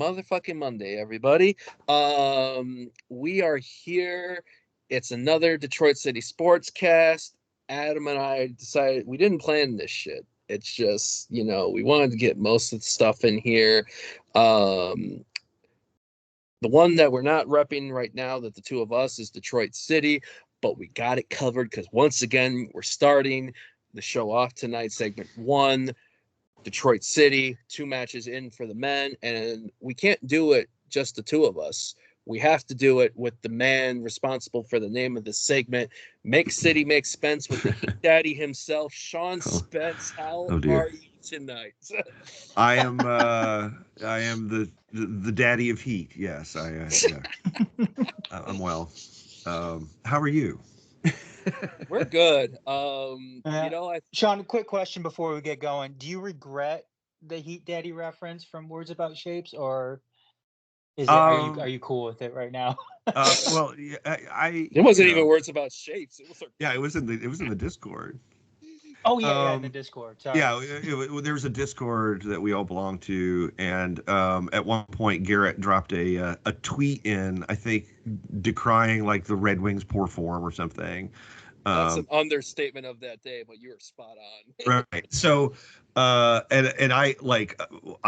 motherfucking Monday, everybody. We are here. It's another Detroit City Sports Cast. Adam and I decided we didn't plan this shit. It's just, we wanted to get most of the stuff in here. The one that we're not repping right now, that the two of us, is Detroit City, but we got it covered because once again, we're starting the show off tonight, segment 1. Detroit City, 2 matches in for the men, and we can't do it just the two of us. We have to do it with the man responsible for the name of this segment, City Make Spence, with the Heat Daddy himself, Sean Spence. How are you tonight? I am the daddy of Heat. Yes, I'm well. How are you? We're good. Sean, quick question before we get going. Do you regret the Heat Daddy reference from Words About Shapes, or is it, are you cool with it right now? Well, it wasn't even Words About Shapes. It was it was in the Discord. Oh yeah, in the Discord. Sorry. Yeah, there was a Discord that we all belong to, and at one point Garrett dropped a tweet in, I think, decrying like the Red Wings' poor form or something. That's an understatement of that day, but you were spot on. Right. So, and I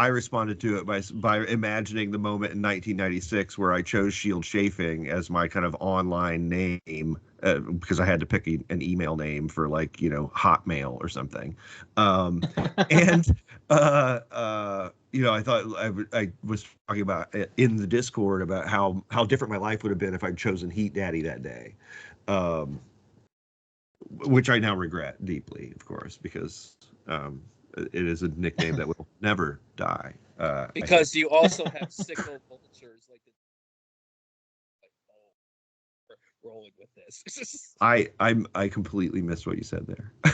responded to it by imagining the moment in 1996 where I chose Shield Chafing as my kind of online name because I had to pick an email name for Hotmail or something. I thought I was talking about in the Discord about how different my life would have been if I'd chosen Heat Daddy that day. Which I now regret deeply, of course, because it is a nickname that will never die. Because you also have sicko vultures rolling with this. I completely missed what you said there. I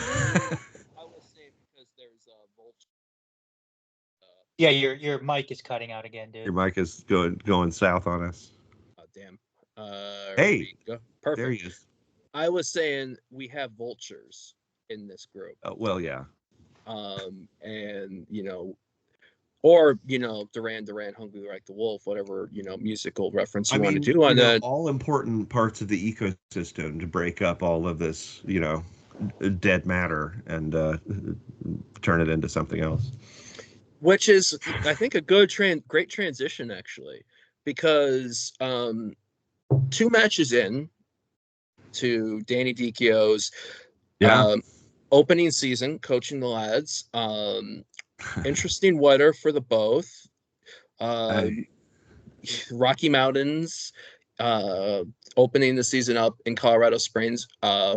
will say because there's a vulture. Yeah, your mic is cutting out again, dude. Your mic is going south on us. Oh damn! Hey, perfect. There he is. I was saying we have vultures in this group. Well, yeah. And or Duran, Hungry Like the Wolf, whatever musical reference you want to do on that. All important parts of the ecosystem to break up all of this, dead matter and turn it into something else. Which is, I think, a great transition actually, because 2 matches in to Danny Dicchio's opening season coaching the lads. Interesting weather for the both. Rocky Mountains opening the season up in Colorado Springs,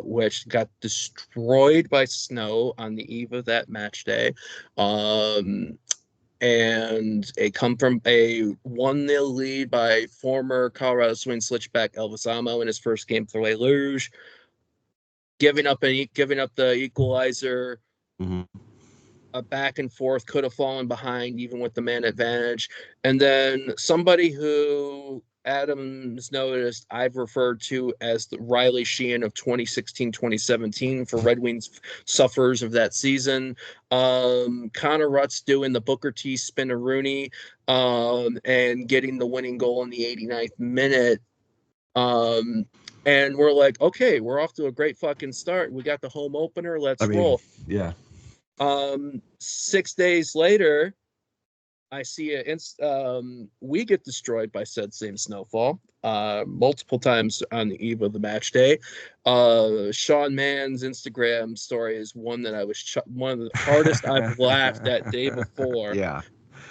which got destroyed by snow on the eve of that match day. And come from a 1-0 lead by former Colorado Swing switchback Elvis Amo in his first game for Les Rouges, giving up the equalizer. Mm-hmm. A back and forth, could have fallen behind even with the man advantage, and then somebody who Adam's noticed I've referred to as the Riley Sheehan of 2016-2017 for Red Wings sufferers of that season. Connor Rutz doing the Booker T spin-a-rooney and getting the winning goal in the 89th minute. And we're like, okay, we're off to a great fucking start. We got the home opener. Let's roll. Yeah. 6 days later, I see we get destroyed by said same snowfall multiple times on the eve of the match day. Sean Mann's Instagram story is one that I was one of the hardest I've laughed that day before. Yeah.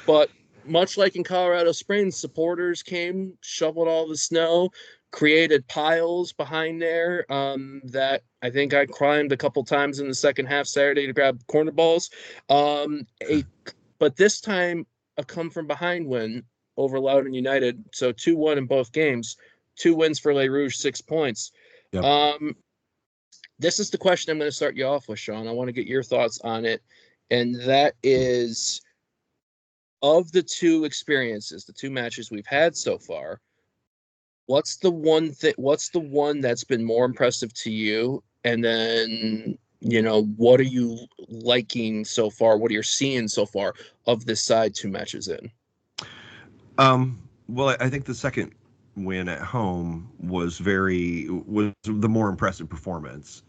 But much like in Colorado Springs, supporters came, shoveled all the snow, created piles behind there that I think I climbed a couple times in the second half Saturday to grab corner balls. But this time, a come from behind win over Loudoun United. So 2-1 in both games, 2 wins for Les Rouges, 6 points. Yep. This is the question I'm going to start you off with, Sean. I want to get your thoughts on it. And that is, of the 2 experiences, the 2 matches we've had so far, what's the one that's been more impressive to you? And then, what are you liking so far? What are you seeing so far of this side 2 matches in? Well, I think the second win at home was the more impressive performance.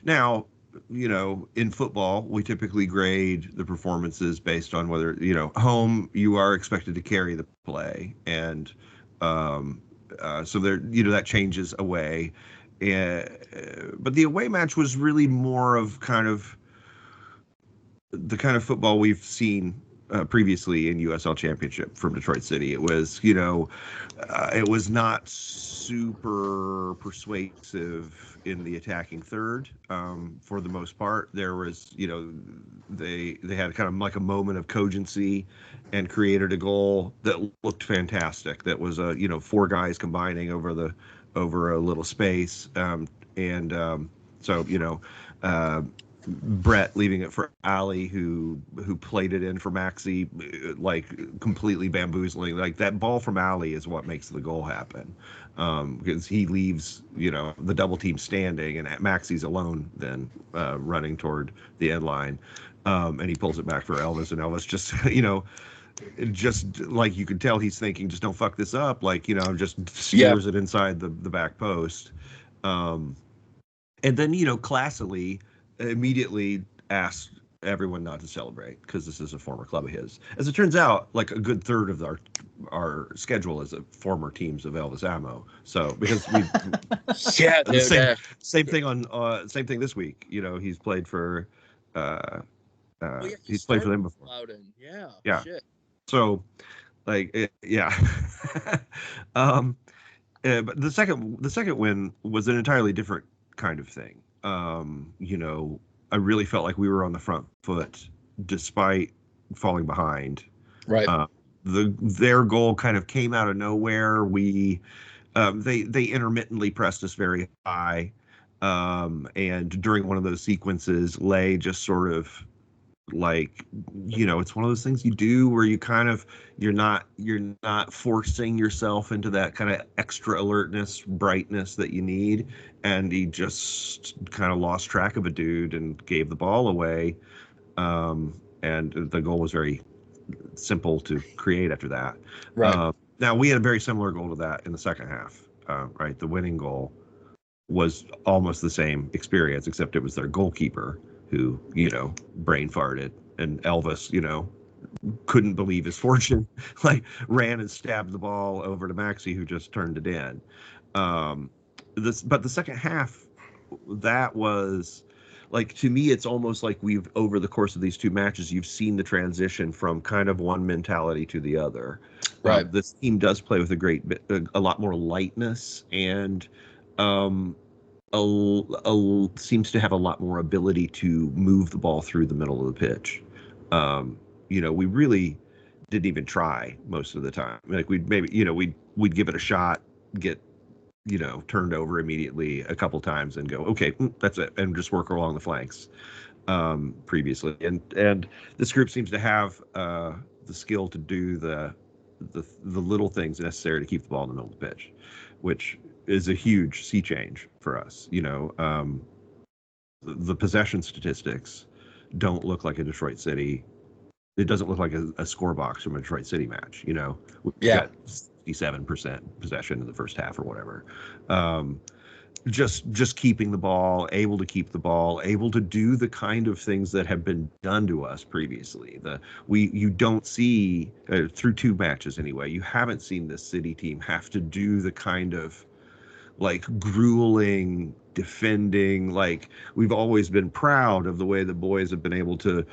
Now, in football, we typically grade the performances based on whether, home, you are expected to carry the play. And so there, that changes away. But the away match was really more of the kind of football we've seen previously in USL Championship from Detroit City. It was, it was not super persuasive in the attacking third. For the most part, there was, they had kind of like a moment of cogency and created a goal that looked fantastic. That was four guys combining over a little space, Brett leaving it for Ali, who played it in for Maxi, like completely bamboozling. Like that ball from Ali is what makes the goal happen, because he leaves the double team standing and Maxi's alone then running toward the end line, and he pulls it back for Elvis, and Elvis just just like you could tell he's thinking, just don't fuck this up, like just steers it inside the back post, and then classically immediately asked everyone not to celebrate because this is a former club of his. As it turns out, like a good third of our schedule is former teams of Elvis Ammo. So because we same thing this week. He's played for he's played for them before. Loudoun. Yeah. Shit. So but the second win was an entirely different kind of thing. I really felt like we were on the front foot despite falling behind. Right. Their goal kind of came out of nowhere. They intermittently pressed us very high, and during one of those sequences, Lay just sort of like, it's one of those things you do where you kind of you're not forcing yourself into that kind of extra alertness, brightness that you need, and he just kind of lost track of a dude and gave the ball away, and the goal was very simple to create after that. Right. Now we had a very similar goal to that in the second half. Right, the winning goal was almost the same experience, except it was their goalkeeper who, brain farted, and Elvis, couldn't believe his fortune, like ran and stabbed the ball over to Maxi, who just turned it in. But the second half, that was like, to me, it's almost like we've, over the course of these two matches, you've seen the transition from kind of one mentality to the other. Right. This team does play with a lot more lightness, and seems to have a lot more ability to move the ball through the middle of the pitch. We really didn't even try most of the time. Like we'd give it a shot, get turned over immediately a couple times, and go, okay, that's it, and just work along the flanks. Previously, and this group seems to have the skill to do the little things necessary to keep the ball in the middle of the pitch, which is a huge sea change for us. The possession statistics don't look like a Detroit City. It doesn't look like a score box from a Detroit City match. We got 67% possession in the first half or whatever. Just keeping the ball, able to keep the ball, able to do the kind of things that have been done to us previously. You don't see through two matches anyway. You haven't seen this City team have to do the kind of like grueling defending. Like, we've always been proud of the way the boys have been able to,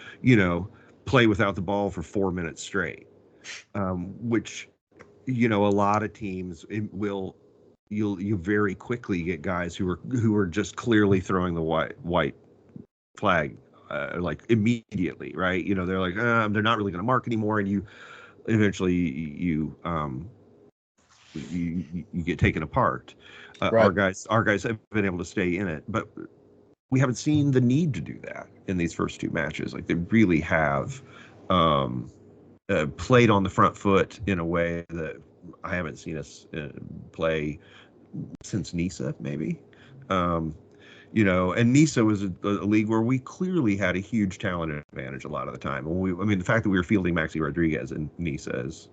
play without the ball for 4 minutes straight, which, a lot of teams you very quickly get guys who are just clearly throwing the white flag, like immediately, right? They're like, they're not really going to mark anymore, and you eventually you get taken apart. Right. Our guys have been able to stay in it, but we haven't seen the need to do that in these first two matches. Like, they really have played on the front foot in a way that I haven't seen us play since Nisa, maybe. And Nisa was a league where we clearly had a huge talent advantage a lot of the time. The fact that we were fielding Maxi Rodriguez in Nisa is,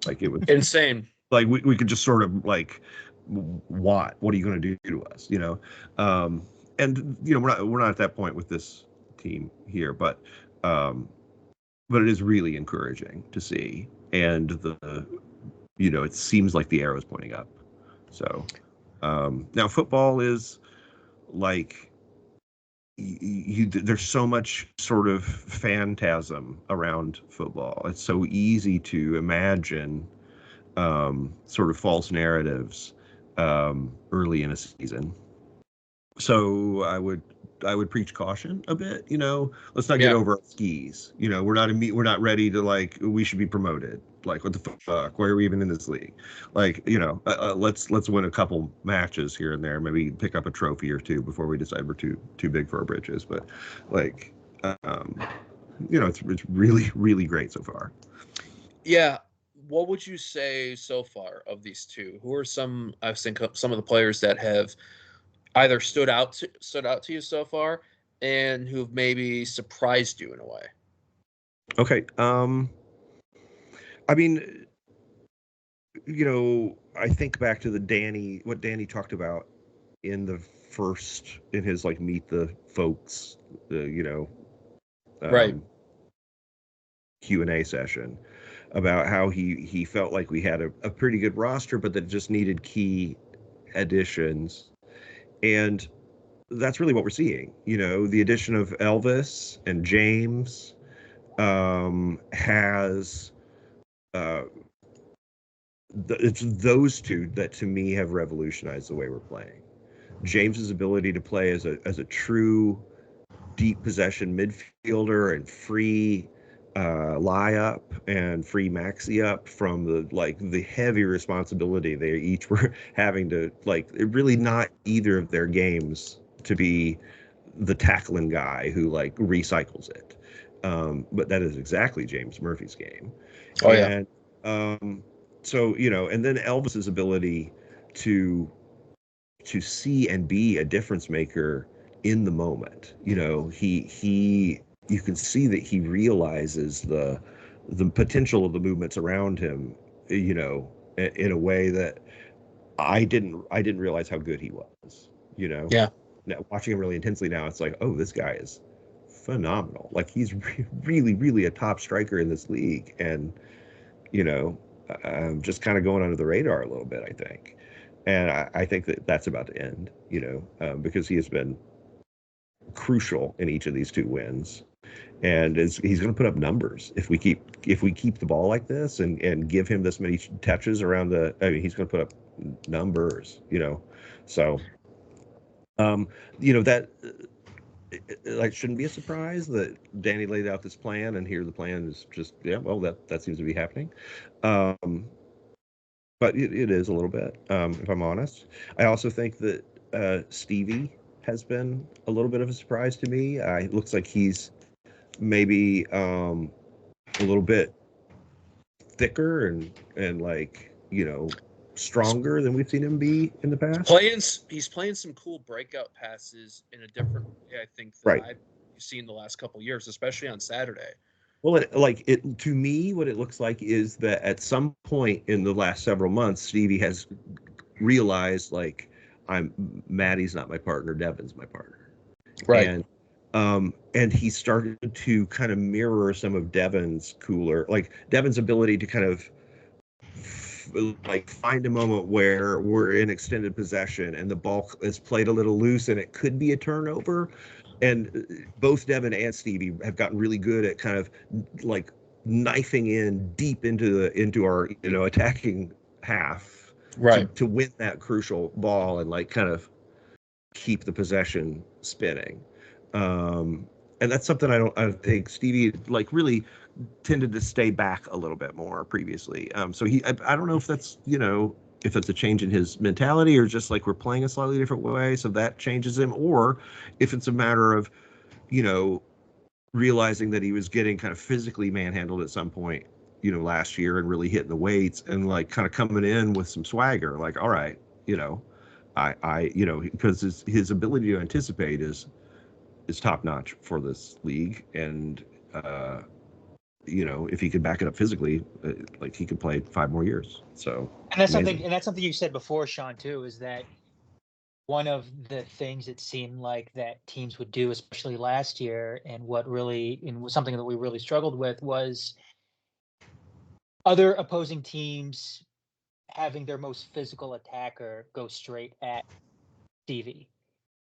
Like it was insane. Like we could just sort of like, what are you going to do to us? And we're not at that point with this team here, but it is really encouraging to see, and it seems like the arrow is pointing up. So now football is like, there's so much sort of phantasm around football. It's so easy to imagine sort of false narratives early in a season. So I would preach caution a bit. Let's not get over our skis. We're not ready to, like, we should be promoted. Like, what the fuck? Why are we even in this league? Like, let's win a couple matches here and there. Maybe pick up a trophy or two before we decide we're too big for our britches. But like, it's really, really great so far. Yeah. What would you say so far of these two? Who are some of the players that have either stood out to you so far, and who've maybe surprised you in a way? Okay. I mean, I think back to what Danny talked about in his like meet the folks, right. Q&A session, about how he felt like we had a pretty good roster, but that just needed key additions. And that's really what we're seeing. The addition of Elvis and James has it's those two that to me have revolutionized the way we're playing. James's ability to play as a true deep possession midfielder and free lie up and free maxi up from the heavy responsibility they each were having to, like, really not either of their games to be the tackling guy who like recycles it. But that is exactly James Murphy's game. Oh, and so, and then Elvis's ability to see and be a difference maker in the moment. You can see that he realizes the potential of the movements around him, in a way that I didn't realize how good he was. Yeah. Now, watching him really intensely now, it's like, oh, this guy is phenomenal. Like, he's really, really a top striker in this league, and just kind of going under the radar a little bit, I think. And I think that's about to end, because he has been crucial in each of these two wins, and he's going to put up numbers if we keep the ball like this and give him this many touches around he's going to put up numbers, So, that like shouldn't be a surprise that Danny laid out this plan, and here the plan is just, that seems to be happening. But it is a little bit, if I'm honest. I also think that Stevie has been a little bit of a surprise to me. It looks like he's maybe a little bit thicker and like, stronger than we've seen him be in the past. He's playing some cool breakout passes in a different way, I think, right. I've seen the last couple of years, especially on Saturday. Well, to me, what it looks like is that at some point in the last several months, Stevie has realized, like, Maddie's not my partner, Devin's my partner. Right. And he started to kind of mirror some of Devin's ability to kind of like find a moment where we're in extended possession and the ball is played a little loose and it could be a turnover. And both Devin and Stevie have gotten really good at kind of like knifing in deep into our attacking half, right, to win that crucial ball and like kind of keep the possession spinning. And that's something I think Stevie like really tended to stay back a little bit more previously. So I don't know if that's if it's a change in his mentality or just like we're playing a slightly different way, so that changes him, or if it's a matter of realizing that he was getting kind of physically manhandled at some point last year and really hitting the weights and like kind of coming in with some swagger, like, all right, I because his ability to anticipate is top notch for this league, and if he could back it up physically, like he could play 5 more years. So, and that's something you said before, Sean, too, is that one of the things it seemed like that teams would do, especially last year, and something that we really struggled with, was other opposing teams having their most physical attacker go straight at Stevie.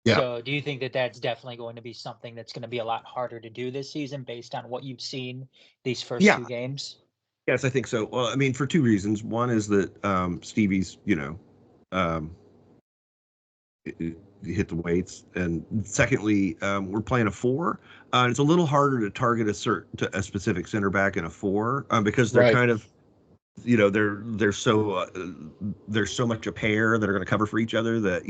Yeah. So do you think that that's definitely going to be something that's going to be a lot harder to do this season based on what you've seen these first 2 games? Yes, I think so. Well, I mean, for 2 reasons. One is that Stevie's, hit the weights, and secondly, we're playing a 4. It's a little harder to target a specific center back in a 4 because they're kind of, there's so much a pair that are going to cover for each other that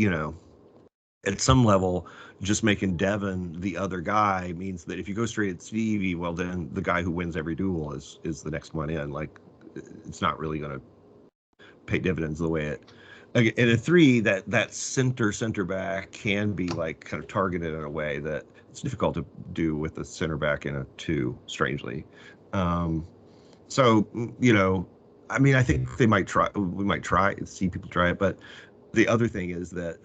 at some level, just making Devin the other guy means that if you go straight at Stevie, well, then the guy who wins every duel is the next one in. Like, it's not really going to pay dividends the way it. In a 3, that center back can be like kind of targeted in a way that it's difficult to do with the center back in a 2, strangely. So, I mean, I think we might try see people try it, but the other thing is that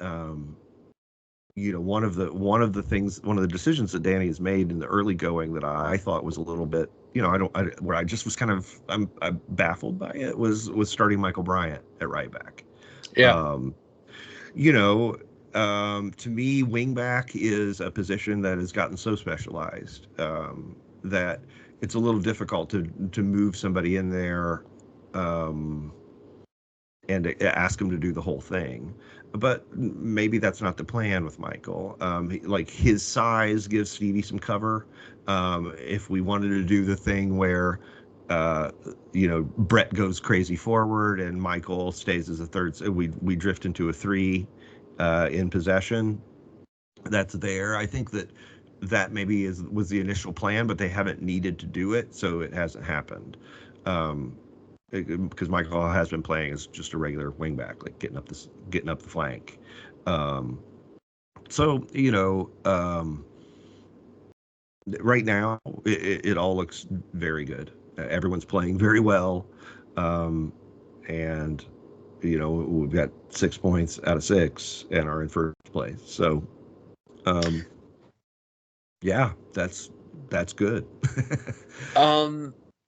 one of the decisions that Danny has made in the early going that I thought was a little bit, where I just was kind of I'm baffled by it was starting Michael Bryant at right back. Yeah. To me, wingback is a position that has gotten so specialized that it's a little difficult to move somebody in there and ask him to do the whole thing. But maybe that's not the plan with Michael. Like, his size gives Stevie some cover. If we wanted to do the thing where Brett goes crazy forward and Michael stays as a third, so we drift into a 3 in possession. That's there. I think that maybe was the initial plan, but they haven't needed to do it, so it hasn't happened. Because Michael has been playing as just a regular wingback, like getting up the flank. Right now it all looks very good. Everyone's playing very well, and we've got 6 points out of 6 and are in first place. So, yeah, that's good.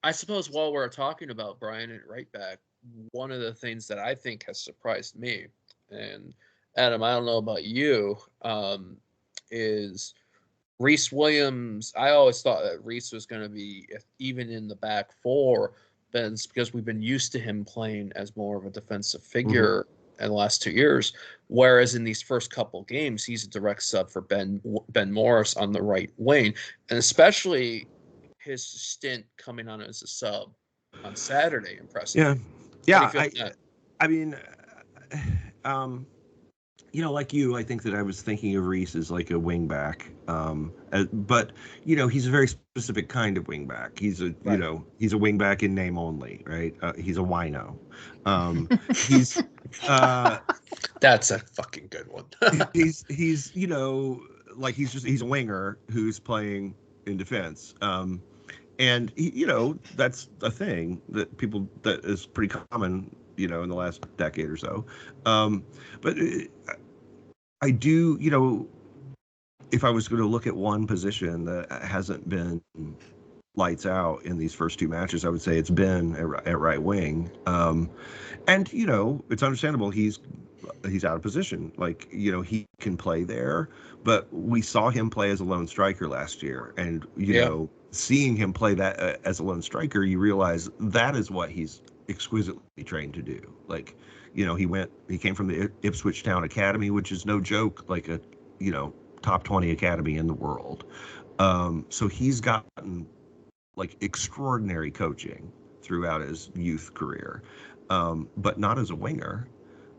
I suppose while we're talking about Brian at right back, one of the things that I think has surprised me, and Adam, I don't know about you, is Reese Williams. I always thought that Reese was going to be, even in the back 4, but it's because we've been used to him playing as more of a defensive figure in the last 2 years. Whereas in these first couple games, he's a direct sub for Ben Morris on the right wing, and especially his stint coming on as a sub on Saturday impressive. Yeah. I mean, like you, I think that I was thinking of Reese as like a wingback, but he's a very specific kind of wingback. He's a he's a wingback in name only, right? He's a wino. He's that's a fucking good one. he's like he's a winger who's playing in defense. And that's a thing that is pretty common, in the last decade or so. But I do, if I was going to look at one position that hasn't been lights out in these first 2 matches, I would say it's been at right wing. And it's understandable he's out of position. Like, he can play there, but we saw him play as a lone striker last year, and seeing him play that as a lone striker, you realize that is what he's exquisitely trained to do. Like, he came from the Ipswich Town Academy, which is no joke, like a top 20 academy in the world. So he's gotten like extraordinary coaching throughout his youth career, but not as a winger.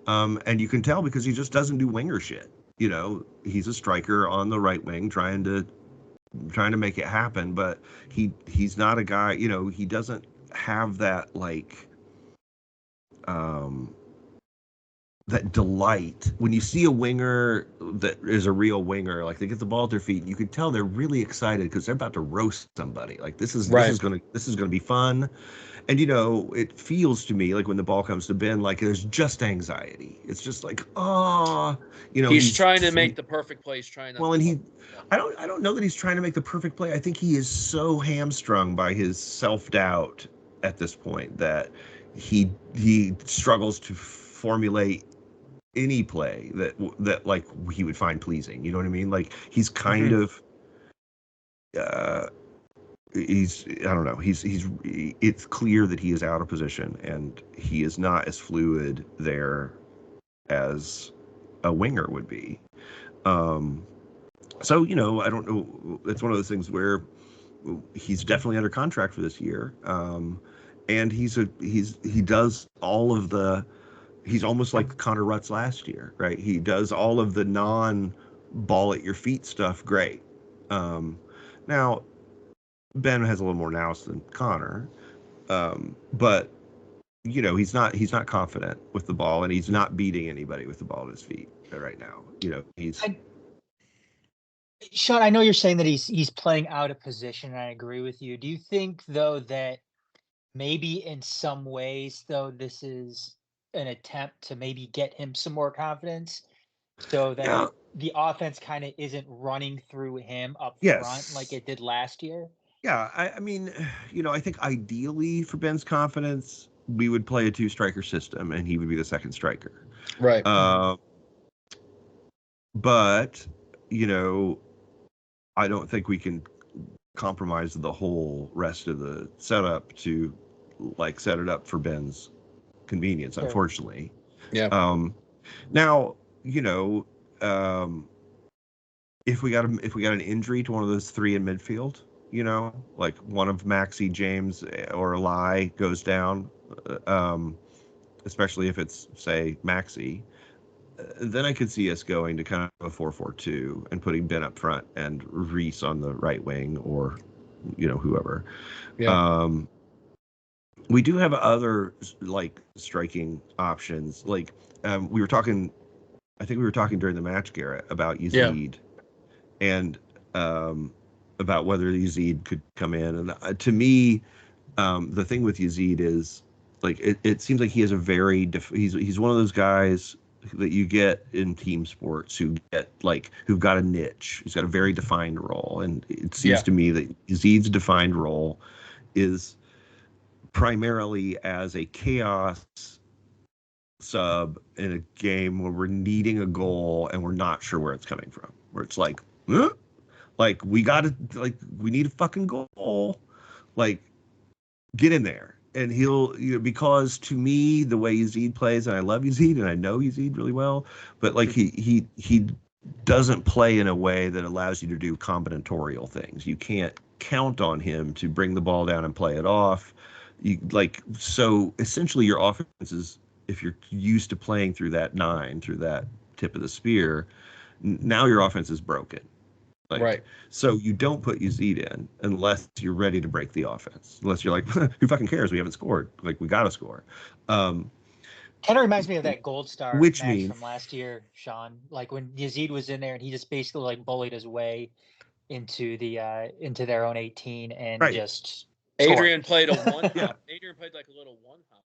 And you can tell because he just doesn't do winger shit. He's a striker on the right wing trying to make it happen, but he's not a guy, he doesn't have that like that delight when you see a winger that is a real winger. Like they get the ball at their feet, and you can tell they're really excited because they're about to roast somebody. Like this is gonna be fun. And it feels to me like when the ball comes to Ben, like there's just anxiety. It's just like, he's trying to make the perfect play. He's trying to. Well, and I don't know that he's trying to make the perfect play. I think he is so hamstrung by his self-doubt at this point that he struggles to formulate any play that like he would find pleasing. You know what I mean? Like he's kind of I don't know. It's clear that he is out of position and he is not as fluid there as a winger would be. So, I don't know. It's one of those things where he's definitely under contract for this year. And he does all of he's almost like Connor Rutz last year, right? He does all of the non-ball at your feet stuff great. Now, Ben has a little more nous than Connor, but he's not confident with the ball, and he's not beating anybody with the ball at his feet right now. Sean, I know you're saying that he's playing out of position, and I agree with you. Do you think though that maybe in some ways though this is an attempt to maybe get him some more confidence, so that the offense kind of isn't running through him up front like it did last year? Yeah, I mean, I think ideally for Ben's confidence, we would play a 2-striker system, and he would be the second striker. Right. But, I don't think we can compromise the whole rest of the setup to, like, set it up for Ben's convenience, unfortunately. Yeah. Now, if we got an injury to one of those three in midfield, like one of Maxey, James, or Eli goes down, especially if it's, say, Maxey, then I could see us going to kind of a 4-4-2 and putting Ben up front and Reese on the right wing, or, whoever. Yeah. We do have other, like, striking options. Like, I think we were talking during the match, Garrett, about Yazid and about whether Yazid could come in. And to me, the thing with Yazid is, like, it seems like he has a very he's one of those guys that you get in team sports who've got a niche. He's got a very defined role, and it seems to me that Yazid's defined role is primarily as a chaos sub in a game where we're needing a goal and we're not sure where it's coming from. Where it's like, like we need a fucking goal, like get in there. And he'll, because to me, the way Yazid plays, and I love Yazid and I know Yazid really well, but like he doesn't play in a way that allows you to do combinatorial things. You can't count on him to bring the ball down and play it off. So essentially your offense is, if you're used to playing through that 9, through that tip of the spear, now your offense is broken. Right. So you don't put Yazid in unless you're ready to break the offense. Unless you're like, who fucking cares? We haven't scored. Like, we got to score. Kind of reminds me of that Gold Star match from last year, Sean. Like when Yazid was in there and he just basically like bullied his way into their own 18 and just Adrian played a one. Adrian played like a little one hop.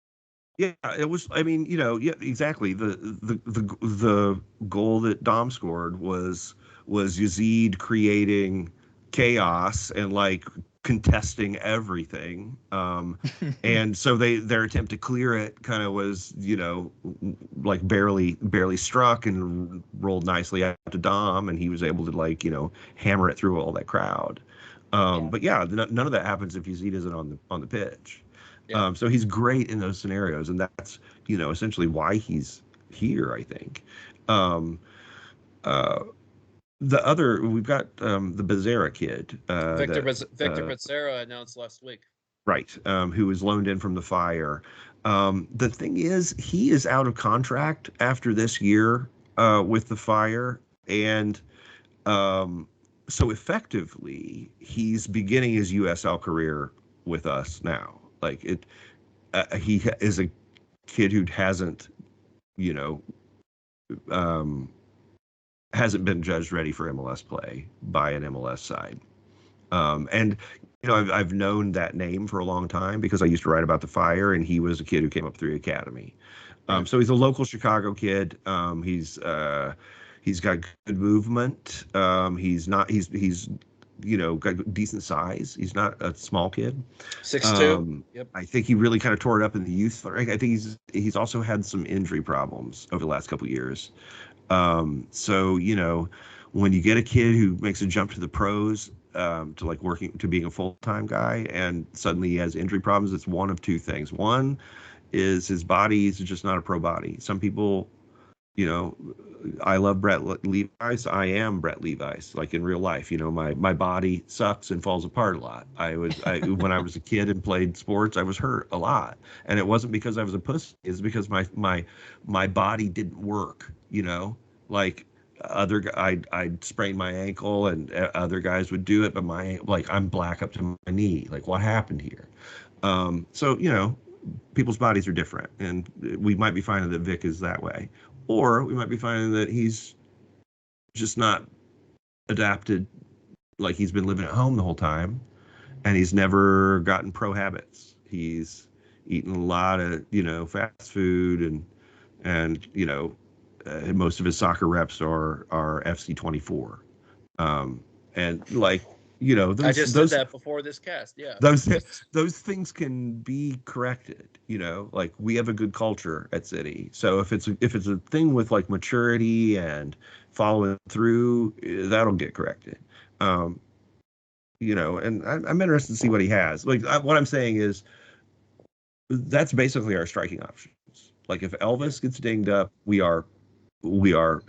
Yeah, it was. I mean, exactly. The goal that Dom scored was Yazid creating chaos and like contesting everything. And so their attempt to clear it kind of was, like barely struck and rolled nicely out to Dom, and he was able to like, hammer it through all that crowd. But none of that happens if Yazid isn't on the pitch. Yeah. So he's great in those scenarios, and that's, essentially why he's here, I think. We've got the Becerra kid. Victor Becerra announced last week. Right, who was loaned in from the Fire. The thing is, he is out of contract after this year with the Fire, and so effectively, he's beginning his USL career with us now. Like he is a hasn't been judged ready for MLS play by an MLS side. And I've known that name for a long time because I used to write about the Fire, and he was a kid who came up through the academy. So he's a local Chicago kid. He's got good movement. He's got decent size. He's not a small kid. 6'2". Yep. I think he really kind of tore it up in the youth. I think he's also had some injury problems over the last couple of years. So when you get a kid who makes a jump to the pros, to being a full-time guy, and suddenly he has injury problems, it's one of two things. One is his body is just not a pro body. Some people, I love Brett Levi's. I am Brett Levi's, like in real life. My body sucks and falls apart a lot. When I was a kid and played sports, I was hurt a lot, and it wasn't because I was a pussy. It's because my body didn't work. Like I'd sprain my ankle, and other guys would do it, but I'm black up to my knee. Like, what happened here? So people's bodies are different, and we might be finding that Vic is that way. Or we might be finding that he's just not adapted, like he's been living at home the whole time, and he's never gotten pro habits. He's eaten a lot of, fast food, and most of his soccer reps are FC24. And like, I just did that before this cast. Yeah. Those things can be corrected, like we have a good culture at City. So if it's a thing with like maturity and following through, that'll get corrected. And I'm interested to see what he has. Like what I'm saying is that's basically our striking options. Like if Elvis gets dinged up, we are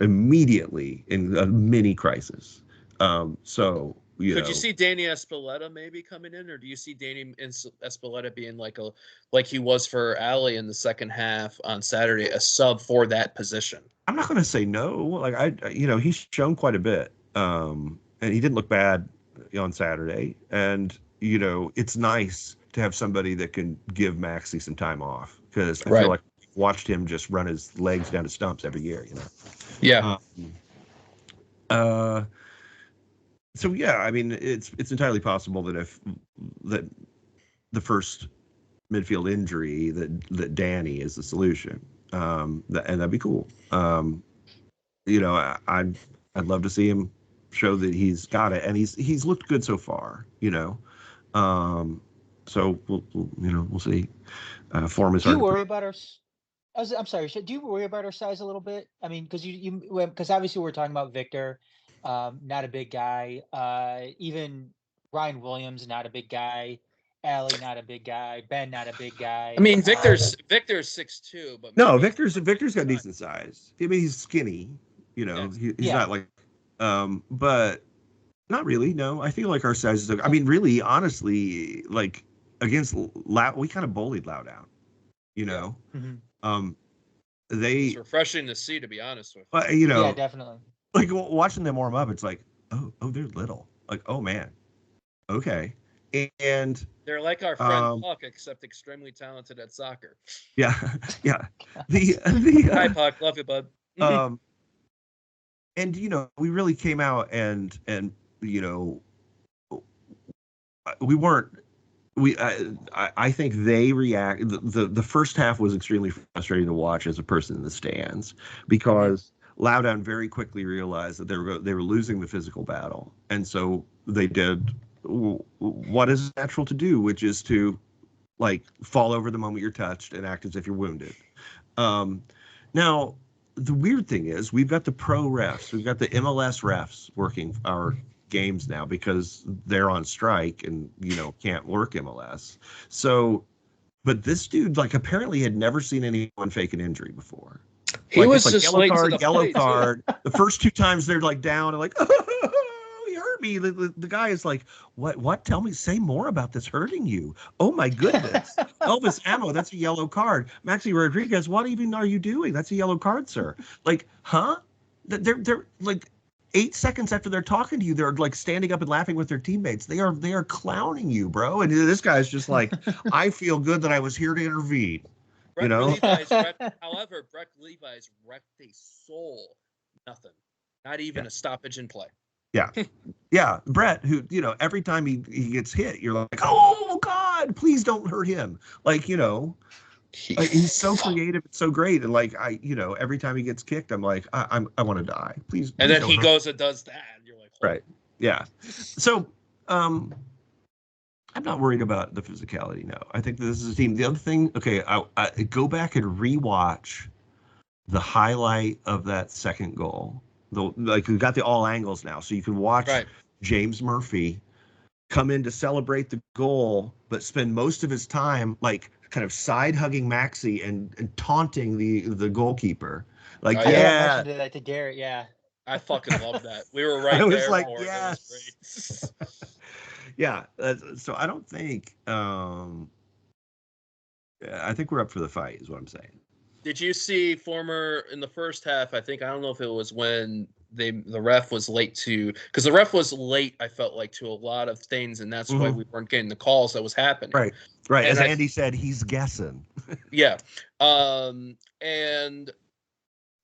immediately in a mini crisis. Could you see Danny Espeleta maybe coming in, or do you see Danny Espeleta being like he was for Ali in the second half on Saturday, a sub for that position? I'm not going to say no. Like he's shown quite a bit, and he didn't look bad on Saturday. And it's nice to have somebody that can give Maxey some time off, because I feel like I've watched him just run his legs down to stumps every year. Yeah. So yeah, I mean, it's entirely possible that that the first midfield injury that Danny is the solution, and that'd be cool. I'd love to see him show that he's got it, and he's looked good so far. So we'll see. Form is hard. Do you worry about our? I'm sorry. Do you worry about our size a little bit? I mean, because obviously we're talking about Victor. Not a big guy. Even Ryan Williams, not a big guy. Ali, not a big guy. Ben, not a big guy. I mean, Victor's 6'2", but no, Victor's got decent size. I mean, he's skinny. He's not like, but not really. No, I feel like our size is. I mean, really, honestly, like against we kind of bullied Loudoun. Mm-hmm. It's refreshing to see, to be honest with you. Yeah, definitely. Like watching them warm up, it's like, oh, they're little. Like, oh man, okay, and they're like our friend Puck, except extremely talented at soccer. Yeah. The hi Puck, love you, bud. And we really came out and we weren't. I think they react. The first half was extremely frustrating to watch as a person in the stands, because Loudoun very quickly realized that they were losing the physical battle, and so they did what is natural to do, which is to like fall over the moment you're touched and act as if you're wounded. Now, the weird thing is we've got the pro refs, we've got the MLS refs working our games now because they're on strike and can't work MLS. So, but this dude apparently had never seen anyone fake an injury before. He was just yellow card. The first two times they're down and oh, he hurt me. The guy is like, what? Tell me, say more about this hurting you. Oh my goodness. Elvis Ammo, that's a yellow card. Maxi Rodriguez, what even are you doing? That's a yellow card, sir. Huh? They're 8 seconds after they're talking to you, they're standing up and laughing with their teammates. They are clowning you, bro. And this guy's just like, I feel good that I was here to intervene. However, Brett Levi's wrecked a soul. Nothing. Not even a stoppage in play. Yeah. Yeah. Brett, who, every time he gets hit, you're like, oh, God, please don't hurt him. Like, he's so creative, it's so great. And like, every time he gets kicked, I'm like, I want to die. Please. And then he goes and does that. And you're like, right. Yeah. So, I'm not worried about the physicality. No, I think this is a team. The other thing, okay, I go back and rewatch the highlight of that second goal. Like we've got the all angles now, so you can watch James Murphy come in to celebrate the goal, but spend most of his time like kind of side hugging Maxey and taunting the goalkeeper. Like, I mentioned that to Garrett. Yeah, I fucking love that. We were right was there. Like, for yes. It. Yeah. So I don't think. I think we're up for the fight, is what I'm saying. Did you see in the first half? I don't know if it was when the ref was late because the ref was late. I felt like to a lot of things, and that's why we weren't getting the calls that was happening. Right. And as Andy said, he's guessing. Yeah. And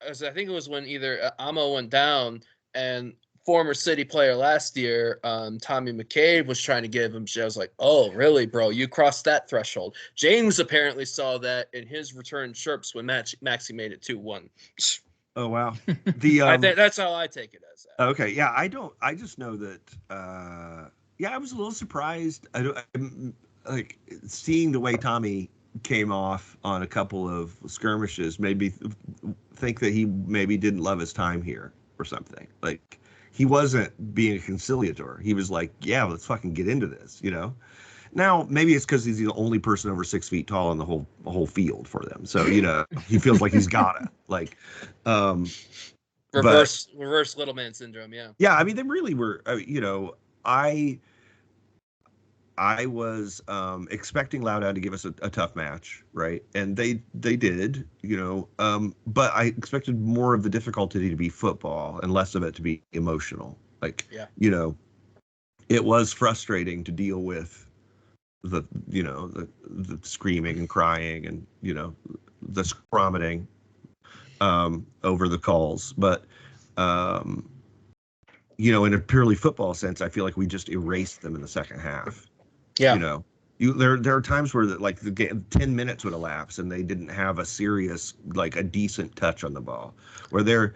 as I think it was when either Amo went down and former City player last year, Tommy McCabe was trying to give him shit. I was like, oh, really, bro? You crossed that threshold. James apparently saw that in his return chirps when Maxey made it 2-1. Oh, wow. That's how I take it as that. Okay. Yeah, I just know that, I was a little surprised. I'm like seeing the way Tommy came off on a couple of skirmishes made me think that he maybe didn't love his time here or something. Like, he wasn't being a conciliator. He was like, yeah, let's fucking get into this, Now, maybe it's because he's the only person over 6 feet tall in the whole field for them. So, he feels like he's gotta. Like, reverse little man syndrome, yeah. Yeah, I mean, they really were, I was expecting Loudoun to give us a tough match, right? And they did, but I expected more of the difficulty to be football and less of it to be emotional. Like, it was frustrating to deal with the screaming and crying and, the scrummeting over the calls. But, in a purely football sense, I feel like we just erased them in the second half. Yeah. There are times where the game, 10 minutes would elapse and they didn't have a serious, like a decent touch on the ball, where they're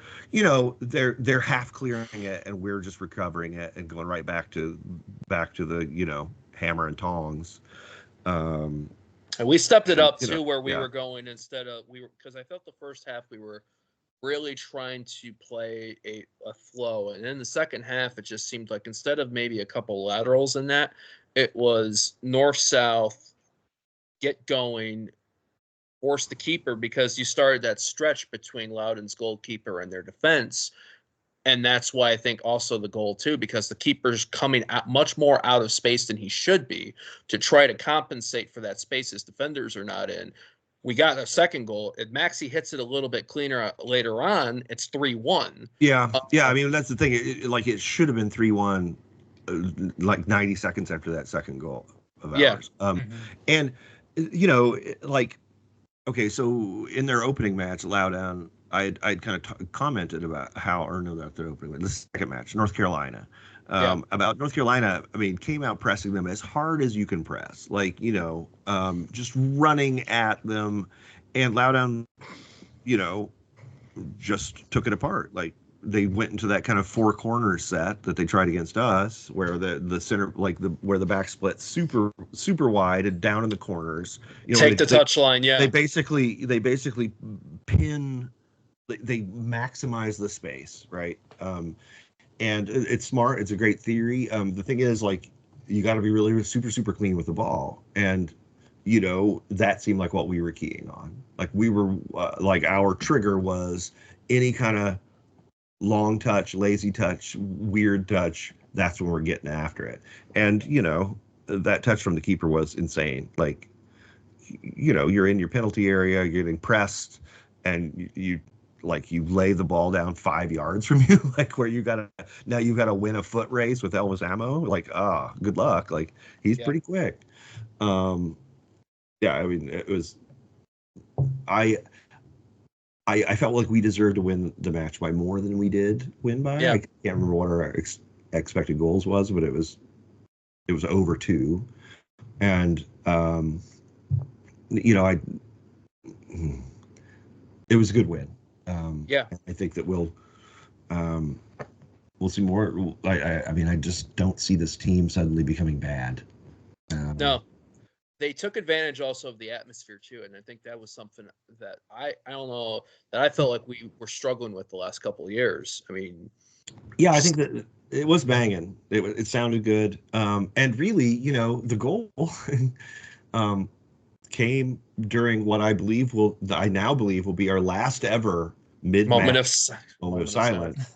half clearing it and we're just recovering it and going right back to the hammer and tongs. And we stepped it up too, where we were going instead of because I felt the first half we were really trying to play a flow, and in the second half it just seemed like instead of maybe a couple laterals in that, it was north-south, get going, force the keeper, because you started that stretch between Loudoun's goalkeeper and their defense. And that's why I think also the goal too, because the keeper's coming out much more out of space than he should be to try to compensate for that space his defenders are not in. We got a second goal. If Maxey hits it a little bit cleaner later on, it's 3-1. Yeah. I mean, that's the thing. It should have been 3-1. Like 90 seconds after that second goal of ours. And, okay, so in their opening match, Loudoun, I'd kind of commented about not their opening match, the second match, North Carolina. About North Carolina, I mean, came out pressing them as hard as you can press, just running at them, and Loudoun, just took it apart. Like, they went into that kind of four corner set that they tried against us, where the center, where the back split super wide and down in the corners. Take the touch line, yeah. They basically pin. They maximize the space, right? And it's smart. It's a great theory. The thing is, you got to be really super clean with the ball, and that seemed like what we were keying on. Like, we were our trigger was any kind of long touch, lazy touch, weird touch. That's when we're getting after it. And, that touch from the keeper was insane. Like, you're in your penalty area, you're getting pressed, and you lay the ball down 5 yards from you, where you've got to win a foot race with Elvis Ammo. Good luck. He's pretty quick. I mean, it was, I felt like we deserved to win the match by more than we did win by. Yeah. I can't remember what our expected goals was, but it was over 2. And I it was a good win. Yeah. I think that we'll see more. I mean, I just don't see this team suddenly becoming bad. No. They took advantage also of the atmosphere too, and I think that was something that I don't know, that I felt like we were struggling with the last couple of years. I mean, yeah, I think that it was banging. It sounded good, and really, the goal came during what I now believe will be our last ever mid-match moment of silence,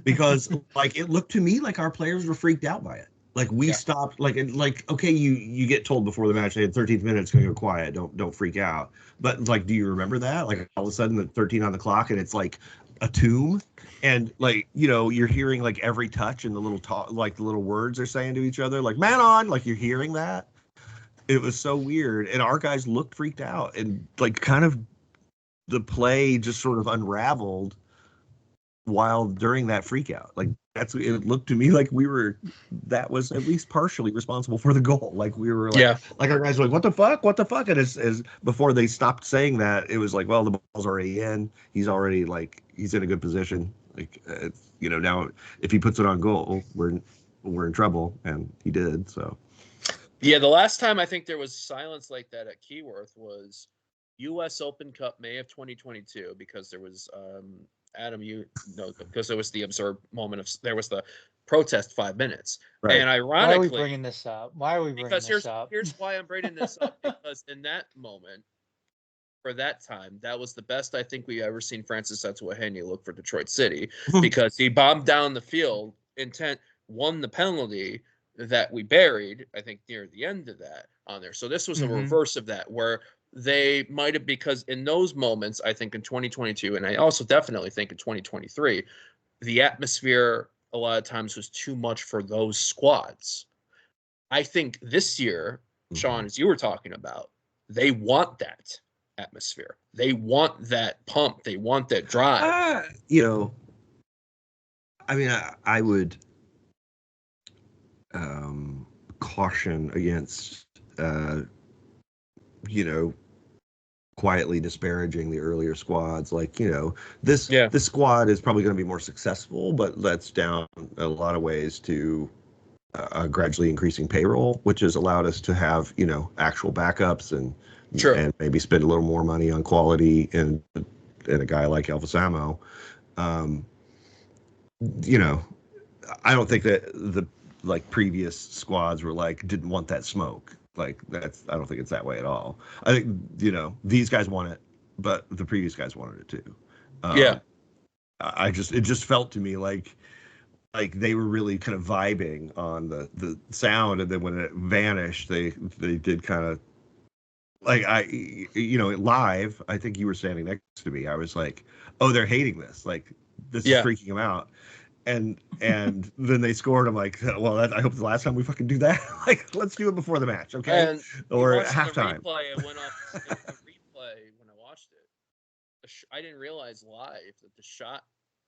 because like it looked to me like our players were freaked out by it. Like we stopped, like okay, you get told before the match, hey, 13th minute, it's gonna go quiet, don't freak out. But like, do you remember that? Like all of a sudden, the 13 on the clock, and it's like a tomb, and like you're hearing like every touch and the little talk, like the little words they're saying to each other, like man on, like you're hearing that. It was so weird, and our guys looked freaked out, and like kind of the play just sort of unraveled while during that freak out. Like it looked to me like that was at least partially responsible for the goal. Like we were like, like our guys were like, what the fuck? And as before they stopped saying that, it was like, well, the ball's already in. He's already he's in a good position. Like, now if he puts it on goal, we're in trouble. And he did. So. Yeah. The last time I think there was silence like that at Keyworth was U.S. Open Cup, May of 2022, because there was, Adam, because there was the absurd moment there was the protest 5 minutes. Right. And ironically, why are we bringing this up? Here's why I'm bringing this up, because in that moment, for that time, that was the best I think we ever seen Francis Etuahenia look for Detroit City, because he bombed down the field, won the penalty that we buried, I think, near the end of that on there. So this was a reverse of that, where they might have, because in those moments, I think in 2022, and I also definitely think in 2023, the atmosphere a lot of times was too much for those squads. I think this year, Sean, as you were talking about, they want that atmosphere. They want that pump. They want that drive. I mean, I would caution against quietly disparaging the earlier squads. Like, this squad is probably going to be more successful, but that's down a lot of ways to gradually increasing payroll, which has allowed us to have, actual backups and maybe spend a little more money on quality in a guy like Elvis Ammo. I don't think that the previous squads were didn't want that smoke. I don't think it's that way at all. I think, these guys want it, but the previous guys wanted it too. It just felt to me like they were really kind of vibing on the sound, and then when it vanished, they did kind of live. I think you were standing next to me. I was like, oh, they're hating this. This is freaking them out. And then they scored. I'm like, well, I hope the last time we fucking do that. Let's do it before the match, okay? Or halftime. It went off a replay when I watched it. I didn't realize live that the shot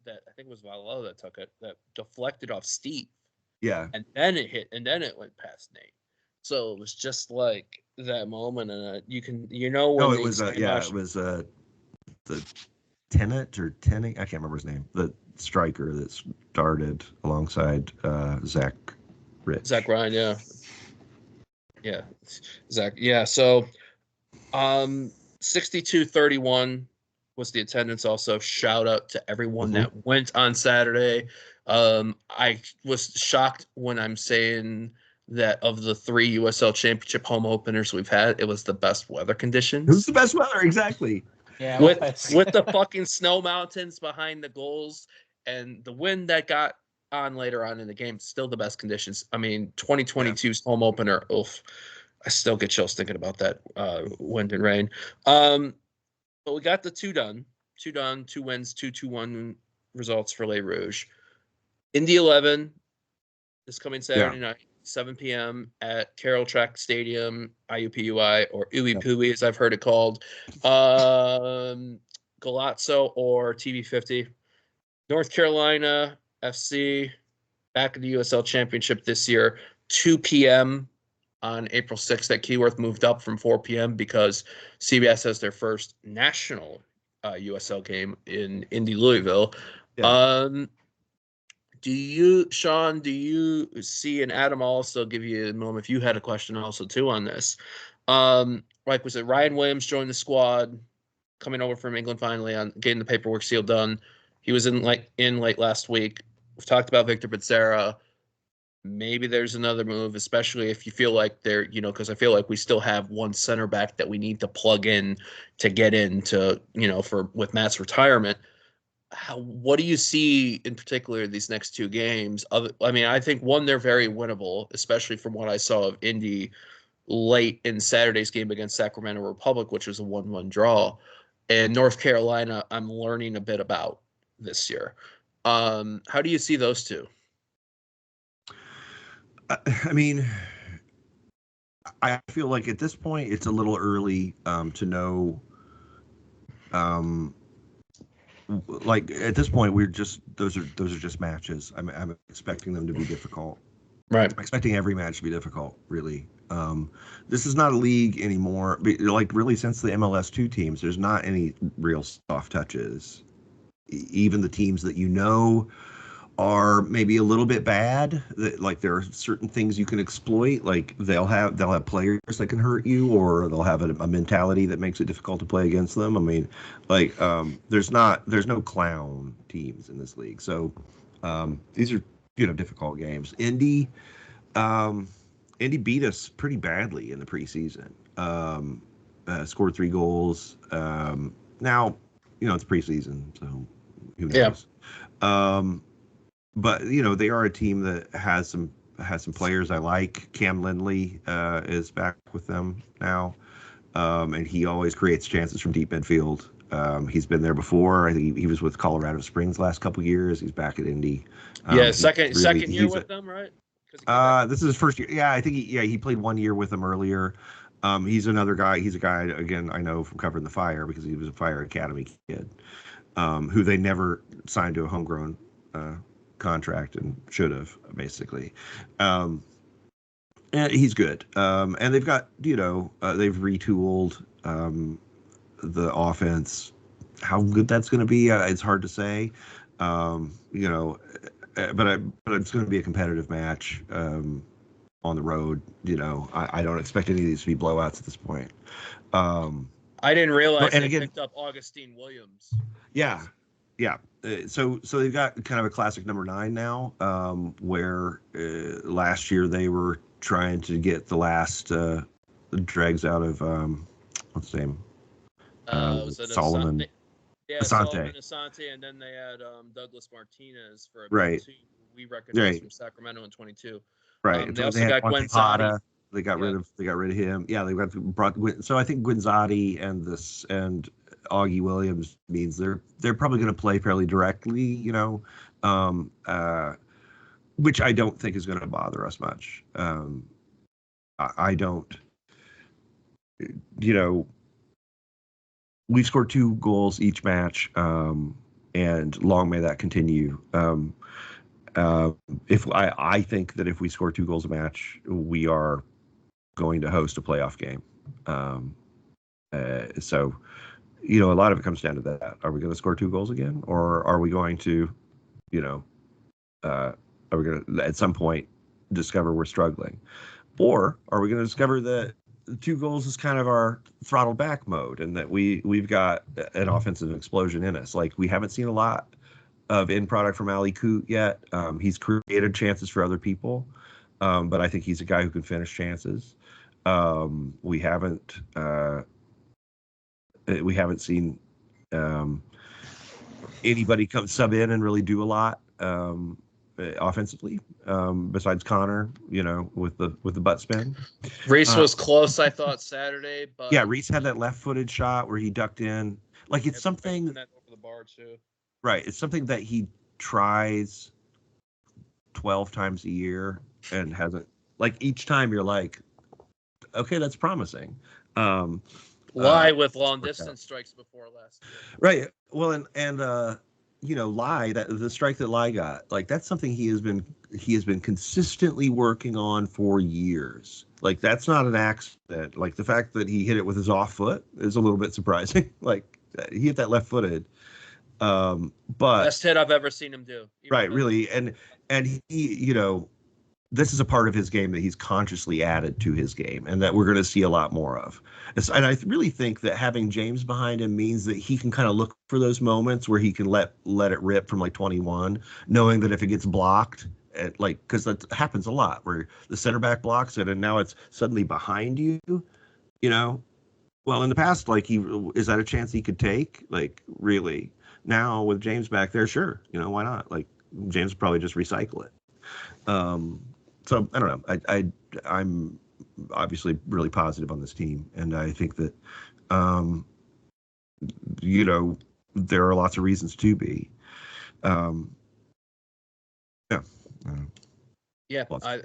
that I think it was Vallow that took it, that deflected off Steve. Yeah. And then it hit, and then it went past Nate. So it was just like that moment, and when it was the Tennant or Tenning, I can't remember his name, the striker that started alongside Zach Rich. Zach Ryan, yeah, Zach, yeah. So 62-31 was the attendance. Also, shout out to everyone that went on Saturday. I was shocked when I'm saying that of the 3 USL Championship home openers we've had, it was the best weather conditions. It was the best weather, exactly. Yeah, with the fucking snow mountains behind the goals and the wind that got on later on in the game, still the best conditions. I mean, 2022's home opener, oof, I still get chills thinking about that wind and rain. But we got the 2 done, 2 wins, 2-2-1 results for Les Rouges. Indy 11 this coming Saturday night, 7 p.m. at Carroll Track Stadium, IUPUI, or Uwe Pui, as I've heard it called. Galazzo or TV50. North Carolina FC back in the USL Championship this year, 2 p.m. on April 6th. That Keyworth moved up from 4 p.m. because CBS has their first national USL game in Indy, Louisville. Yeah. Sean, do you see, and Adam, I'll also give you a moment if you had a question also too on this. Like was it Ryan Williams joined the squad, coming over from England finally on getting the paperwork seal done. He was in late last week. We've talked about Victor Becerra. Maybe there's another move, especially if you feel like they're, because I feel like we still have one center back that we need to plug in to get into, with Matt's retirement. What do you see in particular these next two games? I think one, they're very winnable, especially from what I saw of Indy late in Saturday's game against Sacramento Republic, which was a 1-1 draw. And North Carolina, I'm learning a bit about this year. How do you see those two? I mean, I feel like at this point it's a little early to know. Like at this point, those are just matches. I'm expecting them to be difficult. Right. I'm expecting every match to be difficult. Really, this is not a league anymore. Like really, since the MLS2 teams, there's not any real soft touches. Even the teams that are maybe a little bit bad, like there are certain things you can exploit, like they'll have players that can hurt you, or they'll have a mentality that makes it difficult to play against them. I mean, like there's no clown teams in this league, so these are difficult games. Indy beat us pretty badly in the preseason, scored 3 goals. Now it's preseason, so who knows. But they are a team that has some players I like. Cam Lindley is back with them now, and he always creates chances from deep midfield. He's been there before. I think he was with Colorado Springs last couple years. He's back at Indy. Second year with them, right? This is his first year. Yeah, I think he played 1 year with them earlier. He's another guy. He's a guy again I know from covering the Fire because he was a Fire Academy kid, who they never signed to a homegrown contract and should have basically. And he's good. And they've got they've retooled the offense. How good that's going to be, it's hard to say. But it's going to be a competitive match on the road. I don't expect any of these to be blowouts at this point. I didn't realize they picked up Augustine Williams. Yeah. So they've got kind of a classic number 9 now, where last year they were trying to get the last dregs out of what's his name? Was it Solomon? Solomon Asante, and then they had Douglas Martinez for a bit too. We recognize from Sacramento in 22. Right. They also got Guenzati. They got rid of him. Yeah, they brought. So I think Guenzati and Augie Williams means they're probably going to play fairly directly, which I don't think is going to bother us much. I don't, we've scored 2 goals each match, and long may that continue. If I think that if we score 2 goals a match, we are going to host a playoff game. So. A lot of it comes down to that. Are we going to score 2 goals again? Or are we going to, are we going to, at some point, discover we're struggling? Or are we going to discover that 2 goals is kind of our throttled back mode and that we've got an offensive explosion in us? Like, we haven't seen a lot of end product from Ali Coote yet. He's created chances for other people, but I think he's a guy who can finish chances. We haven't seen anybody come sub in and really do a lot offensively, besides Connor, with the butt spin. Reese was close, I thought, Saturday, but Reese had that left-footed shot where he ducked in. Like, it's something that over the bar too. Right, it's something that he tries 12 times a year and hasn't. Like, each time you're like, okay, that's promising. Lie with long distance strikes before last year. Right. Well, and Lie, that the strike that Lie got, like that's something he has been consistently working on for years. Like that's not an accident. Like the fact that he hit it with his off foot is a little bit surprising. Like he hit that left-footed. But best hit I've ever seen him do. Right, really, and he, this is a part of his game that he's consciously added to his game, and that we're going to see a lot more of. And I really think that having James behind him means that he can kind of look for those moments where he can let it rip from like 21, knowing that if it gets blocked, because that happens a lot, where the center back blocks it, and now it's suddenly behind you. Well, in the past, like is that a chance he could take? Like really? Now with James back there, sure, why not? Like James would probably just recycle it. So I don't know. I'm obviously really positive on this team, and I think that there are lots of reasons to be. Yeah. I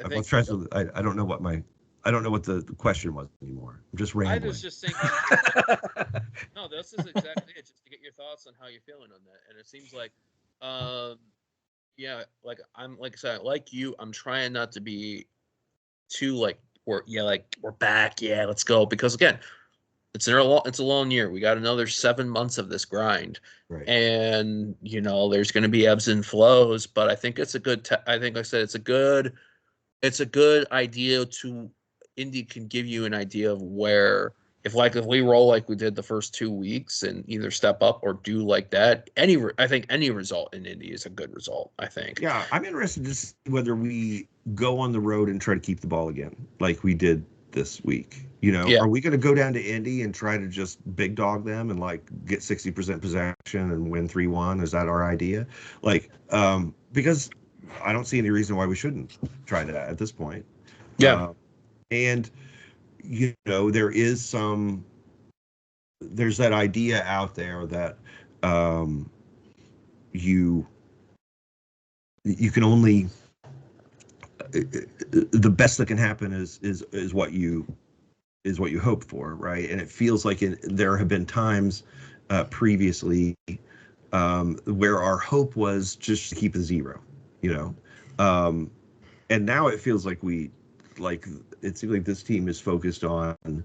don't know what the question was anymore. I'm just rambling. I was just thinking. No, this is exactly it. Just to get your thoughts on how you're feeling on that, and it seems like, like I said, like you, I'm trying not to be too we're back, let's go, because again, it's a long year. We got another 7 months of this grind, right? And there's going to be ebbs and flows, but I think it's a good. I think, like I said, it's a good idea to. Indy can give you an idea of where, if we roll like we did the first 2 weeks and either step up or do like that, I think any result in Indy is a good result, I think. Yeah, I'm interested to see whether we go on the road and try to keep the ball again like we did this week. Are we going to go down to Indy and try to just big dog them and get 60% possession and win 3-1? Is that our idea? Because I don't see any reason why we shouldn't try that at this point. Yeah. And there's that idea out there that you can only the best that can happen is what you hope for, right? And it feels like there have been times previously where our hope was just to keep a 0, and now it feels like it seems like this team is focused on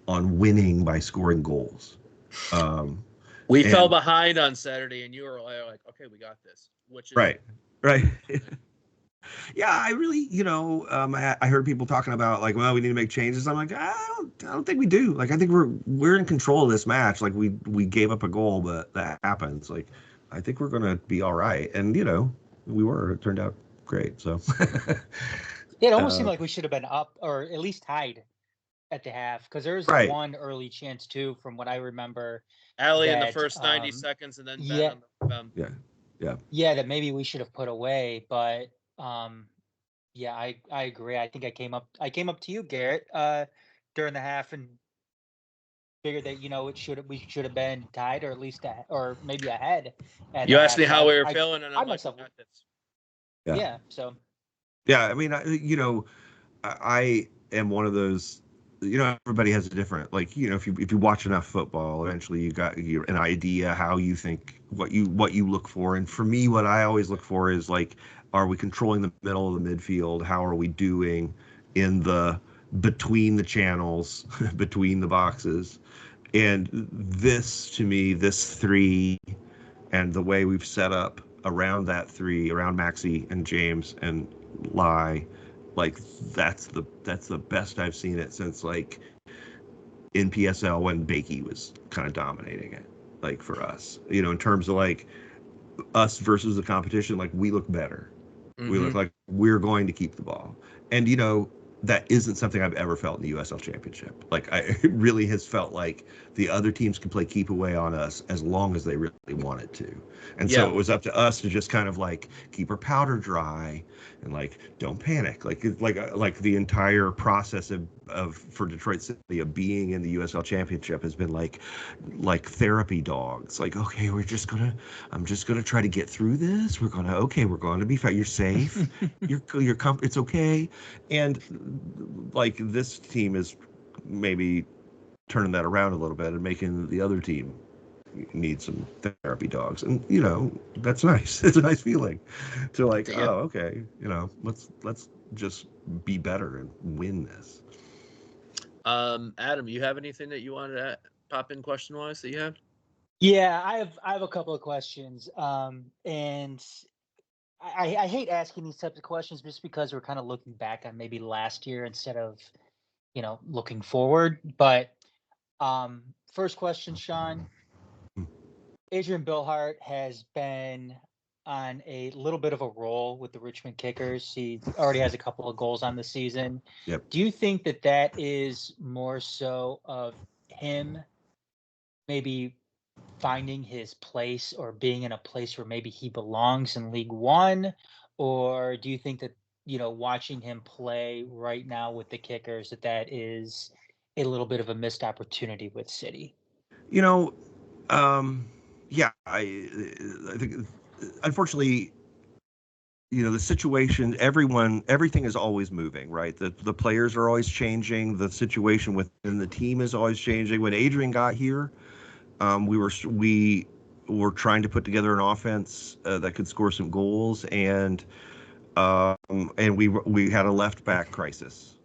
winning by scoring goals. We fell behind on Saturday, and you were like, "Okay, we got this." Which is right. Yeah, I really, I heard people talking about well, we need to make changes. I'm like, I don't think we do. I think we're in control of this match. We gave up a goal, but that happens. I think we're gonna be all right. And we were. It turned out great. So. It almost seemed like we should have been up or at least tied at the half, because there was one early chance too, from what I remember. Alley in the first 90 seconds, and then Ben on the Yeah, that maybe we should have put away, but I agree. I think I came up to you, Garrett, during the half, and figured that we should have been tied, or at least or maybe ahead. You asked me how we were feeling, and I'm like, myself, this. Yeah. So. Yeah, I mean, I am one of those. Everybody has a different. If you watch enough football, eventually you got an idea how you think what you look for. And for me, what I always look for is are we controlling the middle of the midfield? How are we doing in between the channels, between the boxes? And this, to me, this 3, and the way we've set up around that 3, around Maxey and James and Lie, that's the best I've seen it since in PSL when Bakey was kind of dominating it, for us, in terms of us versus the competition. We look better. Mm-hmm. We look like we're going to keep the ball, and that isn't something I've ever felt in the USL Championship. It really has felt like the other teams can play keep away on us as long as they really wanted to. And so it was up to us to just kind of keep our powder dry and don't panic. Like the entire process for Detroit City of being in the USL Championship has been like therapy dogs. Okay, I'm just gonna try to get through this. We're going to be fine. You're safe. you're it's okay. And this team is maybe turning that around a little bit and making the other team need some therapy dogs. And that's nice. It's a nice feeling to like, Yeah. oh, okay, let's just be better and win this. Adam, you have anything that you wanted to pop in question wise that you have? Yeah, I have a couple of questions. And I hate asking these types of questions just because we're kind of looking back on maybe last year instead of, looking forward. But first question, Sean. Adrian Billhart has been on a little bit of a roll with the Richmond Kickers. He already has a couple of goals on the season. Yep. Do you think that is more so of him maybe finding his place or being in a place where maybe he belongs in League One? Or do you think that, watching him play right now with the Kickers, that is a little bit of a missed opportunity with City? Yeah, I think, unfortunately, the situation, everything is always moving, right? The players are always changing. The situation within the team is always changing. When Adrian got here, we were trying to put together an offense that could score some goals, and we had a left back crisis.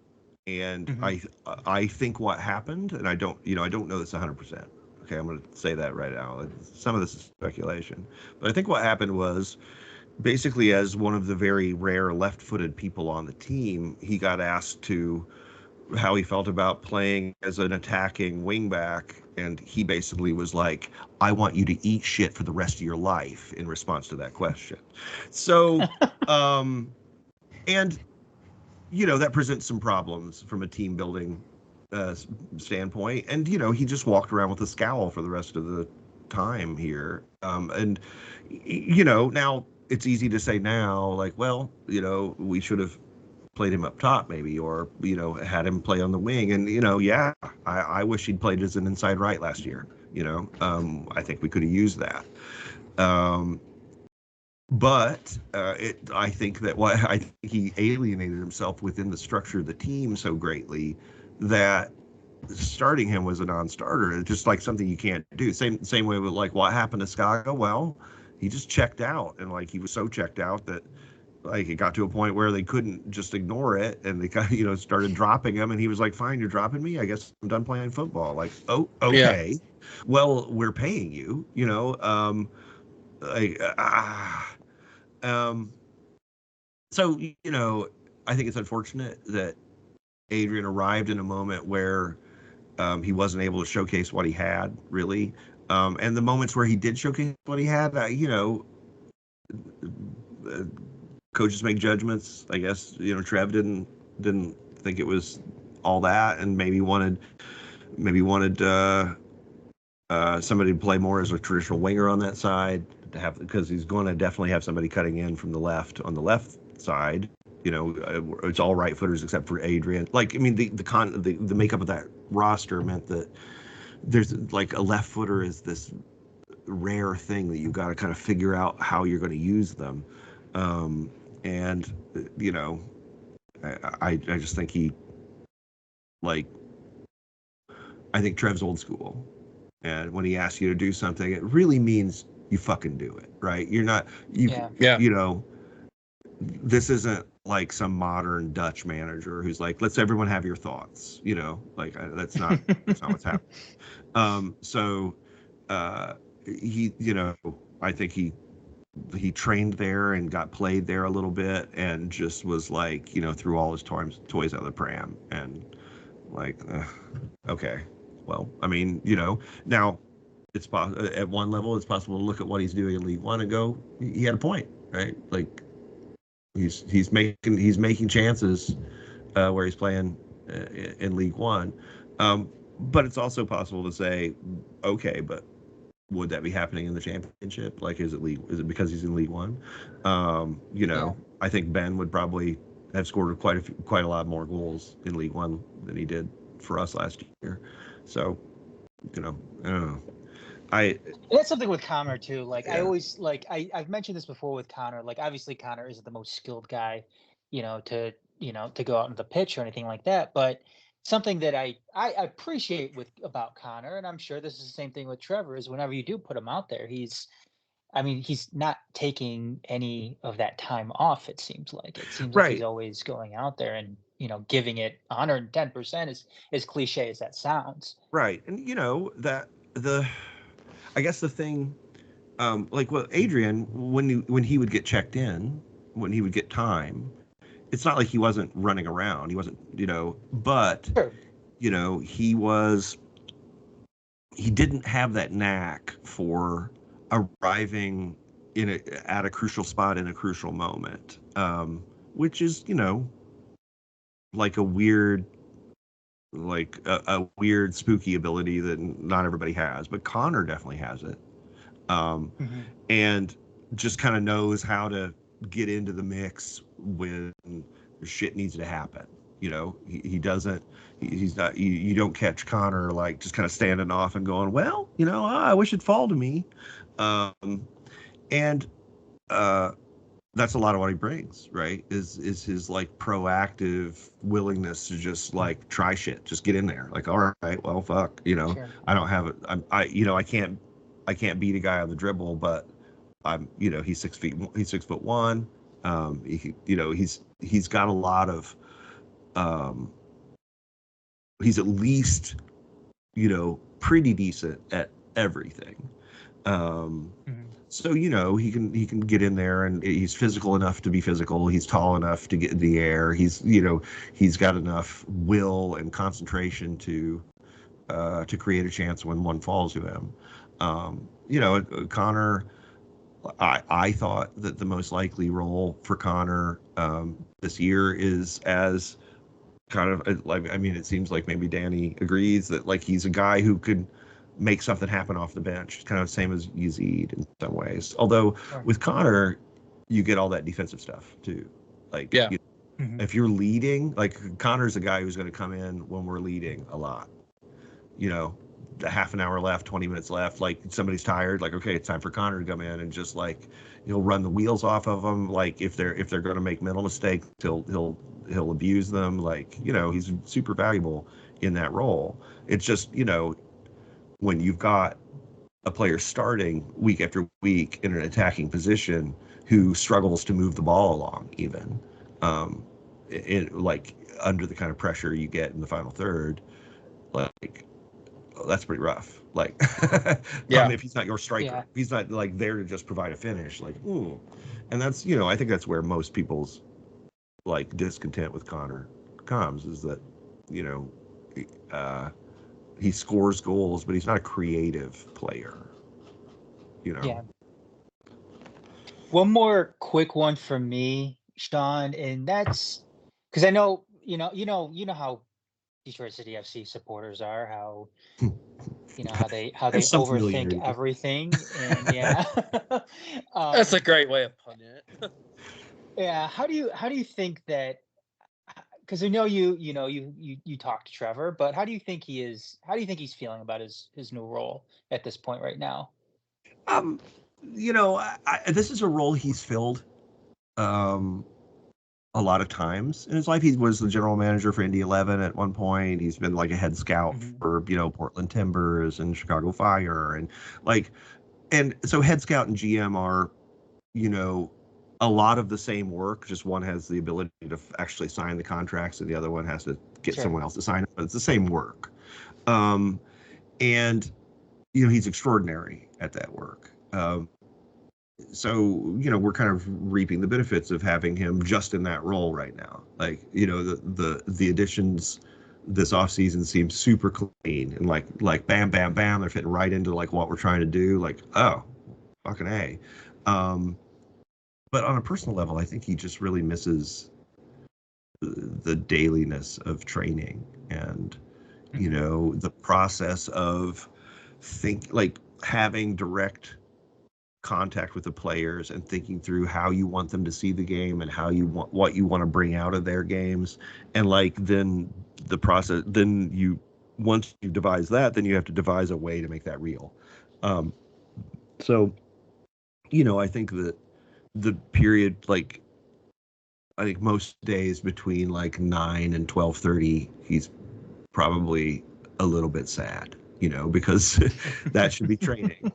And I think what happened, and I don't know this 100%. Okay, I'm going to say that right now. Some of this is speculation, but I think what happened was, basically, as one of the very rare left-footed people on the team, he got asked how he felt about playing as an attacking wingback, and he basically was like, "I want you to eat shit for the rest of your life," in response to that question. So, and that presents some problems from a team building standpoint. And he just walked around with a scowl for the rest of the time here. And now it's easy to say now, like, well, we should have played him up top maybe, or had him play on the wing. And yeah, I wish he'd played as an inside right last year. I think we could have used that. But I think he alienated himself within the structure of the team so greatly that starting him was a non-starter. It's just like something you can't do. Same way with like what happened to Skaga. Well, he just checked out, and like he was so checked out that like it got to a point where they couldn't just ignore it, and they got, started dropping him, and he was like, "Fine, you're dropping me. I guess I'm done playing football." Like, oh, okay. Yeah. Well, we're paying you. So, I think it's unfortunate that Adrian arrived in a moment where he wasn't able to showcase what he had, really. And the moments where he did showcase what he had, coaches make judgments. I guess, Trev didn't think it was all that, and maybe wanted somebody to play more as a traditional winger on that side, because he's going to definitely have somebody cutting in from the left on the left side. It's all right footers except for Adrian. Like, I mean, the makeup of that roster meant that there's like a left footer is this rare thing that you got to kind of figure out how you're going to use them. And I just think I think Trev's old school. And when he asks you to do something, it really means you fucking do it, right? You're not, this isn't like some modern Dutch manager who's like, let's everyone have your thoughts, that's not what's happening. So he, I think he trained there and got played there a little bit, and just was like, threw all his toys out of the pram, and like, okay. Well, I mean, now it's at one level, it's possible to look at what he's doing in League One and go, he had a point, right? Like he's making chances where he's playing in League One. But it's also possible to say, okay, but would that be happening in the championship? Like, is it because he's in League One? I think Ben would probably have scored quite a lot more goals in League One than he did for us last year. So, I don't know. That's something with Connor too. Like, yeah. I always I've mentioned this before with Connor. Like, obviously Connor isn't the most skilled guy, to go out on the pitch or anything like that. But something that I appreciate about Connor, and I'm sure this is the same thing with Trevor, is whenever you do put him out there, he's not taking any of that time off. It seems like he's Right. always going out there and giving it 110%, as cliche as that sounds. Right. And I guess the thing, like what Adrian, when he would get checked in, when he would get time, it's not like he wasn't running around. He wasn't, but Sure. He didn't have that knack for arriving at a crucial spot in a crucial moment, which is, like a weird spooky ability that not everybody has, but Connor definitely has it. And just kind of knows how to get into the mix when shit needs to happen. He doesn't, he's not, you don't catch Connor like just kind of standing off and going, well, I wish it'd fall to me. And that's a lot of what he brings, right? Is his like proactive willingness to just like try shit, just get in there. Like, all right, well, fuck, Sure. I don't have it. I can't beat a guy on the dribble, but he's 6 feet, he's 6'1". He's got a lot of, he's at least, pretty decent at everything. So, he can get in there, and he's physical enough to be physical. He's tall enough to get in the air. He's got enough will and concentration to create a chance when one falls to him. Connor, I thought that the most likely role for Connor this year is as kind of like, it seems like maybe Danny agrees that like he's a guy who could make something happen off the bench. It's kind of the same as Yazid in some ways. Although with Connor, you get all that defensive stuff too. Like, if you're leading, like Connor's a guy who's going to come in when we're leading a lot. The half an hour left, 20 minutes left, like somebody's tired, like, okay, it's time for Connor to come in and just like, run the wheels off of them. Like if they're going to make mental mistakes, he'll abuse them. Like, he's super valuable in that role. It's just, when you've got a player starting week after week in an attacking position who struggles to move the ball along, even like under the kind of pressure you get in the final third, like that's pretty rough. Like, if he's not your striker, he's not like there to just provide a finish. Like, ooh, and that's I think that's where most people's like discontent with Connor comes, is that he scores goals, but he's not a creative player. Yeah. One more quick one from me, Sean, and that's because I know how Detroit City FC supporters are, how how they overthink everything, and that's a great way of putting it. Yeah, how do you think that? Because I know you talked to Trevor, but how do you think he's feeling about his new role at this point right now? This is a role he's filled a lot of times in his life. He was the general manager for Indy 11 at one point. He's been like a head scout for Portland Timbers and Chicago Fire, and so head scout and GM are a lot of the same work. Just one has the ability to actually sign the contracts, and the other one has to get someone else to sign it. But it's the same work, and he's extraordinary at that work. So we're kind of reaping the benefits of having him just in that role right now. Like the additions this offseason seem super clean and like bam bam bam, they're fitting right into like what we're trying to do. Like, oh, fucking A. But on a personal level, I think he just really misses the dailiness of training and the process of having direct contact with the players and thinking through how you want them to see the game and what you want to bring out of their games. And then the process, once you devise that, then you have to devise a way to make that real. So I think that the period, I think most days between 9 and 12:30, he's probably a little bit sad, because that should be training.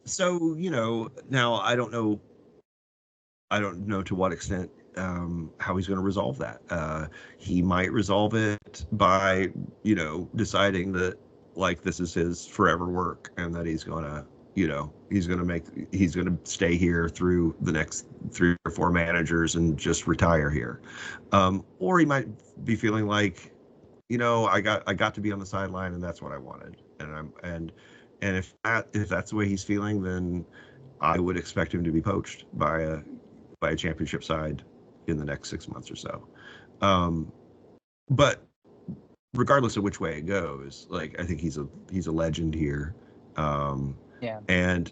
So, now I don't know to what extent how he's going to resolve that. He might resolve it by, deciding that like this is his forever work and that he's going to stay here through the next 3 or 4 managers and just retire here. Or he might be feeling like, I got to be on the sideline and that's what I wanted. And if that's the way he's feeling, then I would expect him to be poached by a championship side in the next 6 months or so. But regardless of which way it goes, like I think he's a legend here. Yeah. And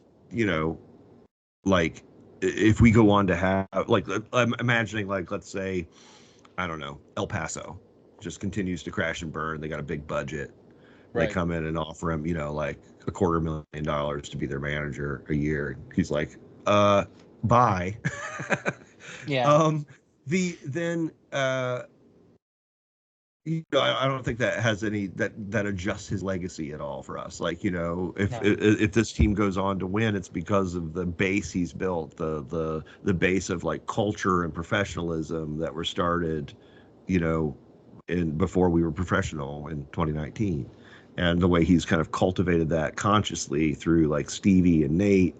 like if we go on to have like I'm imagining like let's say I don't know El Paso just continues to crash and burn. They got a big budget. Right. They come in and offer him like $250,000 to be their manager a year. He's like, bye. Yeah. I don't think that has any that adjusts his legacy at all for us. Like, if this team goes on to win, it's because of the base he's built, the base of like culture and professionalism that were started, before we were professional in 2019. And the way he's kind of cultivated that consciously through like Stevie and Nate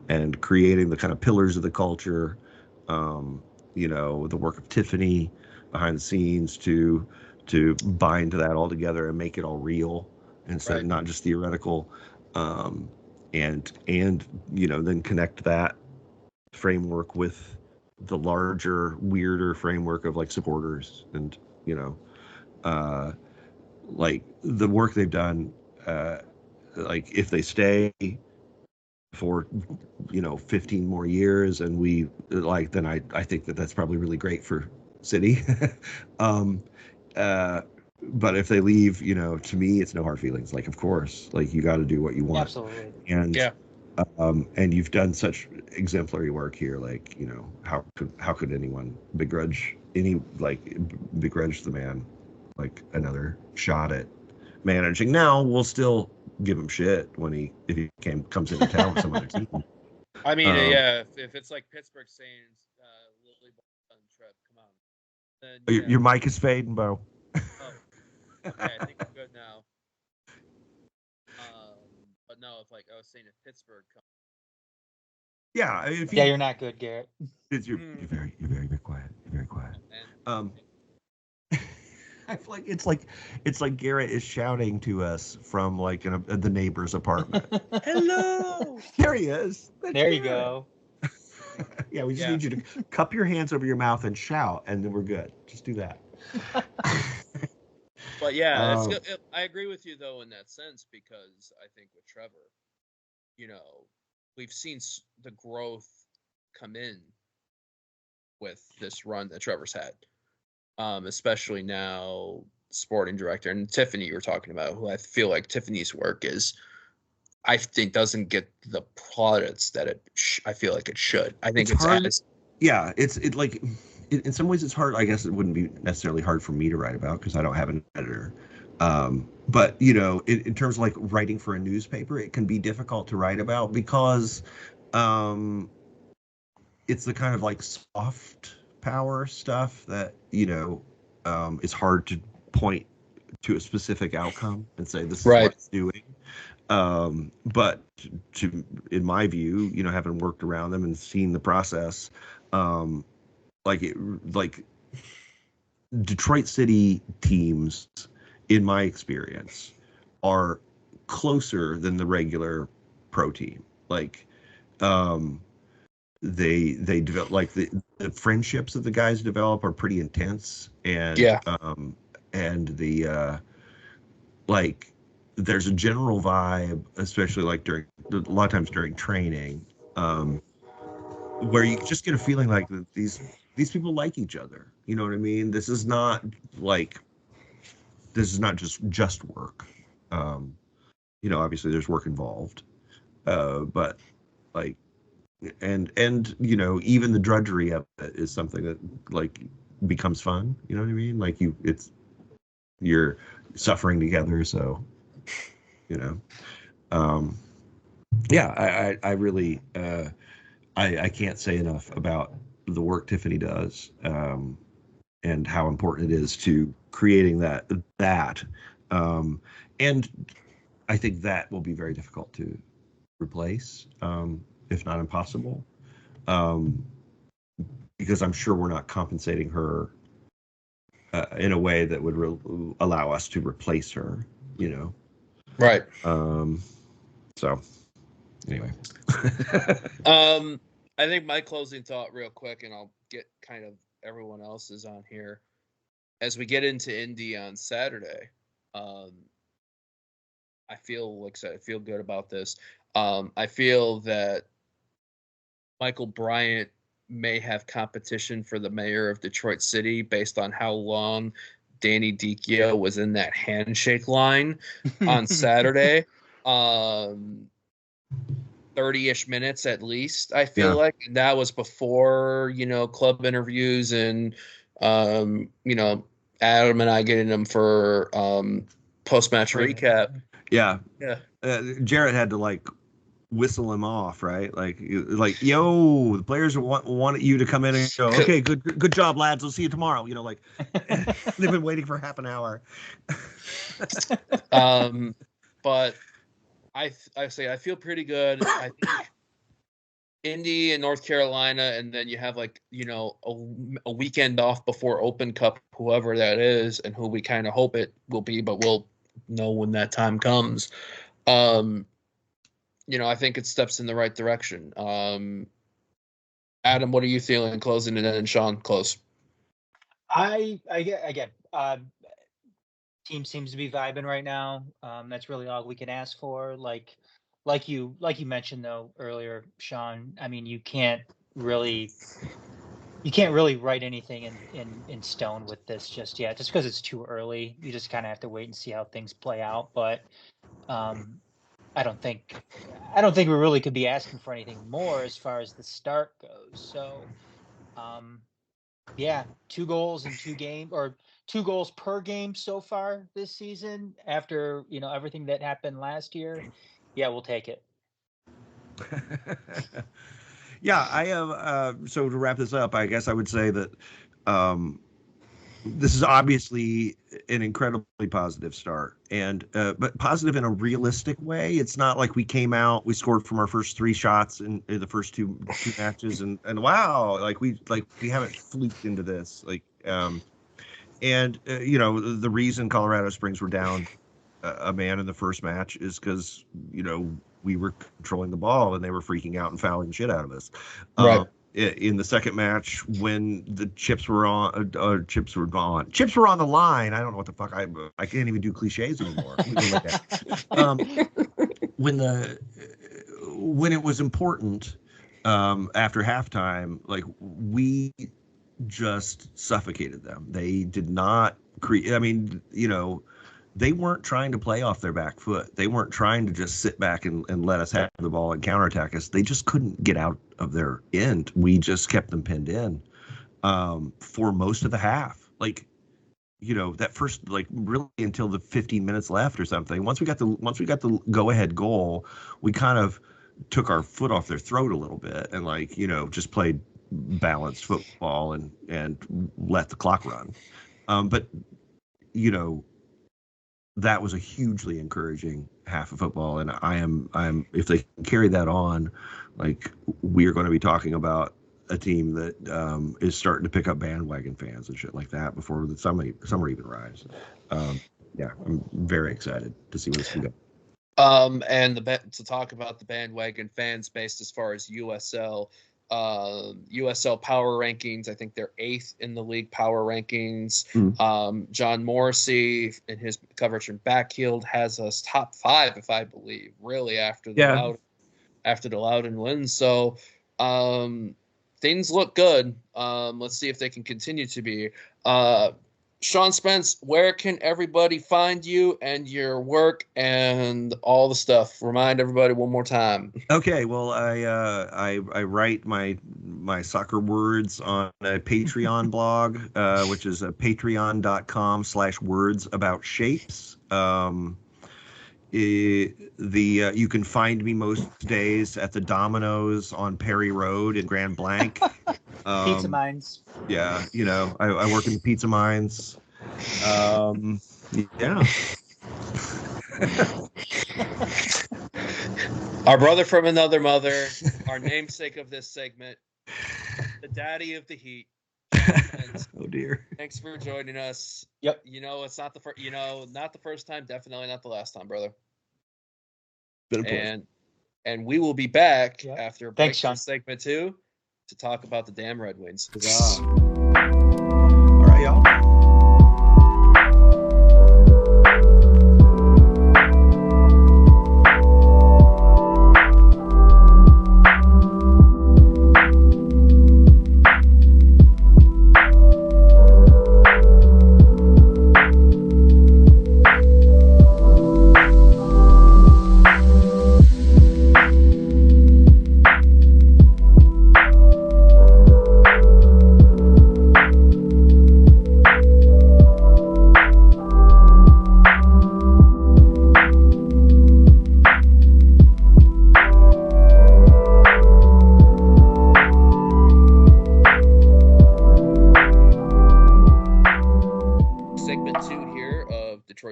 and creating the kind of pillars of the culture, the work of Tiffany behind the scenes to bind to that all together and make it all real instead of not just theoretical. And then connect that framework with the larger, weirder framework of like supporters and, like the work they've done, like if they stay for 15 more years and we like, then I think that's probably really great for City. But if they leave, to me it's no hard feelings. Like, of course, like you got to do what you want. Absolutely. And and you've done such exemplary work here. Like, how could anyone begrudge the man like another shot at managing? Now we'll still give him shit if he comes into town with some other team. I mean, if it's like Pittsburgh saying Lily on trip, come on. Then, your mic is fading, Bo. Oh, okay, I think I'm good now. But no, if like I was saying, if Pittsburgh comes. Yeah, you're not good, Garrett. You're very quiet. You're very quiet. I feel like it's like Garrett is shouting to us from like the neighbor's apartment. Hello. There he is. There you go. Yeah, we just need you to cup your hands over your mouth and shout, and then we're good. Just do that. But yeah, I agree with you though in that sense, because I think with Trevor, we've seen the growth come in with this run that Trevor's had. Especially now, sporting director and Tiffany you were talking about, who I feel like Tiffany's work I think doesn't get the plaudits that I feel like it should. I think it's hard. In some ways it's hard. I guess it wouldn't be necessarily hard for me to write about because I don't have an editor. But in terms of like writing for a newspaper, it can be difficult to write about because it's the kind of like soft power stuff that it's hard to point to a specific outcome and say this is what it's doing. But in my view, having worked around them and seen the process, like Detroit City teams, in my experience, are closer than the regular pro team. Like, they develop, like the friendships that the guys develop are pretty intense, and and the like there's a general vibe, especially like a lot of times during training, where you just get a feeling like that these people like each other. You know what I mean? This is not just work. Obviously there's work involved, but like, and even the drudgery of it is something that like becomes fun. You know what I mean? Like you're suffering together. So, you know, yeah, I really, I can't say enough about the work Tiffany does, and how important it is to creating that, and I think that will be very difficult to replace, if not impossible, because I'm sure we're not compensating her in a way that would allow us to replace her, you know. Right. So anyway. I think my closing thought real quick, and I'll get kind of everyone else's on here. As we get into Indy on Saturday, I feel good about this. I feel that Michael Bryant may have competition for the mayor of Detroit City based on how long Danny Dichio was in that handshake line on Saturday. 30-ish minutes at least, I feel like. And that was before, club interviews and, Adam and I getting them for post-match recap. Yeah. Yeah. Jarrett had to whistle him off, right? Like, yo, the players want you to come in and go, okay, good job, lads. We'll see you tomorrow. They've been waiting for half an hour. But I say I feel pretty good. I think Indy and North Carolina, and then you have a weekend off before Open Cup, whoever that is, and who we kind of hope it will be, but we'll know when that time comes. I think it steps in the right direction. Adam, what are you feeling closing, and then Sean, close? Team seems to be vibing right now. That's really all we can ask for. Like you mentioned though earlier, Sean. I mean, you can't really write anything in stone with this just yet, just because it's too early. You just kind of have to wait and see how things play out. But I don't think we really could be asking for anything more as far as the start goes. So, 2 goals in 2 games, or 2 goals per game so far this season after, everything that happened last year. Yeah, we'll take it. Yeah, I have. So to wrap this up, I guess I would say that this is obviously an incredibly positive start, and but positive in a realistic way. It's not like we came out, we scored from our first 3 shots in the first two matches, and wow, we haven't fluked into this. The reason Colorado Springs were down a man in the first match is because we were controlling the ball and they were freaking out and fouling the shit out of us. Right. In the second match, when the chips were on the line. I don't know what the fuck I can't even do cliches anymore. When it was important, after halftime, we just suffocated them. They did not create. I mean, they weren't trying to play off their back foot. They weren't trying to just sit back and let us have the ball and counterattack us. They just couldn't get out of their end. We just kept them pinned in for most of the half. That first, really until the 15 minutes left or something. Once we got the go-ahead goal, we kind of took our foot off their throat a little bit and just played balanced football and let the clock run. But that was a hugely encouraging half of football, and I am if they can carry that on, we are going to be talking about a team that is starting to pick up bandwagon fans and shit like that before the summer even arrives. I'm very excited to see where this can go. And to talk about the bandwagon fan space as far as USL power rankings, I think they're 8th in the league power rankings. John Morrissey in his coverage from Backfield has us top 5, if I believe, really after the Loudoun win. So things look good. Let's see if they can continue to be. Sean Spence, where can everybody find you and your work and all the stuff? Remind everybody one more time. Okay, well, I write my my soccer words on a Patreon blog, which is patreon.com/words-about-shapes. You can find me most days at the Domino's on Perry Road in Grand Blanc. Pizza Mines. Yeah, I work in the pizza mines. Yeah. Our brother from another mother, our namesake of this segment, the daddy of the heat. Oh dear. Thanks for joining us. Yep. It's not the first. Not the first time. Definitely not the last time, brother. Been a pleasure. And we will be back after a break. Thanks, Sean. Segment 2 to talk about the damn Red Wings. All right, y'all.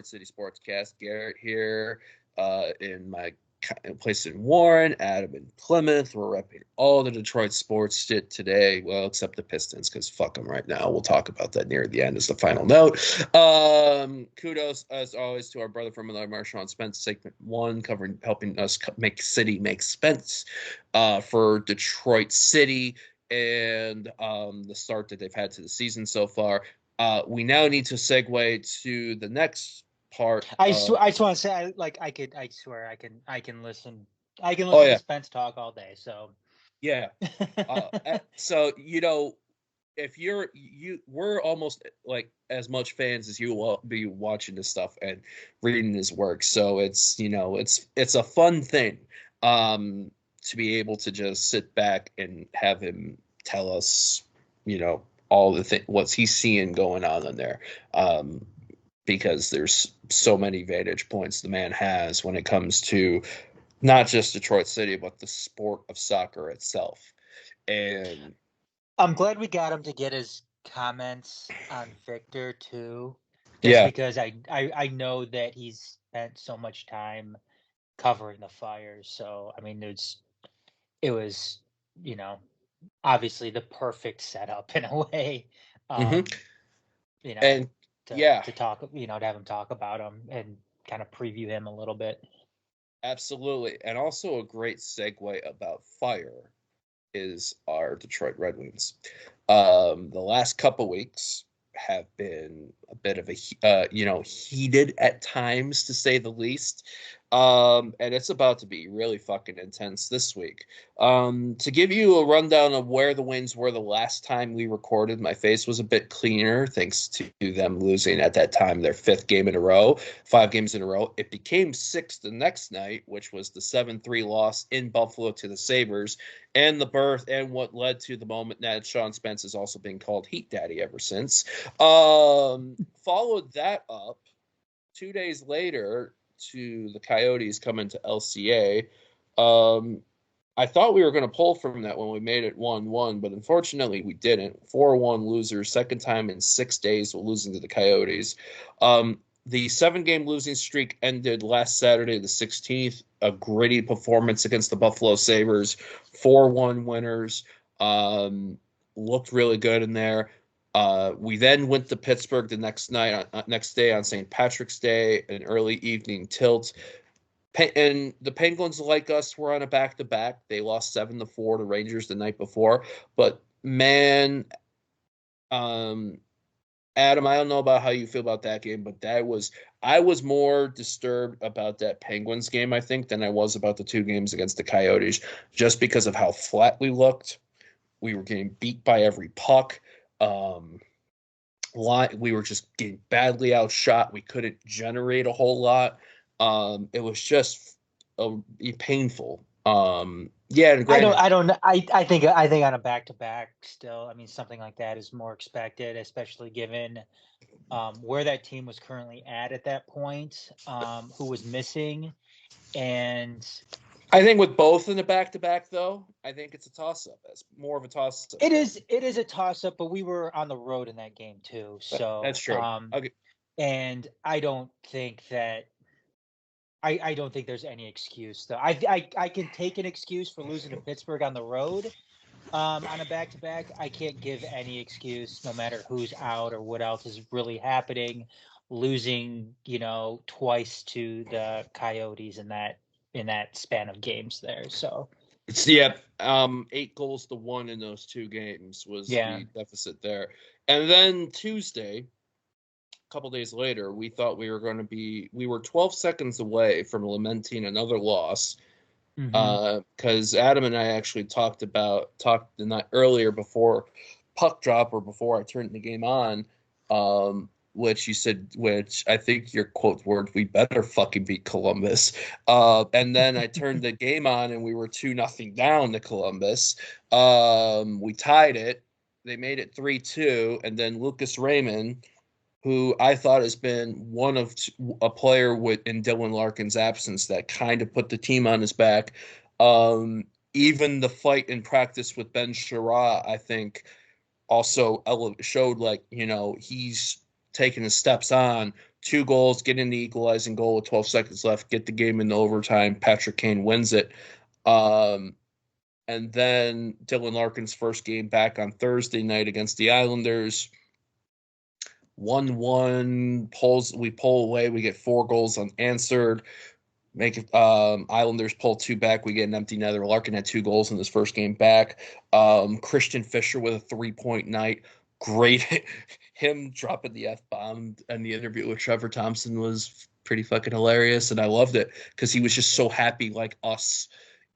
City Sportscast. Garrett here in my place in Warren, Adam in Plymouth. We're repping all the Detroit sports shit today. Well, except the Pistons, because fuck them right now. We'll talk about that near the end as the final note. Kudos, as always, to our brother from another, Sean Spence, segment 1, helping us make City Make Spence for Detroit City and the start that they've had to the season so far. We now need to segue to the next part. I just want to say, I swear I can listen to Spence talk all day. So yeah. So if we're almost like as much fans as you will be watching this stuff and reading his work. So it's it's a fun thing to be able to just sit back and have him tell us all the what's he's seeing going on in there. Because there's so many vantage points the man has when it comes to not just Detroit City, but the sport of soccer itself. And I'm glad we got him to get his comments on Victor too. Because I know that he's spent so much time covering the Fires. So I mean, it was obviously the perfect setup in a way. To talk, to have him talk about him and kind of preview him a little bit. Absolutely. And also a great segue about Fire is our Detroit Red Wings. The last couple weeks have been a bit of a, heated at times, to say the least. And it's about to be really fucking intense this week. To give you a rundown of where the Wings were the last time we recorded, my face was a bit cleaner thanks to them losing at that time their 5 games in a row. It became 6 the next night, which was the 7-3 loss in Buffalo to the Sabres, and the birth and what led to the moment that Sean Spence has also been called Heat Daddy ever since. Followed that up 2 days later to the Coyotes coming to LCA. I thought we were going to pull from that when we made it 1-1, but unfortunately we didn't. 4-1 losers, second time in 6 days we're losing to the Coyotes. The 7-game losing streak ended last Saturday, the 16th. A gritty performance against the Buffalo Sabres. 4-1 winners. Looked really good in there. We then went to Pittsburgh the next day on St. Patrick's Day, an early evening tilt. And the Penguins, like us, were on a back-to-back. They lost 7-4 to Rangers the night before. But, man, Adam, I don't know about how you feel about that game, but I was more disturbed about that Penguins game, I think, than I was about the 2 games against the Coyotes, just because of how flat we looked. We were getting beat by every puck. We were just getting badly outshot. We couldn't generate a whole lot. It was just painful Yeah, and granted, I think on a back-to-back still, I mean, something like that is more expected, especially given where that team was currently at that point, who was missing, and I think with both in the back-to-back, though, I think it's a toss-up. It's more of a toss-up. it is a toss-up, but we were on the road in that game too, so That's true. Okay. and I don't think that I don't think there's any excuse though. I can take an excuse for losing to Pittsburgh on the road. On a back-to-back, I can't give any excuse, no matter who's out or what else is really happening. Losing, twice to the Coyotes in that span of games there. So It's 8-1 in those 2 games was the deficit there. And then Tuesday, a couple days later, we thought we were 12 seconds away from lamenting another loss. Because Adam and I actually talked the night earlier before puck drop or before I turned the game on, which I think your quote word, we better fucking beat Columbus. And then I turned the game on and we were 2-0 down to Columbus. We tied it. They made it 3-2. And then Lucas Raymond, who I thought has been one of a player in Dylan Larkin's absence that kind of put the team on his back. Even the fight in practice with Ben Sherratt, I think, also showed he's taking his steps on. 2 goals, getting the equalizing goal with 12 seconds left, get the game into overtime. Patrick Kane wins it. And then Dylan Larkin's first game back on Thursday night against the Islanders. 1-1 we pull away. We get 4 goals unanswered. Islanders pull 2 back. We get an empty netter. Larkin had 2 goals in his first game back. Christian Fischer with a 3-point night. Great. Him dropping the F-bomb and the interview with Trevor Thompson was pretty fucking hilarious, and I loved it because he was just so happy like us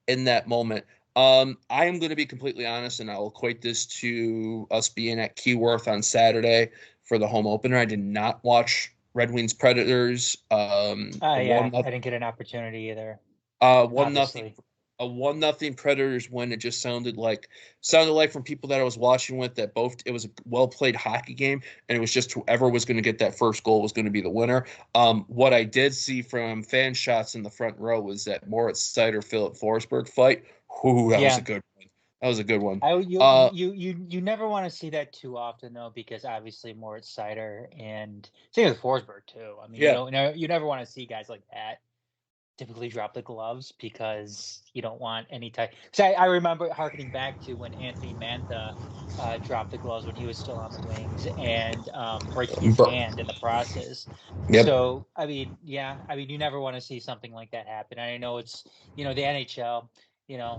in that moment. I am going to be completely honest, and I'll equate this to us being at Keyworth on Saturday for the home opener. I did not watch Red Wings Predators. I didn't get an opportunity either. 1-0 Predators win. It just sounded like from people that I was watching with that it was a well played hockey game, and it was just whoever was going to get that first goal was going to be the winner. What I did see from fan shots in the front row was that Moritz Seider Philip Forsberg fight. Was a good one. That was a good one. You never want to see that too often though, because obviously Moritz Seider and same with Forsberg too. I mean, you never want to see guys like that typically drop the gloves because you don't want any type. Because I remember harkening back to when Anthony Mantha dropped the gloves when he was still on the Wings and breaking his hand in the process. Yep. So I mean, you never want to see something like that happen. And I know it's the NHL.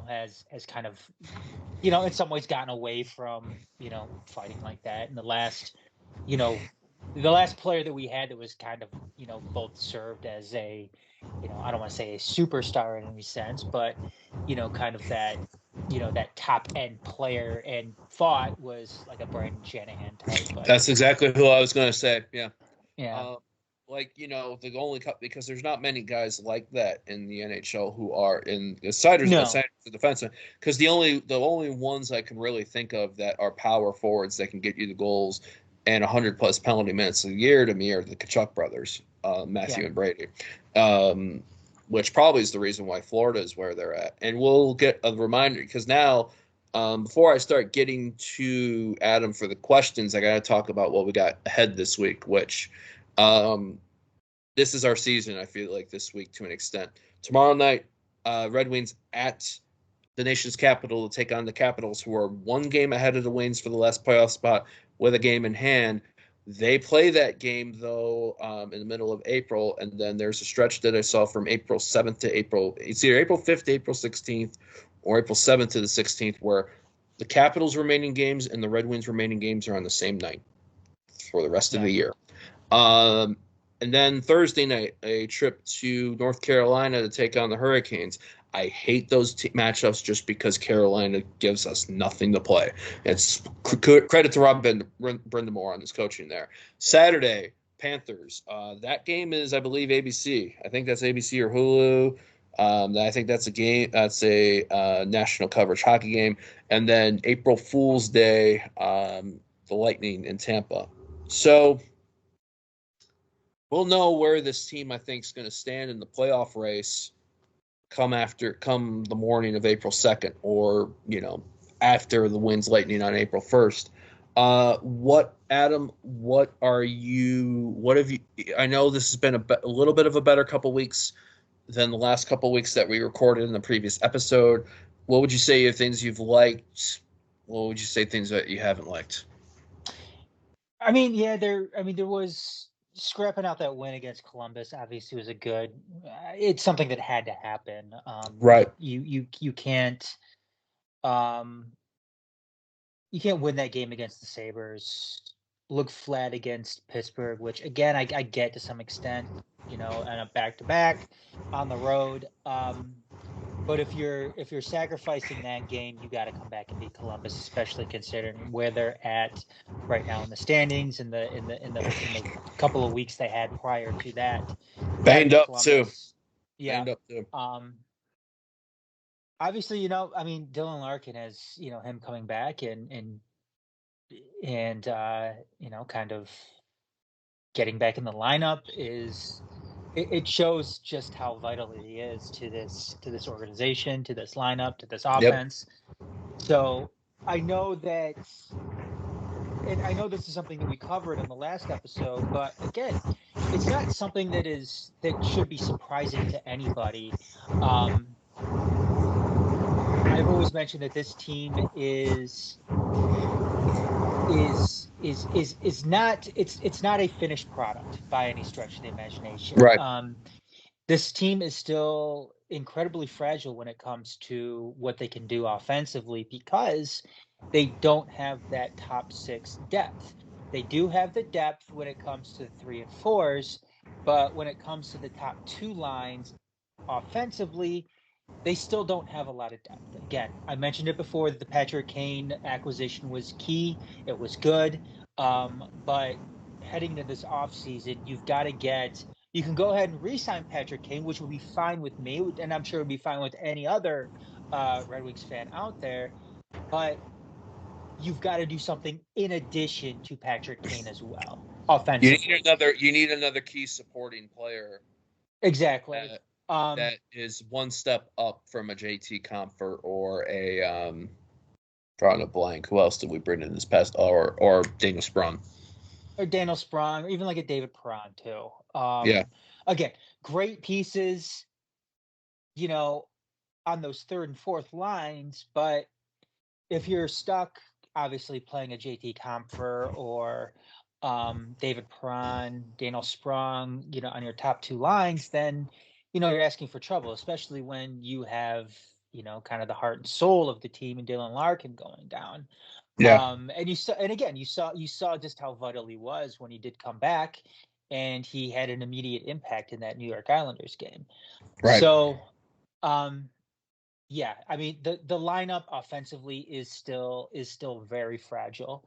Has kind of, in some ways gotten away from, fighting like that. And the last player that we had that was kind of, both served as a, I don't want to say a superstar in any sense, but, kind of that, that top end player and fought was like a Brandon Shanahan type. But, that's exactly who I was going to say. Yeah. Yeah. The only because there's not many guys like that in the NHL who are in the Seider's the defenseman, because the only ones I can really think of that are power forwards that can get you the goals and 100+ penalty minutes a year to me are the Tkachuk brothers, Matthew and Brady, which probably is the reason why Florida is where they're at. And we'll get a reminder because now, before I start getting to Adam for the questions, I got to talk about what we got ahead this week, which this is our season, I feel like, this week to an extent. Tomorrow night, Red Wings at the nation's capital to take on the Capitals, who are 1 game ahead of the Wings for the last playoff spot with a game in hand. They play that game, though, in the middle of April, and then there's a stretch that I saw from April 7th to it's either April 5th to April 16th or April 7th to the 16th, where the Capitals' remaining games and the Red Wings' remaining games are on the same night for the rest of the year. And then Thursday night, a trip to North Carolina to take on the Hurricanes. I hate those matchups just because Carolina gives us nothing to play. It's credit to Rob Brindamore on his coaching there. Saturday, Panthers. That game is, I believe, ABC. I think that's ABC or Hulu. I think that's a game. That's a national coverage hockey game, and then April Fool's Day, the Lightning in Tampa. So we'll know where this team, I think, is going to stand in the playoff race come the morning of April 2nd, or after the Winds Lightning on April 1st. Adam, what have you, I know this has been a little bit of a better couple weeks than the last couple weeks that we recorded in the previous episode. What would you say are things you've liked? What would you say things that you haven't liked? I mean, yeah, there was scrapping out that win against Columbus. Obviously, was a good. It's something that had to happen. Right. You can't. You can't win that game against the Sabres. Look flat against Pittsburgh, which again I get to some extent. And a back-to-back on the road. But if you're sacrificing that game, you got to come back and beat Columbus, especially considering where they're at right now in the standings, in the couple of weeks they had prior to that. Banged up too. Yeah. Banged up too. Obviously, Dylan Larkin has, him coming back and kind of getting back in the lineup is. It shows just how vital he is to this organization, to this lineup, to this offense. Yep. So I know that, and I know this is something that we covered in the last episode, but again, it's not something that should be surprising to anybody. I've always mentioned that this team is not it's not a finished product by any stretch of the imagination. Right. This team is still incredibly fragile when it comes to what they can do offensively because they don't have that top six depth. They do have the depth when it comes to the 3 and 4s, but when it comes to the top two lines offensively, they still don't have a lot of depth. Again, I mentioned it before that the Patrick Kane acquisition was key. It was good. But heading into this offseason, you've got to you can go ahead and re-sign Patrick Kane, which will be fine with me, and I'm sure it would be fine with any other Red Wings fan out there. But you've got to do something in addition to Patrick Kane as well, offensively. You need another key supporting player. Exactly. That is one step up from a JT Compher or a drawing a blank. Who else did we bring in this past or Daniel Sprong? Or Daniel Sprong, or even like a David Perron too. Yeah. Again, great pieces, on those third and fourth lines, but if you're stuck, obviously playing a JT Compher or David Perron, Daniel Sprong, on your top two lines, then you're asking for trouble, especially when you have, kind of the heart and soul of the team and Dylan Larkin going down. Yeah. And you saw just how vital he was when he did come back, and he had an immediate impact in that New York Islanders game. Right. So, yeah, the lineup offensively is still very fragile.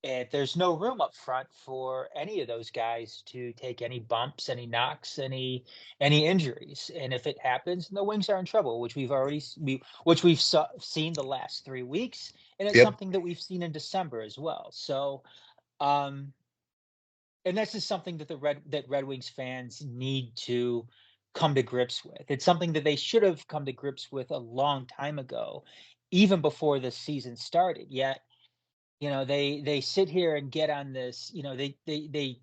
And there's no room up front for any of those guys to take any bumps, any knocks, any injuries. And if it happens, the Wings are in trouble, which we've seen the last 3 weeks, and it's something that we've seen in December as well. So, and this is something that Red Wings fans need to come to grips with. It's something that they should have come to grips with a long time ago, even before the season started. Yet, they sit here and get on this, they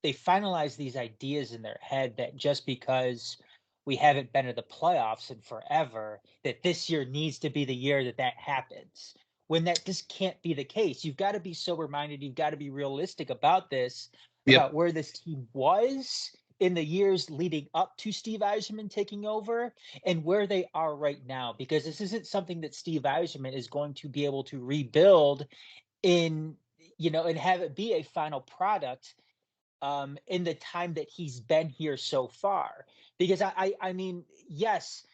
finalize these ideas in their head that just because we haven't been to the playoffs in forever, that this year needs to be the year that happens, when this can't be the case. You've got to be sober-minded. You've got to be realistic about this, about where this team was in the years leading up to Steve Yzerman taking over and where they are right now, because this isn't something that Steve Yzerman is going to be able to rebuild and have it be a final product in the time that he's been here so far. Because I mean, yes,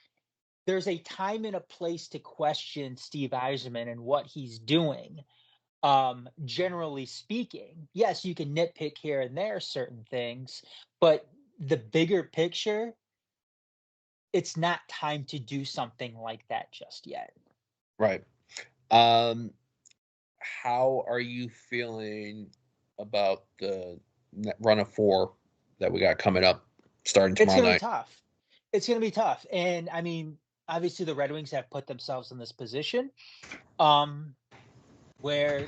there's a time and a place to question Steve Yzerman and what he's doing. Generally speaking, yes, you can nitpick here and there certain things, but the bigger picture, it's not time to do something like that just yet. Right. How are you feeling about the run of 4 that we got coming up starting tomorrow night? Tough. It's going to be tough. And I mean, obviously the Red Wings have put themselves in this position where,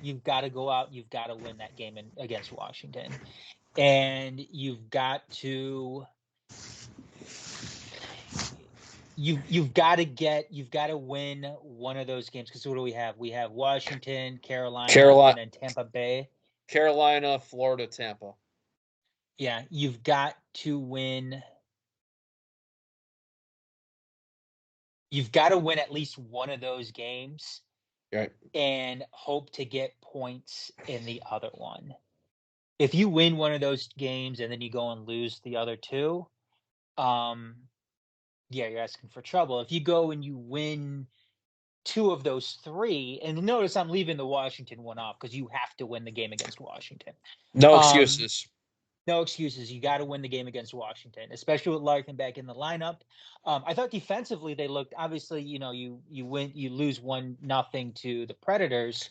you've got to go out, you've got to win that game against Washington. And you've got to win one of those games, because what do we have? We have Washington, Carolina, and then Tampa Bay. Carolina, Florida, Tampa. Yeah, you've got to win. You've got to win at least one of those games, right, and hope to get points in the other one. If you win one of those games and then you go and lose the other two, you're asking for trouble. If you go and you win 2 of those 3, and notice I'm leaving the Washington one off because you have to win the game against Washington. No excuses. No excuses. You got to win the game against Washington, especially with Larkin back in the lineup. I thought defensively they looked, obviously, you lose 1-0 to the Predators.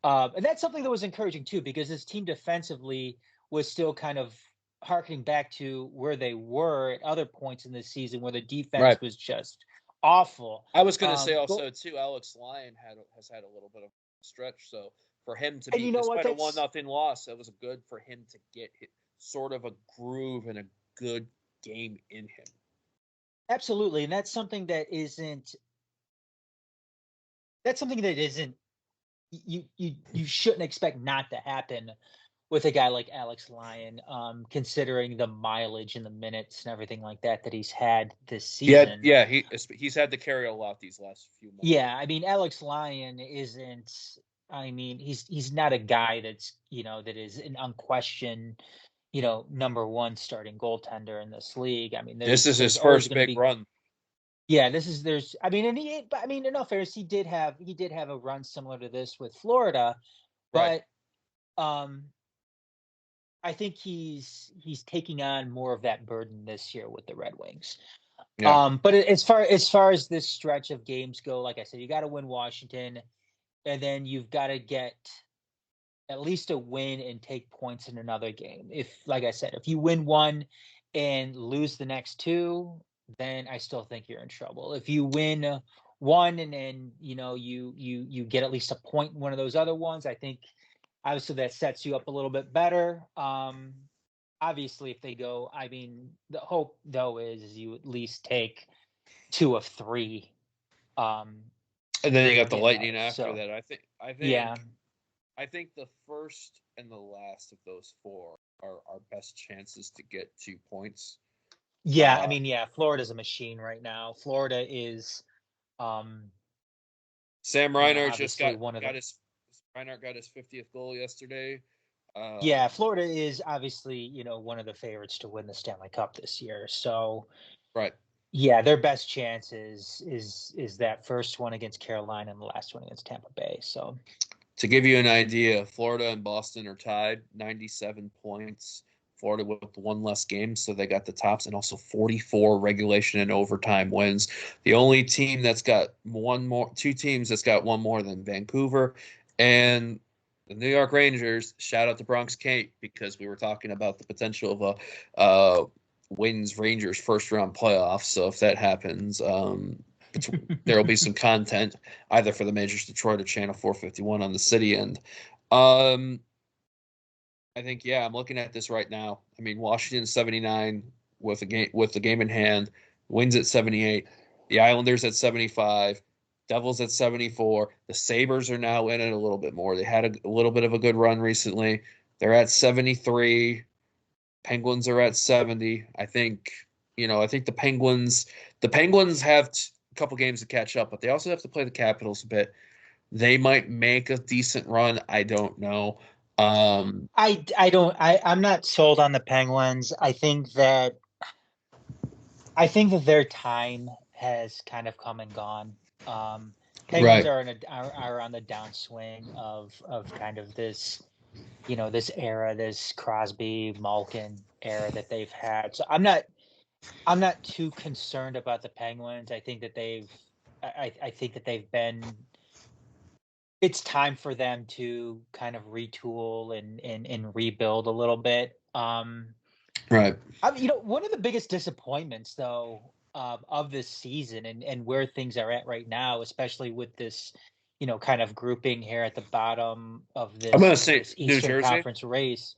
And that's something that was encouraging too, because this team defensively was still kind of harkening back to where they were at other points in this season, where the defense was just awful. I was going to say also too, Alex Lyon has had a little bit of a stretch. So for him to be, despite a 1-0 loss, it was good for him to get sort of a groove and a good game in him. Absolutely. And that's something that isn't you shouldn't expect not to happen with a guy like Alex Lyon, considering the mileage and the minutes and everything like that he's had this season. Yeah, he's had to carry a lot these last few months. Yeah, I mean, Alex Lyon isn't. I mean, he's not a guy that's that is an unquestioned number 1 starting goaltender in this league. I mean, this is his first big run. Yeah, in all fairness, he did have a run similar to this with Florida, but I think he's taking on more of that burden this year with the Red Wings. Yeah. But as far as this stretch of games go, like I said, you got to win Washington, and then you've got to get at least a win and take points in another game. Like I said, if you win 1 and lose the next 2, then I still think you're in trouble. If you win 1 and then you get at least a point in one of those other ones, I think obviously that sets you up a little bit better. Obviously, if they go, I mean, the hope though is you at least take 2 of 3. And then you got the Lightning after that. I think the first and the last of those 4 are our best chances to get 2 points. Yeah, I mean, Florida's a machine right now. Florida is. Sam Reinhart Reinhart got his 50th goal yesterday. Florida is obviously one of the favorites to win the Stanley Cup this year. So, right. Yeah, their best chance is that first one against Carolina and the last one against Tampa Bay. So, to give you an idea, Florida and Boston are tied, 97 points. Florida with 1 less game, so they got the tops, and also 44 regulation and overtime wins. The only team that's got 2 teams that's got 1 more than Vancouver and the New York Rangers. Shout out to Bronx Kate, because we were talking about the potential of a Wings Rangers first round playoff. So if that happens, there will be some content either for the Majors Detroit or Channel 451 on the City end. I think, I'm looking at this right now. I mean, Washington 79 with the game in hand, Wings at 78, the Islanders at 75, Devils at 74. The Sabres are now in it a little bit more. They had a little bit of a good run recently. They're at 73. Penguins are at 70. I think the Penguins have a couple games to catch up, but they also have to play the Capitals a bit. They might make a decent run. I don't know. I'm not sold on the Penguins. I think that their time has kind of come and gone. Penguins are on the downswing of kind of this this era, this Crosby, Malkin era that they've had. So I'm not too concerned about the Penguins. I think that I think that they've been. It's time for them to kind of retool and rebuild a little bit. Right. One of the biggest disappointments, though, of this season and where things are at right now, especially with this, kind of grouping here at the bottom of I'm going this to say this New Eastern Jersey. Conference race.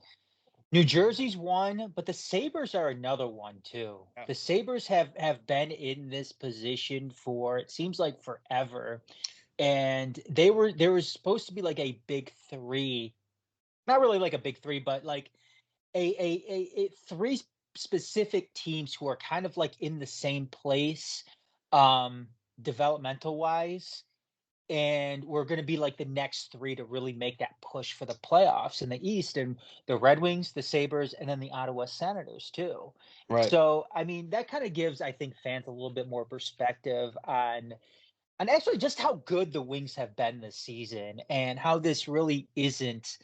New Jersey's one, but the Sabres are another one too. Yeah. The Sabres have been in this position for, it seems like, forever. And there was supposed to be like a big three, not really like a big three, but like a three specific teams who are kind of like in the same place, developmental wise, and we're going to be like the next three to really make that push for the playoffs in the East, and the Red Wings, the Sabres, and then the Ottawa Senators too. Right. So I mean, that kind of gives, I think, fans a little bit more perspective on actually just how good the Wings have been this season, and how this really isn't,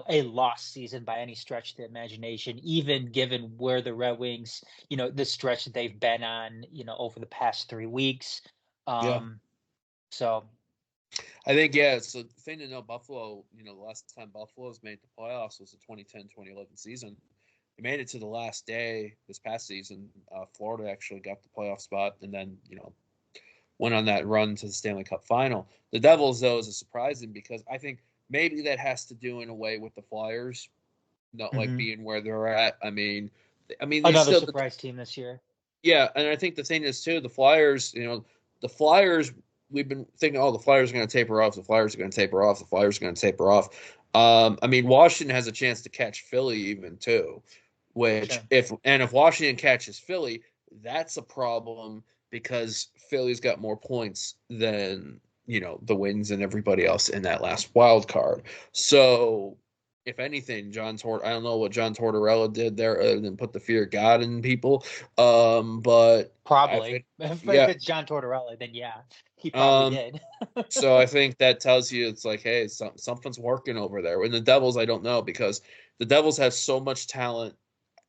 a lost season by any stretch of the imagination, even given where the Red Wings, the stretch that they've been on, over the past 3 weeks. Yeah. So I think, yeah, so the thing to know, Buffalo, the last time Buffalo's made the playoffs was the 2010-2011 season. They made it to the last day this past season. Florida actually got the playoff spot and then, went on that run to the Stanley Cup final. The Devils, though, is surprising because I think maybe that has to do in a way with the Flyers, not like being where they're at. I mean, they another still, surprise team this year. yeah, and I think the thing is too, the Flyers, the Flyers, we've been thinking, oh, the Flyers are going to taper off, the Flyers are going to taper off, the Flyers are going to taper off. I mean, Washington has a chance to catch Philly even too, which Sure. if Washington catches Philly, that's a problem because Philly's got more points than the Wings and everybody else in that last wild card. So if anything, I don't know what John Tortorella did there other than put the fear of God in people. But Probably. If it's John Tortorella, then yeah, he probably did. So I think that tells you it's like, hey, something's working over there. And the Devils, I don't know, because the Devils have so much talent,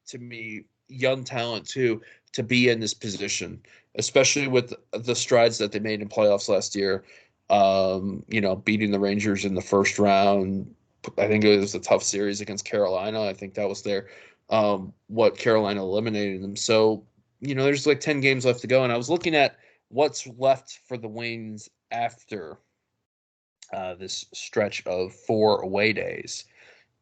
to me, young talent too, to be in this position, especially with the strides that they made in playoffs last year. Beating the Rangers in the first round. I think it was a tough series against Carolina. I think that was what Carolina eliminated them. So, there's like 10 games left to go. And I was looking at what's left for the Wings after this stretch of 4 away days.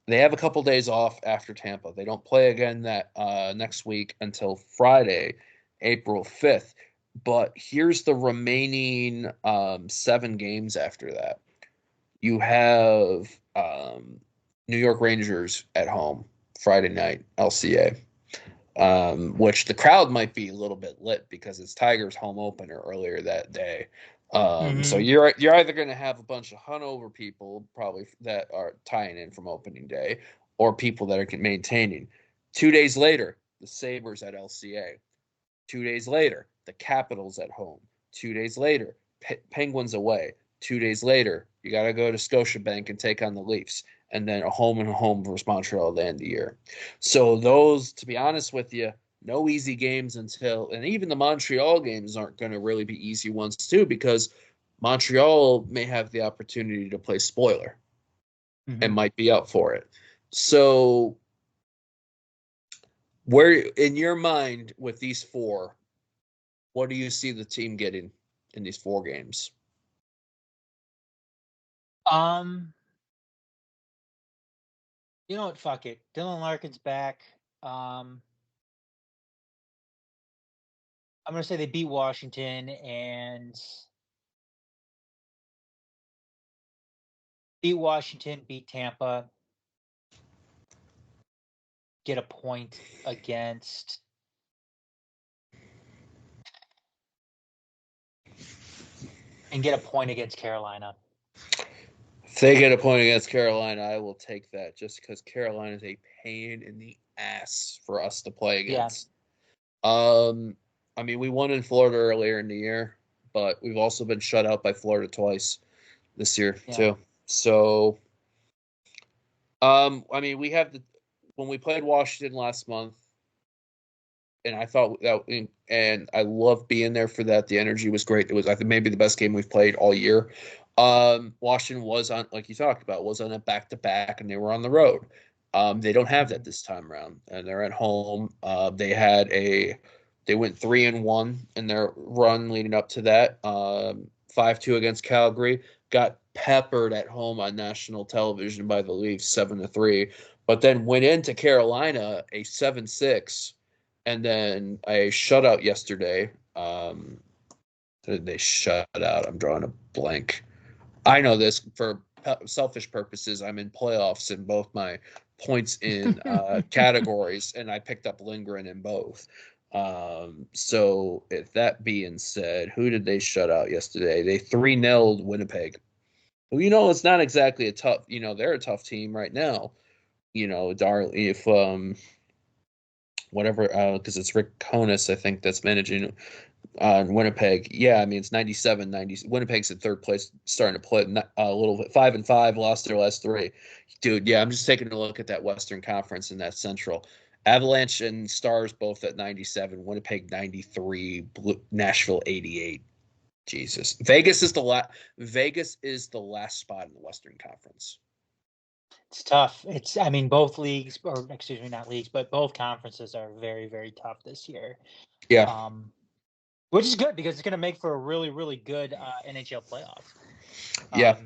They have a couple days off after Tampa. They don't play again that next week until Friday, April 5th. But here's the remaining 7 games after that. You have New York Rangers at home Friday night, LCA, which the crowd might be a little bit lit because it's Tigers' home opener earlier that day. So you're either going to have a bunch of hungover people probably that are tying in from opening day, or people that are maintaining. 2 days later, the Sabres at LCA. 2 days later, the Capitals at home. 2 days later, Penguins away. 2 days later, you got to go to Scotiabank and take on the Leafs, and then a home versus Montreal at the end of the year. So those, to be honest with you, no easy games and even the Montreal games aren't going to really be easy ones too, because Montreal may have the opportunity to play spoiler and might be up for it. So where, in your mind, with these 4, what do you see the team getting in these 4 games? You know what? Fuck it. Dylan Larkin's back. I'm going to say they beat Washington and beat Tampa, get a point against Carolina. If they get a point against Carolina, I will take that, just because Carolina is a pain in the ass for us to play against. Yeah. I mean, we won in Florida earlier in the year, but we've also been shut out by Florida twice this year too. So I mean, when we played Washington last month, and I thought that, and I loved being there for that. The energy was great. It was, I think, maybe the best game we've played all year. Washington was on, like you talked about, was on a back-to-back, and they were on the road. They don't have that this time around, and they're at home. They went 3-1 in their run leading up to that. 5-2 against Calgary. Got peppered at home on national television by the Leafs 7-3, but then went into Carolina a 7-6, and then a shutout yesterday. They shut out. I'm drawing a blank. I know this for selfish purposes. I'm in playoffs in both my points in categories, and I picked up Lindgren in both. So if that being said, who did they shut out yesterday? They 3-0'd Winnipeg. Well, it's not exactly a tough, they're a tough team right now. If whatever, because it's Rick Honus, I think, that's managing Winnipeg. Yeah, I mean, it's 97-90. Winnipeg's in third place, starting to play a little bit. 5-5, lost their last 3. Dude, yeah, I'm just taking a look at that Western Conference and that Central. Avalanche and Stars both at 97, Winnipeg 93, Nashville 88. Jesus. Vegas is the last spot in the Western Conference. It's tough. I mean, both leagues, or excuse me, not leagues, but both conferences are very, very tough this year. Yeah. Which is good because it's going to make for a really, really good NHL playoff. Yeah.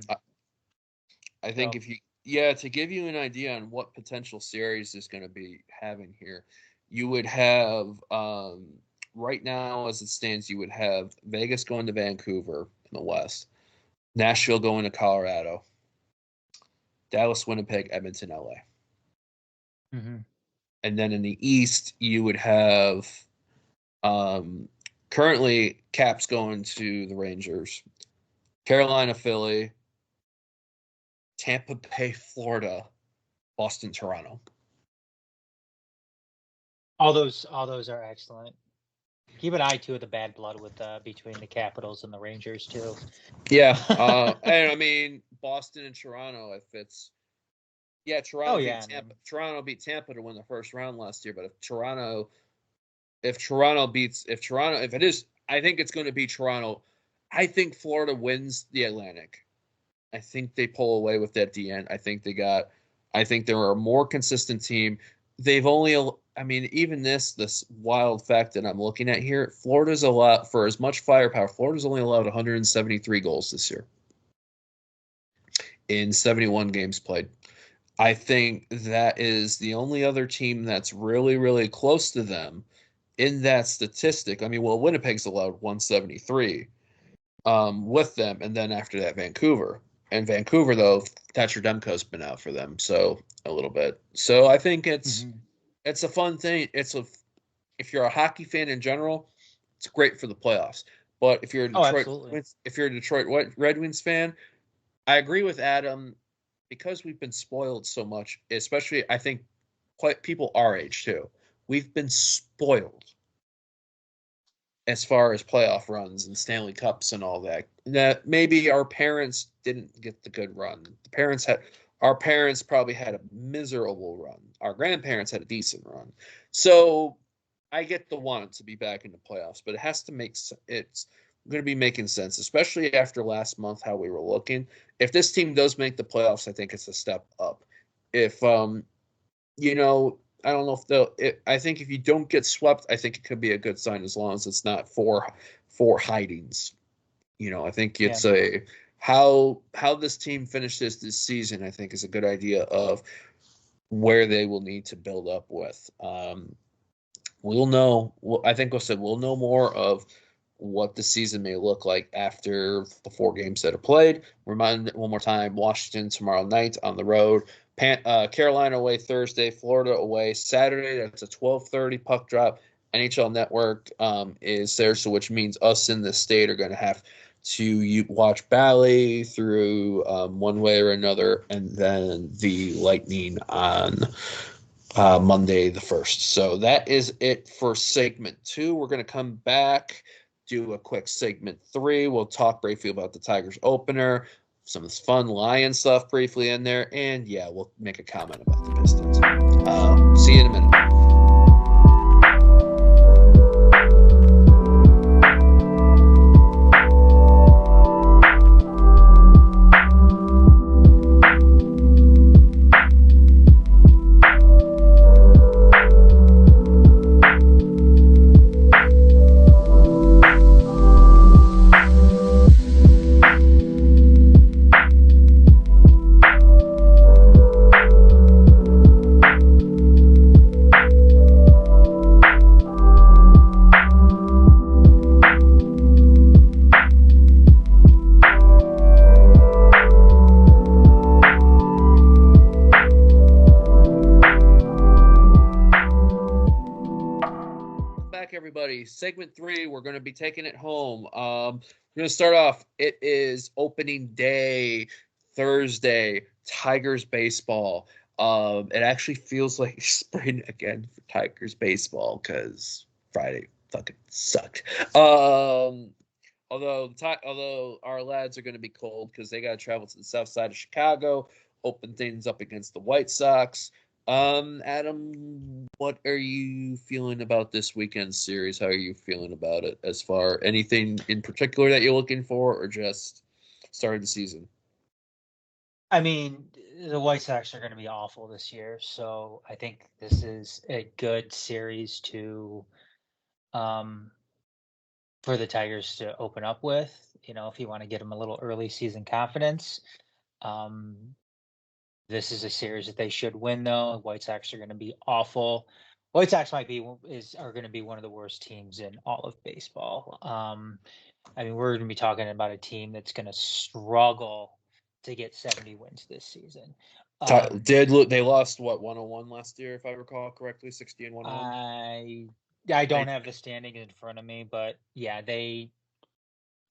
I think to give you an idea on what potential series is going to be having here, you would have, right now as it stands, you would have Vegas going to Vancouver in the West, Nashville going to Colorado, Dallas, Winnipeg, Edmonton, LA. Mm-hmm. And then in the East, you would have currently Caps going to the Rangers, Carolina, Philly, Tampa Bay, Florida, Boston, Toronto. All those are excellent. Keep an eye too at the bad blood with between the Capitals and the Rangers too. Yeah, and I mean Boston and Toronto. If it's Toronto beat Tampa to win the first round last year. But if it is, I think it's going to be Toronto. I think Florida wins the Atlantic. I think they pull away with that DN. I think they're a more consistent team. They've only, even this wild fact that I'm looking at here, Florida's allowed, for as much firepower, Florida's only allowed 173 goals this year in 71 games played. I think that is the only other team that's really, really close to them in that statistic. I mean, well, Winnipeg's allowed 173 with them, and then after that, Vancouver. And Vancouver, though, Thatcher Demko's been out for them, so a little bit. So I think it's a fun thing. If you're a hockey fan in general, it's great for the playoffs. But if you're a Detroit Red Wings fan, I agree with Adam, because we've been spoiled so much, especially I think people our age too. We've been spoiled as far as playoff runs and Stanley Cups and all that. That maybe our parents didn't get the good run. Our parents probably had a miserable run. Our grandparents had a decent run. So I get the want to be back in the playoffs, but it has to it's going to be making sense, especially after last month, how we were looking. If this team does make the playoffs, I think it's a step up. If, I don't know if I think if you don't get swept, I think it could be a good sign, as long as it's not four hidings. I think it's how this team finishes this season, I think, is a good idea of where they will need to build up with. We'll know. I think we'll know more of what the season may look like after the 4 games that are played. Remind one more time: Washington tomorrow night on the road. Carolina away Thursday, Florida away Saturday. That's a 12:30 puck drop. NHL Network is there, so which means us in the state are going to have to watch Bally through one way or another, and then the Lightning on Monday the 1st. So that is it for segment 2. We're going to come back, do a quick segment 3. We'll talk briefly about the Tigers opener, some fun Lion stuff briefly in there, and yeah, we'll make a comment about the Pistons. See you in a minute. Segment 3, we're going to be taking it home. We're going to start off. It is opening day, Thursday, Tigers baseball. It actually feels like spring again for Tigers baseball because Friday fucking sucked. Although our lads are going to be cold because they got to travel to the south side of Chicago, open things up against the White Sox. Adam, what are you feeling about this weekend series? How are you feeling about it? As far anything in particular that you're looking for, or just starting the season? I mean, the White Sox are going to be awful this year, so I think this is a good series to, for the Tigers to open up with. You know, if you want to get them a little early season confidence. This is a series that they should win, though. White Sox are going to be awful. White Sox are going to be one of the worst teams in all of baseball. I mean, we're going to be talking about a team that's going to struggle to get 70 wins this season. They lost 101 last year, if I recall correctly, 60 and 101. I don't have the standing in front of me, but yeah, they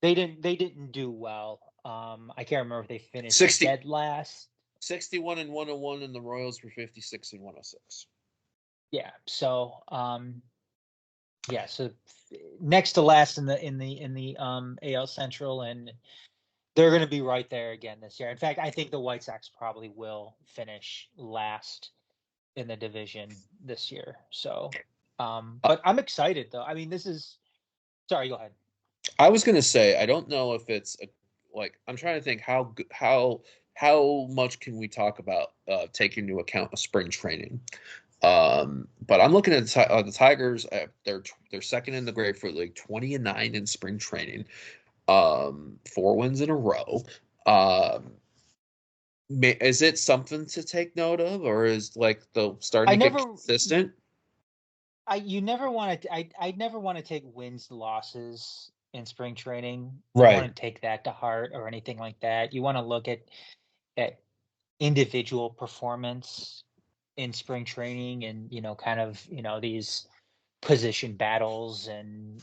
didn't do well. I can't remember if they finished dead last. 61 and 101, and the Royals were 56 and 106. Yeah. So, so next to last in the AL Central, and they're going to be right there again this year. In fact, I think the White Sox probably will finish last in the division this year. So, but I'm excited though. I mean, sorry, go ahead. I was going to say, I don't know if it's I'm trying to think how much can we talk about taking into account of spring training? But I'm looking at the Tigers. They're second in the Grapefruit League, 20-9 in spring training, 4 wins in a row. Is it something to take note of, or is the starting to get consistent? I never want to take wins losses in spring training. Right. You want to take that to heart or anything like that. You want to look at individual performance in spring training, and kind of these position battles, and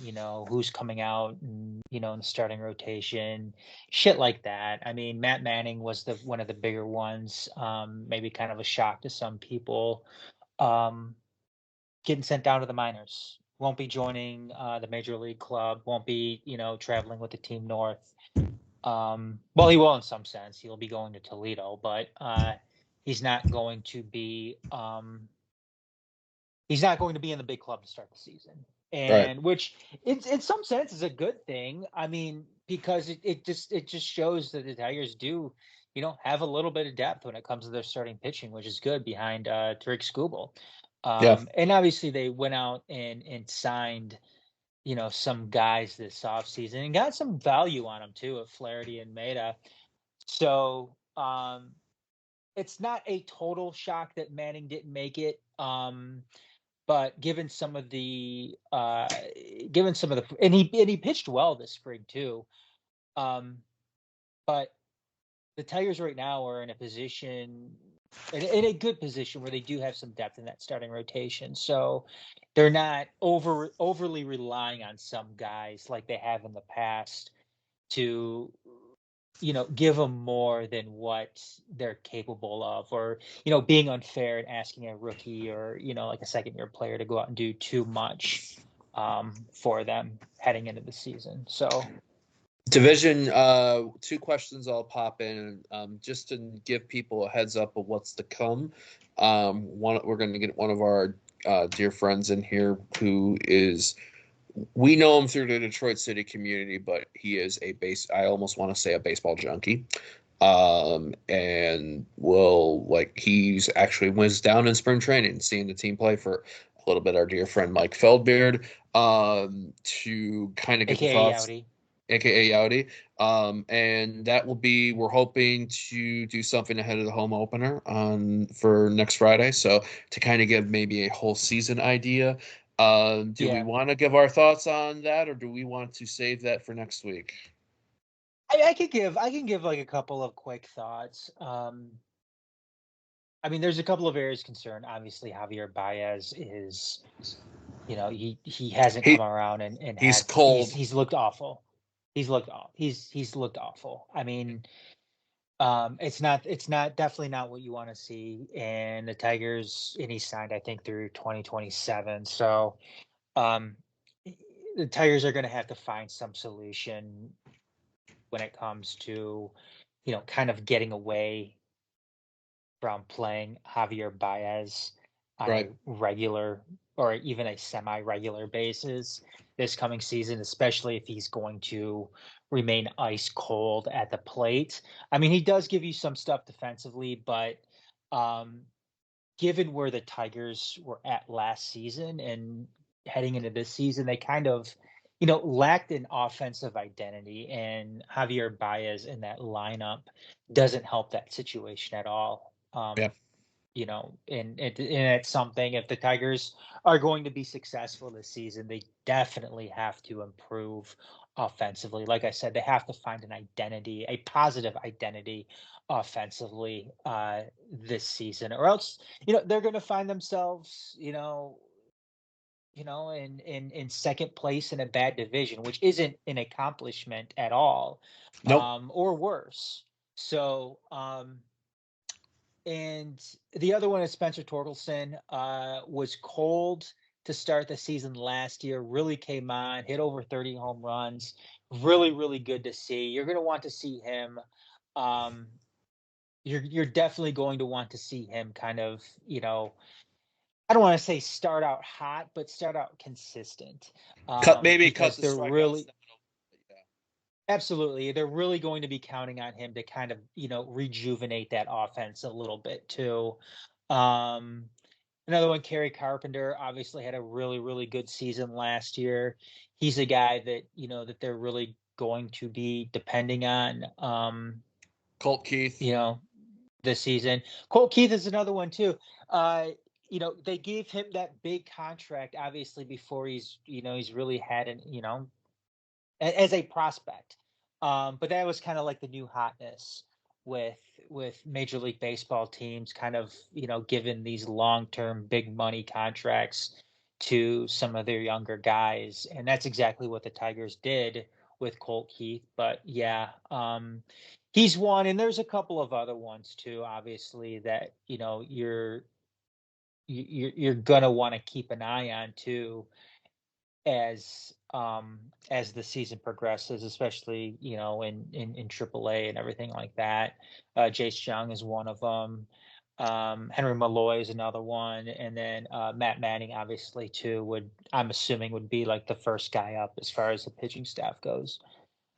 who's coming out, and in the starting rotation, shit like that. I mean, Matt Manning was one of the bigger ones, maybe kind of a shock to some people, getting sent down to the minors, won't be joining the major league club, won't be traveling with the team north. Well, he will in some sense. He'll be going to Toledo, but he's not going to be in the big club to start the season. And right. Which in some sense is a good thing. I mean, because it just shows that the Tigers do, have a little bit of depth when it comes to their starting pitching, which is good behind Tariq Skubal. And obviously they went out and signed some guys this offseason and got some value on them too, of Flaherty and Maeda. So it's not a total shock that Manning didn't make it. But given some of the and he pitched well this spring too. But the Tigers right now are in a position, in a good position, where they do have some depth in that starting rotation. So they're not overly relying on some guys like they have in the past to, give them more than what they're capable of, or, being unfair and asking a rookie or, like a second-year player to go out and do too much for them heading into the season. So Division, two questions I'll pop in just to give people a heads up of what's to come. We're going to get one of our dear friends in here who is, we know him through the Detroit City community, but he is I almost want to say a baseball junkie. And he's actually was down in spring training, seeing the team play for a little bit. Our dear friend Mike Feldbeard, to kind of get the AKA thoughts. Yowdy. AKA Yowdy. And that will be, we're hoping to do something ahead of the home opener for next Friday. So to kind of give maybe a whole season idea. Do we want to give our thoughts on that, or do we want to save that for next week? I can give like a couple of quick thoughts. I mean, there's a couple of areas of concern. Obviously, Javier Baez is, he hasn't come around and he's cold. He's looked awful. He's looked awful. I mean, it's definitely not what you want to see. And the Tigers, and he's signed, I think, through 2027. So, the Tigers are going to have to find some solution when it comes to, kind of getting away from playing Javier Baez on a regular or even a semi-regular basis this coming season, especially if he's going to remain ice cold at the plate. I mean, he does give you some stuff defensively, but given where the Tigers were at last season and heading into this season, they kind of, lacked an offensive identity, and Javier Baez in that lineup doesn't help that situation at all. And it's something, if the Tigers are going to be successful this season, they definitely have to improve offensively. Like I said, they have to find an identity, a positive identity offensively this season, or else, they're going to find themselves, in second place in a bad division, which isn't an accomplishment at all, or worse. So, and the other one is Spencer Torkelson, was cold to start the season last year, really came on, hit over 30 home runs. Really, really good to see. You're going to want to see him. You're definitely going to want to see him kind of, I don't want to say start out hot, but start out consistent. Because they're really, absolutely, they're really going to be counting on him to kind of, rejuvenate that offense a little bit too. Another one, Kerry Carpenter, obviously had a really, really good season last year. He's a guy that, that they're really going to be depending on. Colt Keith, this season. Colt Keith is another one too. They gave him that big contract, obviously, before he's really had as a prospect. But that was kind of like the new hotness with Major League Baseball teams kind of, giving these long-term big money contracts to some of their younger guys. And that's exactly what the Tigers did with Colt Keith. But yeah, he's one, and there's a couple of other ones too, obviously, that, you're gonna want to keep an eye on too, as the season progresses, especially in AAA and everything like that. Jace Young is one of them. Henry Malloy is another one, and then Matt Manning, obviously, too, I'm assuming would be like the first guy up as far as the pitching staff goes.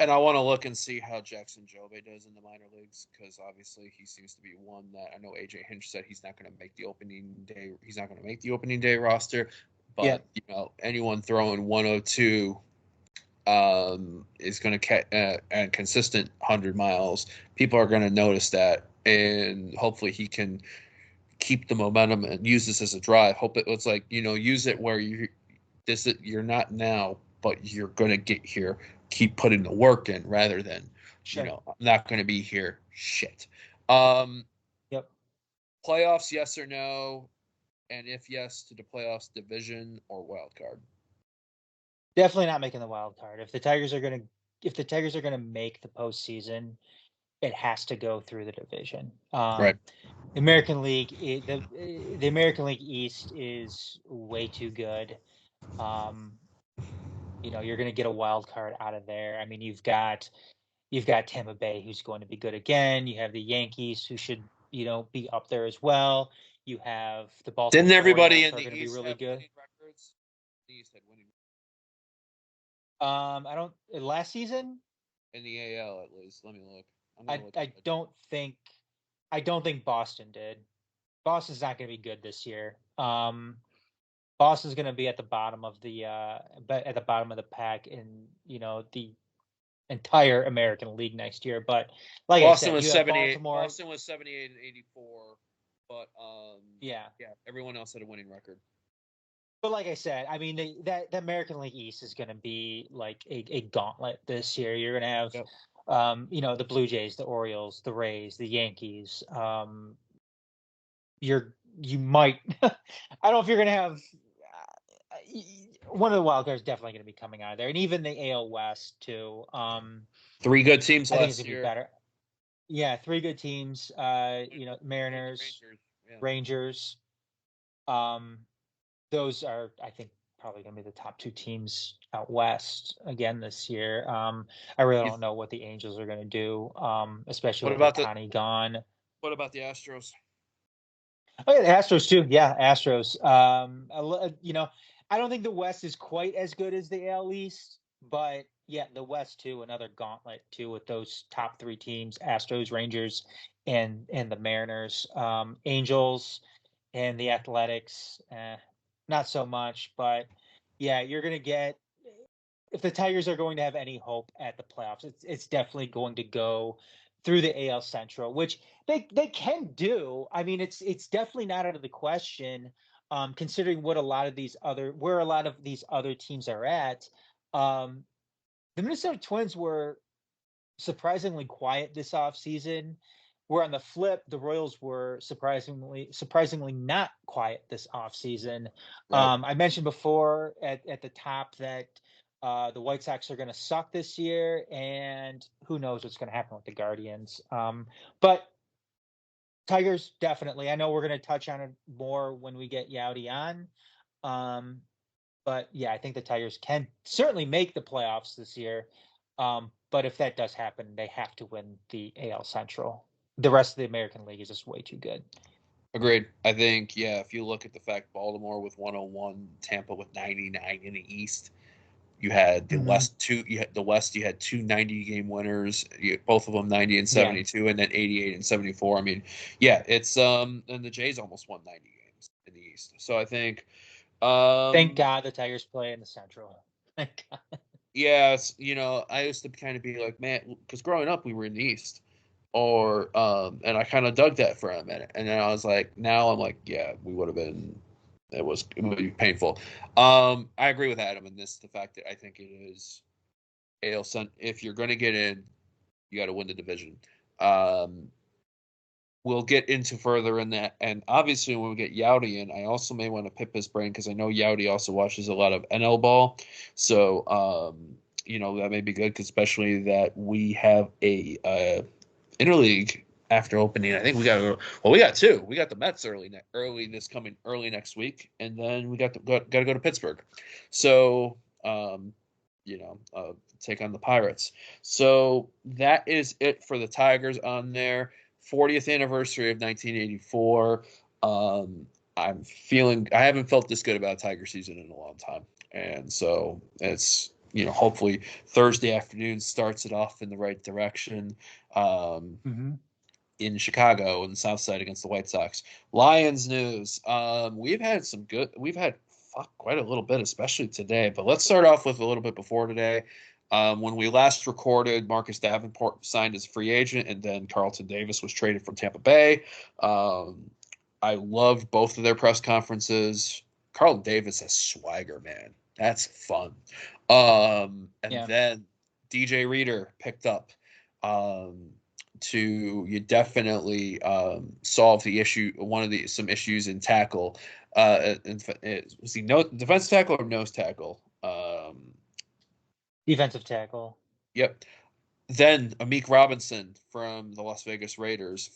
And I want to look and see how Jackson Jobe does in the minor leagues, because obviously he seems to be one that, I know AJ Hinch said he's not going to make the opening day. He's not going to make the opening day roster, but anyone throwing 102 is going to at consistent 100 miles. People are going to notice that, and hopefully he can keep the momentum and use this as a drive. It's like, use it where you're not now, but you're going to get here. Keep putting the work in rather than, I'm not going to be here. Shit. Playoffs, yes or no? And if yes, to the playoffs, division or wild card? Definitely not making the wild card. If the Tigers are going to make the postseason, it has to go through the division. Right. The American League, the American League East is way too good. you're going to get a wild card out of there. I mean, you've got Tampa Bay, who's going to be good again. You have the Yankees, who should be up there as well. You have the Baltimore Didn't everybody Orioles, in who are the going to be East really have good. winning records? The East had winning I don't last season. in the AL at least. Let me look. I don't think Boston did. Boston's not going to be good this year. Boston's going to be at the bottom of the pack in the entire American League next year. But like Boston I said, was you have 78. Baltimore. Boston was 78 and 84, but yeah, everyone else had a winning record. But like I said, I mean, the American League East is going to be like a gauntlet this year. You're going to have, the Blue Jays, the Orioles, the Rays, the Yankees. You might, I don't know if you're going to have one of the wild cards definitely going to be coming out of there, and even the AL West too. 3 good teams I think it's last going to be year. better. Yeah, 3 good teams. Mariners, Rangers. Those are, I think, probably going to be the top 2 teams out west again this year. I really don't know what the Angels are going to do, especially with Ohtani gone. What about the Astros? Oh yeah, the Astros too. Yeah, Astros. I don't think the West is quite as good as the AL East, but yeah, the West too, another gauntlet too, with those top 3 teams: Astros, Rangers, and the Mariners. Angels and the Athletics, not so much. But yeah, you're gonna get, if the Tigers are going to have any hope at the playoffs, it's definitely going to go through the AL Central, which they can do. I mean, it's definitely not out of the question, considering where a lot of these other teams are at. The Minnesota Twins were surprisingly quiet this offseason. Where on the flip, the Royals were surprisingly not quiet this offseason. Right. I mentioned before at the top that the White Sox are going to suck this year, and who knows what's going to happen with the Guardians. But Tigers, definitely. I know we're going to touch on it more when we get Yowdy on. But yeah, I think the Tigers can certainly make the playoffs this year. But if that does happen, they have to win the AL Central. The rest of the American League is just way too good. Agreed. I think, if you look at the fact Baltimore with 101, Tampa with 99 in the East, you had the West you had 2 90-game winners, both of them 90 and 72, and then 88 and 74. I mean, it's and the Jays almost won 90 games in the East. So I think thank God the Tigers play in the Central. Thank God. Yeah, I used to kind of be like, man, because growing up we were in the East, and I kind of dug that for a minute, and then I was like, now I'm like, yeah, we would have been. It would be painful. I agree with Adam in this, the fact that I think it is AL Sun. If you're going to get in, you got to win the division. We'll get into further in that, and obviously when we get Yowdy in, I also may want to pick his brain because I know Yowdy also watches a lot of NL ball, so that may be good, especially that we have a interleague after opening. I think we got 2. We got the Mets early next week, and then we got to go to Pittsburgh. So take on the Pirates. So that is it for the Tigers on there. 40th anniversary of 1984. I haven't felt this good about a Tiger season in a long time, and so it's hopefully Thursday afternoon starts it off in the right direction. In Chicago in the South Side against the White Sox. Lions news. We've had quite a little bit, especially today. But let's start off with a little bit before today. When we last recorded, Marcus Davenport signed as a free agent, and then Carlton Davis was traded from Tampa Bay. I loved both of their press conferences. Carlton Davis has swagger, man. That's fun. Then DJ Reader picked up. You definitely solve the issue. Some issues in tackle. Was he defensive tackle or nose tackle? Defensive tackle. Yep. Then Amik Robinson from the Las Vegas Raiders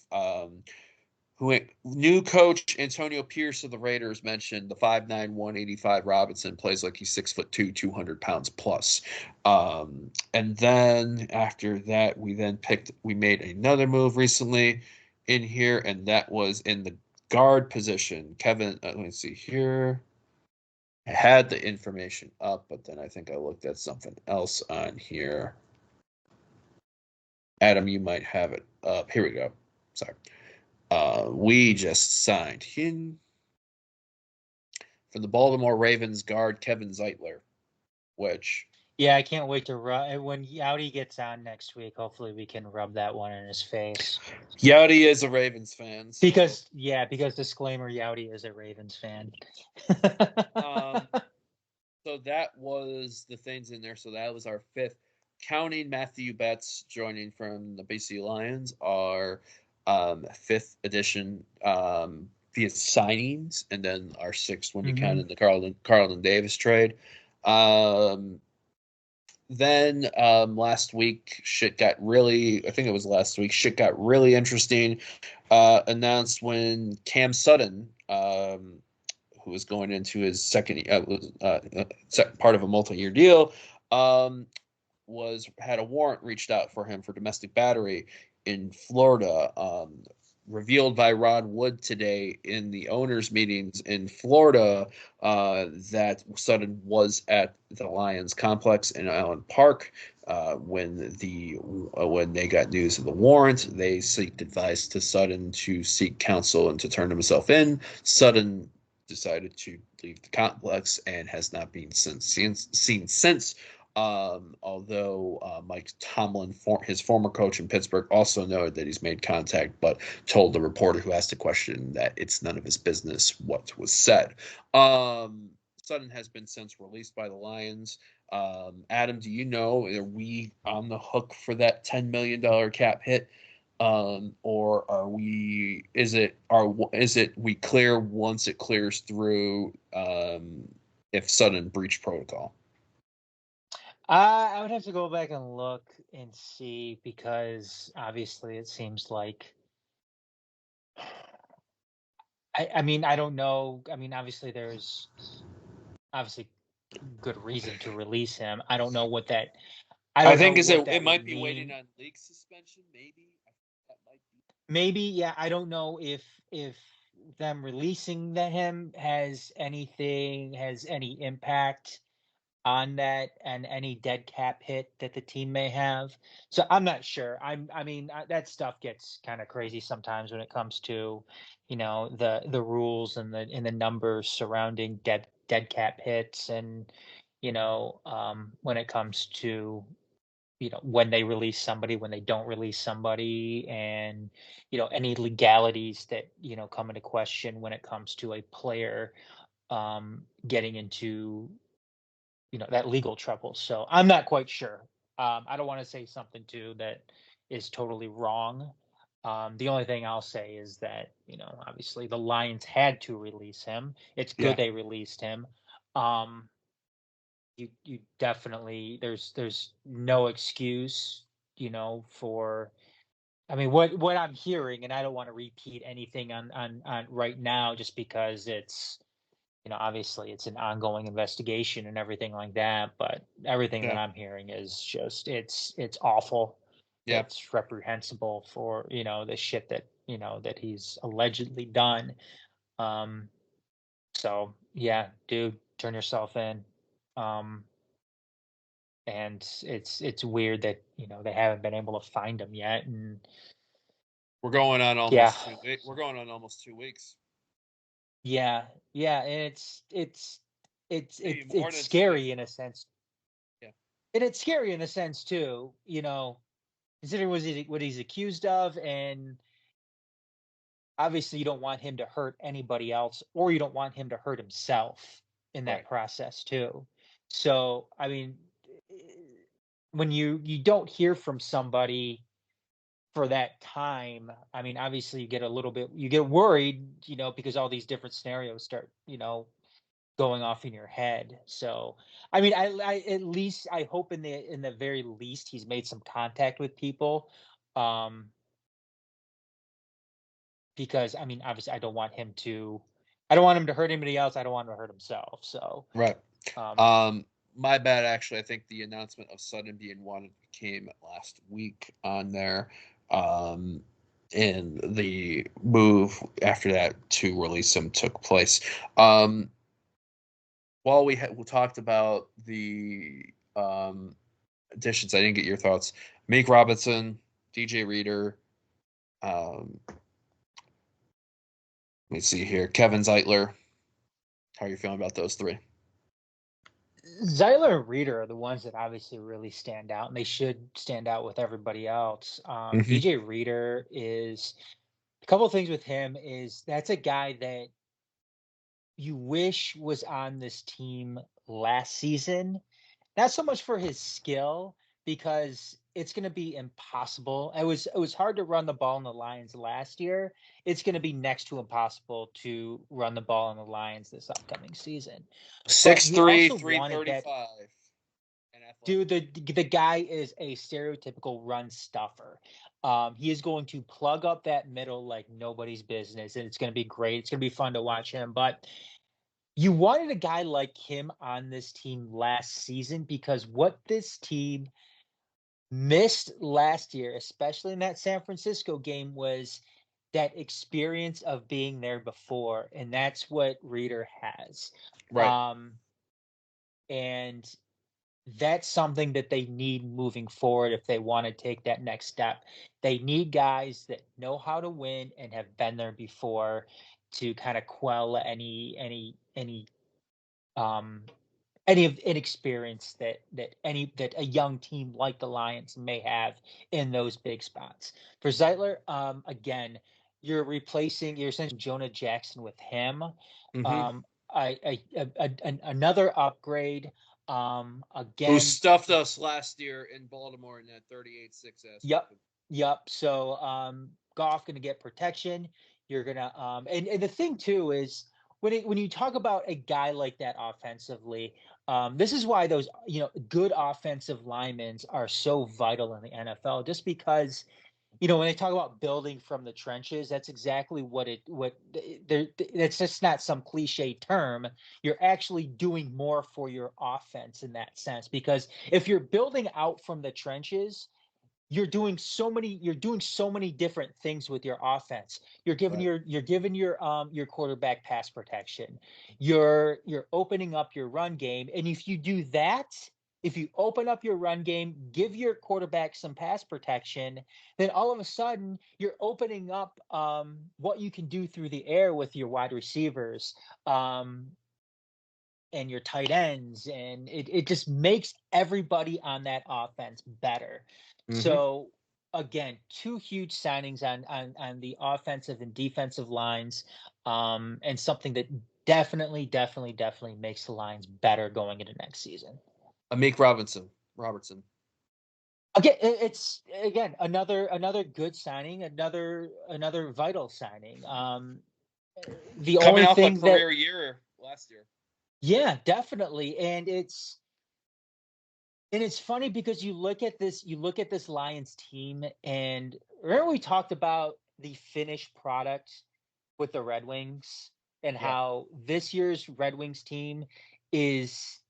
New coach Antonio Pierce of the Raiders mentioned the 5'9", 185 Robinson plays like he's 6'2", 200 pounds plus. And then after that, we made another move recently in here, and that was in the guard position. Kevin, let me see here. I had the information up, but then I think I looked at something else on here. Adam, you might have it up. Here we go. Sorry. We just signed him from the Baltimore Ravens guard Kevin Zeitler, which Yeah, I can't wait to when Yowdy gets on next week. Hopefully, we can rub that one in his face. Yowdy is a Ravens fan. So. Because disclaimer, Yowdy is a Ravens fan. So that was the things in there. So that was our fifth. Counting Matthew Betts joining from the BC Lions, our fifth edition via signings, and then our sixth when you counted the Carlton Davis trade. Then last week, shit got really interesting. Announced when Cam Sutton, who was going into his second part of a multi-year deal, had a warrant reached out for him for domestic battery in Florida. Revealed by Rod Wood today in the owners' meetings in Florida that Sutton was at the Lions complex in Allen Park when they got news of the warrant. They sought advice to Sutton to seek counsel and to turn himself in. Sutton decided to leave the complex and has not been seen since. Although Mike Tomlin, his former coach in Pittsburgh, also noted that he's made contact, but told the reporter who asked the question that it's none of his business what was said. Sutton has been since released by the Lions. Adam, do you know, are we on the hook for that $10 million cap hit? Or are we? Is it we clear once it clears through? If Sutton breached protocol. I would have to go back and look and see, because obviously it seems like. I mean, I don't know. I mean, obviously there's good reason to release him. I don't know what that. I think it might be waiting on league suspension, maybe. That might be. Maybe, yeah. I don't know if them releasing him has any impact on that and any dead cap hit that the team may have. So I'm not sure. I mean, that stuff gets kind of crazy sometimes when it comes to, the rules and the numbers surrounding dead cap hits, and when it comes to when they release somebody, when they don't release somebody, and any legalities that come into question when it comes to a player getting into that legal trouble. So I'm not quite sure. I don't want to say something too that is totally wrong. The only thing I'll say is that obviously the Lions had to release him. It's good they released him. You definitely, there's no excuse for. I mean, what I'm hearing, and I don't want to repeat anything on right now, just because it's. Obviously it's an ongoing investigation and everything like that, but everything that I'm hearing is just, it's awful. Yeah. It's reprehensible for, the shit that, that he's allegedly done. So yeah, dude, turn yourself in. And it's weird that, they haven't been able to find him yet. And we're going on almost 2 weeks. We're going on almost 2 weeks. Yeah. And it's scary in a sense. Yeah. And it's scary in a sense too, considering what he's accused of, and obviously you don't want him to hurt anybody else, or you don't want him to hurt himself in that process too. So, I mean, when you don't hear from somebody for that time, I mean, obviously you get worried, because all these different scenarios start, going off in your head. So, I mean, I at least I hope in the very least he's made some contact with people. because I mean, obviously, I don't want him to hurt anybody else. I don't want him to hurt himself. So Right. um, My bad. Actually, I think the announcement of Sutton being wanted came last week on there. And the move after that to release him took place. While we talked about the additions, I didn't get your thoughts. Meek Robinson, DJ Reader. Let me see here. Kevin Zeitler. How are you feeling about those three? Zeiler and Reader are the ones that obviously really stand out, and they should stand out with everybody else. DJ Reader is a couple of things with him is that's a guy that you wish was on this team last season. Not so much for his skill, because it's going to be impossible. It was hard to run the ball in the Lions last year. It's going to be next to impossible to run the ball in the Lions this upcoming season. But 6'3", 335. Dude, the guy is a stereotypical run stuffer. He is going to plug up that middle like nobody's business, and it's going to be great. It's going to be fun to watch him. But you wanted a guy like him on this team last season, because what this team missed last year, especially in that San Francisco game, was that experience of being there before, and that's what Reader has. Right. And that's something that they need moving forward if they want to take that next step. They need guys that know how to win and have been there before to kind of quell any of inexperience that a young team like the Lions may have in those big spots. For Zeitler, again, you're essentially Jonah Jackson with him. Another upgrade. Who Again, stuffed us last year in Baltimore in that 38-6 ass. Yep. So Goff going to get protection. You're gonna and the thing too is when you talk about a guy like that offensively, this is why those good offensive linemen are so vital in the NFL. Just because when they talk about building from the trenches, that's exactly that's just not some cliche term. You're actually doing more for your offense in that sense, because if you're building out from the trenches, you're doing so many different things with your offense. You're giving your quarterback pass protection. You're opening up your run game, and if you do that, if you open up your run game, give your quarterback some pass protection, then all of a sudden you're opening up what you can do through the air with your wide receivers and your tight ends, and it just makes everybody on that offense better. So again, two huge signings on the offensive and defensive lines, and something that definitely makes the Lions better going into next season. Meek Robertson. Okay, it's again another good signing, another vital signing. The Coming only off thing a career year last year. Yeah, definitely, and it's funny because you look at this Lions team, and remember we talked about the finished product with the Red Wings, and how this year's Red Wings team is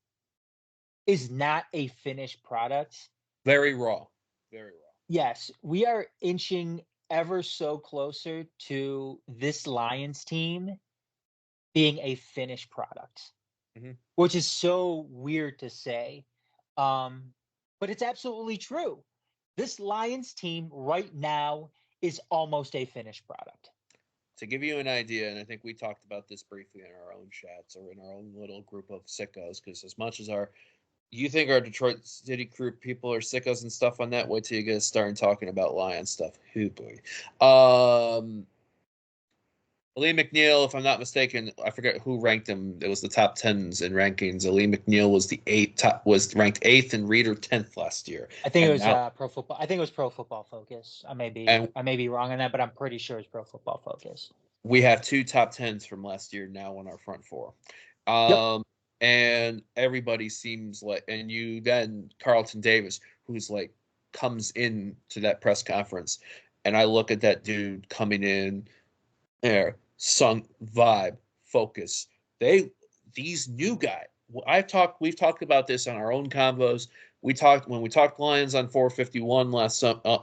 not a finished product. Very raw. Yes, we are inching ever so closer to this Lions team being a finished product, which is so weird to say. But it's absolutely true. This Lions team right now is almost a finished product. To give you an idea, and I think we talked about this briefly in our own chats or in our own little group of sickos, because as much as you think our Detroit City Crew people are sickos and stuff on that, wait till you get us starting talking about Lions stuff. Hoo boy. Lee McNeil, if I'm not mistaken, I forget who ranked him. It was the top 10s in rankings. Lee McNeil was was ranked 8th and Reader 10th last year. I think it was Pro Football. I think it was Pro Football Focus. I may be wrong on that, but I'm pretty sure it's Pro Football Focus. We have 2 top 10s from last year now on our front four. And everybody seems like, and you then Carlton Davis, who's like comes in to that press conference, and I look at that dude coming in air, sunk, vibe, focus. These new guys. We've talked about this on our own convos. When we talked Lions on 451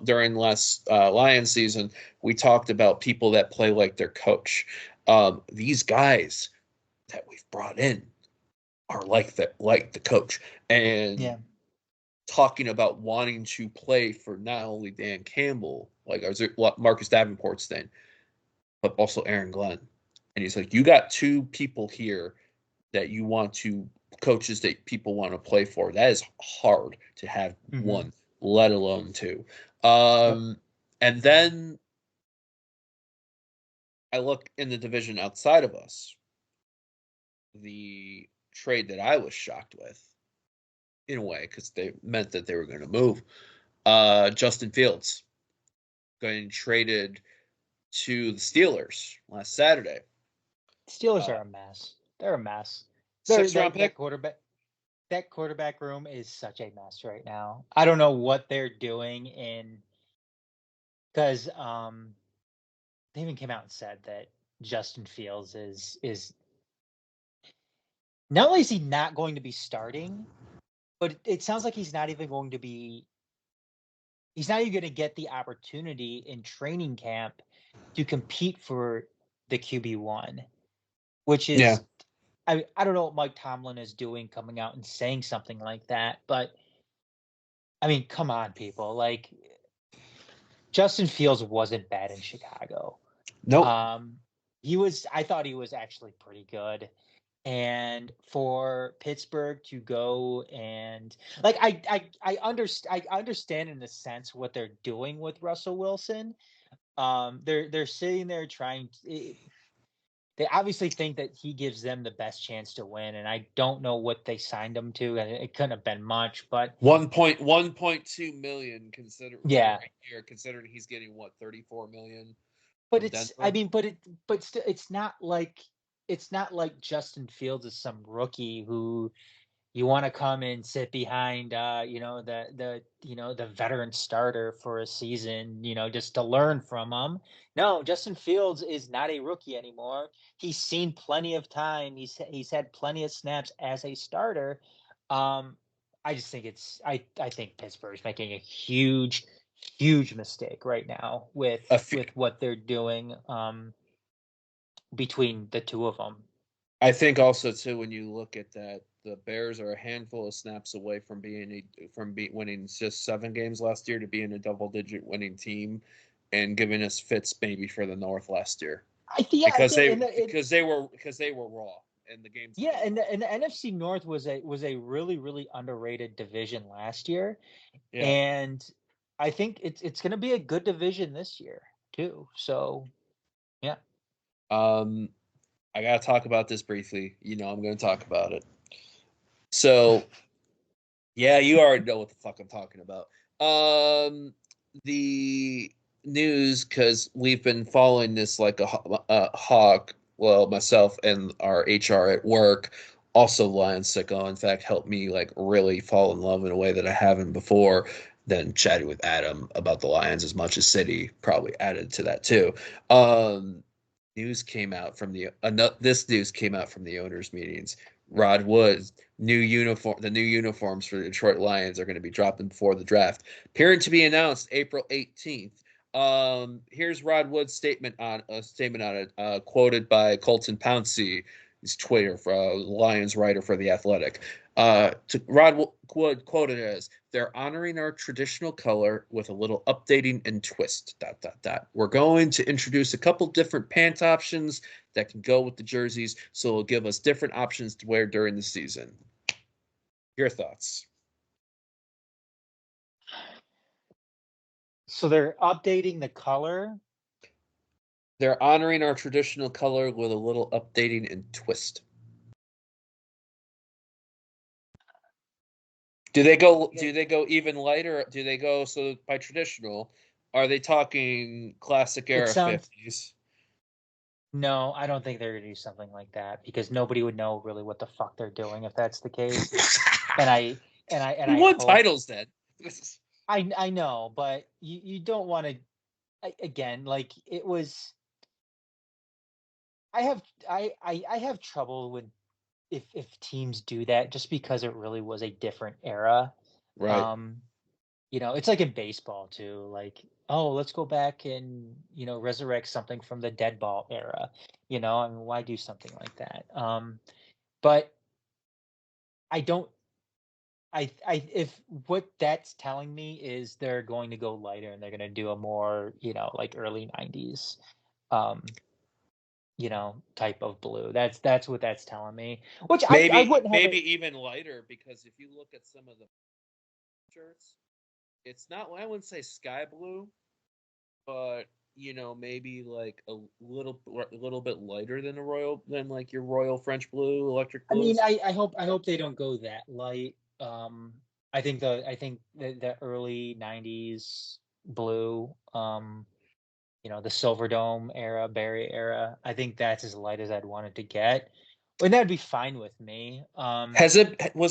during last Lions season. We talked about people that play like their coach. These guys that we've brought in are like the coach, and talking about wanting to play for not only Dan Campbell, like Marcus Davenport's thing, but also Aaron Glenn. And he's like, you got two people here that you want to coaches that people want to play for. That is hard to have one, let alone two. And then I look in the division outside of us. The trade that I was shocked with, in a way, because they meant that they were going to move. Justin Fields getting traded to the Steelers last Saturday. Steelers are a mess. They're a mess. Sixth-round pick. That quarterback room is such a mess right now. I don't know what they're doing because they even came out and said that Justin Fields is not only is he not going to be starting, but it sounds like he's not even going to get the opportunity in training camp to compete for the QB1, which is, I don't know what Mike Tomlin is doing coming out and saying something like that, but I mean, come on, people. Like, Justin Fields wasn't bad in Chicago. Nope. I thought he was actually pretty good. And for Pittsburgh to go and like I understand in a sense what they're doing with Russell Wilson. They're sitting there trying. They obviously think that he gives them the best chance to win, and I don't know what they signed him to, and it couldn't have been much. But 1.2 million considering he's getting what, 34 million. But it's Denver? It's not like Justin Fields is some rookie who you want to come and sit behind the veteran starter for a season, just to learn from him. No, Justin Fields is not a rookie anymore. He's seen plenty of time. He's had plenty of snaps as a starter. I just think I think Pittsburgh's making a huge mistake right now with what they're doing between the two of them. I think also too, when you look at that, the Bears are a handful of snaps away from winning just 7 games last year to being a double-digit winning team, and giving us fits maybe for the North last year. Because they were raw in the games. Yeah, and the NFC North was a really, really underrated division last year, and I think it's going to be a good division this year too. So, yeah. I gotta talk about this briefly. I'm going to talk about it. So, yeah, you already know what the fuck I'm talking about. The news, because we've been following this like a hawk. Well, myself and our HR at work, also Lions sicko, in fact, helped me like really fall in love in a way that I haven't before. Then chatting with Adam about the Lions as much as City probably added to that too. News came out from the owners' meetings. Rod Wood, the new uniforms for the Detroit Lions are going to be dropping before the draft, appearing to be announced April 18th. Here's Rod Wood's statement on it, quoted by Colton Pouncey, his Twitter, Lions writer for The Athletic. Rod Wood quoted as, "They're honoring our traditional color with a little updating and twist, ... We're going to introduce a couple different pant options that can go with the jerseys, so it'll give us different options to wear during the season." Your thoughts? So they're updating the color? They're honoring our traditional color with a little updating and twist. Do they go even lighter? Do they go, so by traditional, are they talking classic era 50s? No, I don't think they're going to do something like that, because nobody would know really what the fuck they're doing if that's the case. I won titles then. I know, but you don't want to, again, like it was I have trouble with if teams do that just because it really was a different era. Right. It's like in baseball too. Like, oh, let's go back and resurrect something from the dead ball era. I mean, why do something like that? But I don't. If what that's telling me is they're going to go lighter and they're going to do a more like early '90s type of blue. That's what that's telling me. Which I Maybe wouldn't have it. maybe even lighter, because if you look at some of the shirts, it's not, I wouldn't say sky blue, but maybe like a little bit lighter than like your royal French blue, electric I mean, blues. I hope they don't go that light. I think the early '90s blue, the Silver Dome era, Barry era. I think that's as light as I'd want it to get, and that'd be fine with me. Was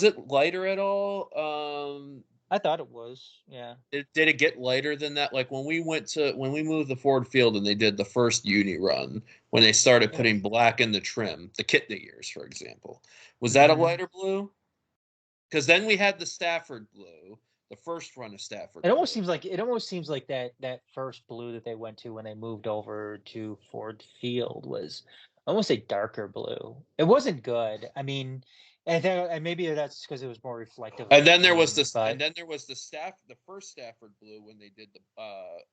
it lighter at all? I thought it was, yeah. Did it get lighter than that? Like when we moved the Ford Field and they did the first uni run, when they started Yeah. putting black in the trim, the Kidney years, for example, was that a Mhm. lighter blue? Because then we had the Stafford blue, the first run of Stafford It blue. almost seems like that first blue that they went to when they moved over to Ford Field was almost a darker blue. It wasn't good. I mean, and maybe that's because it was more reflective of And the then there was game. this, But the first Stafford blue when they did the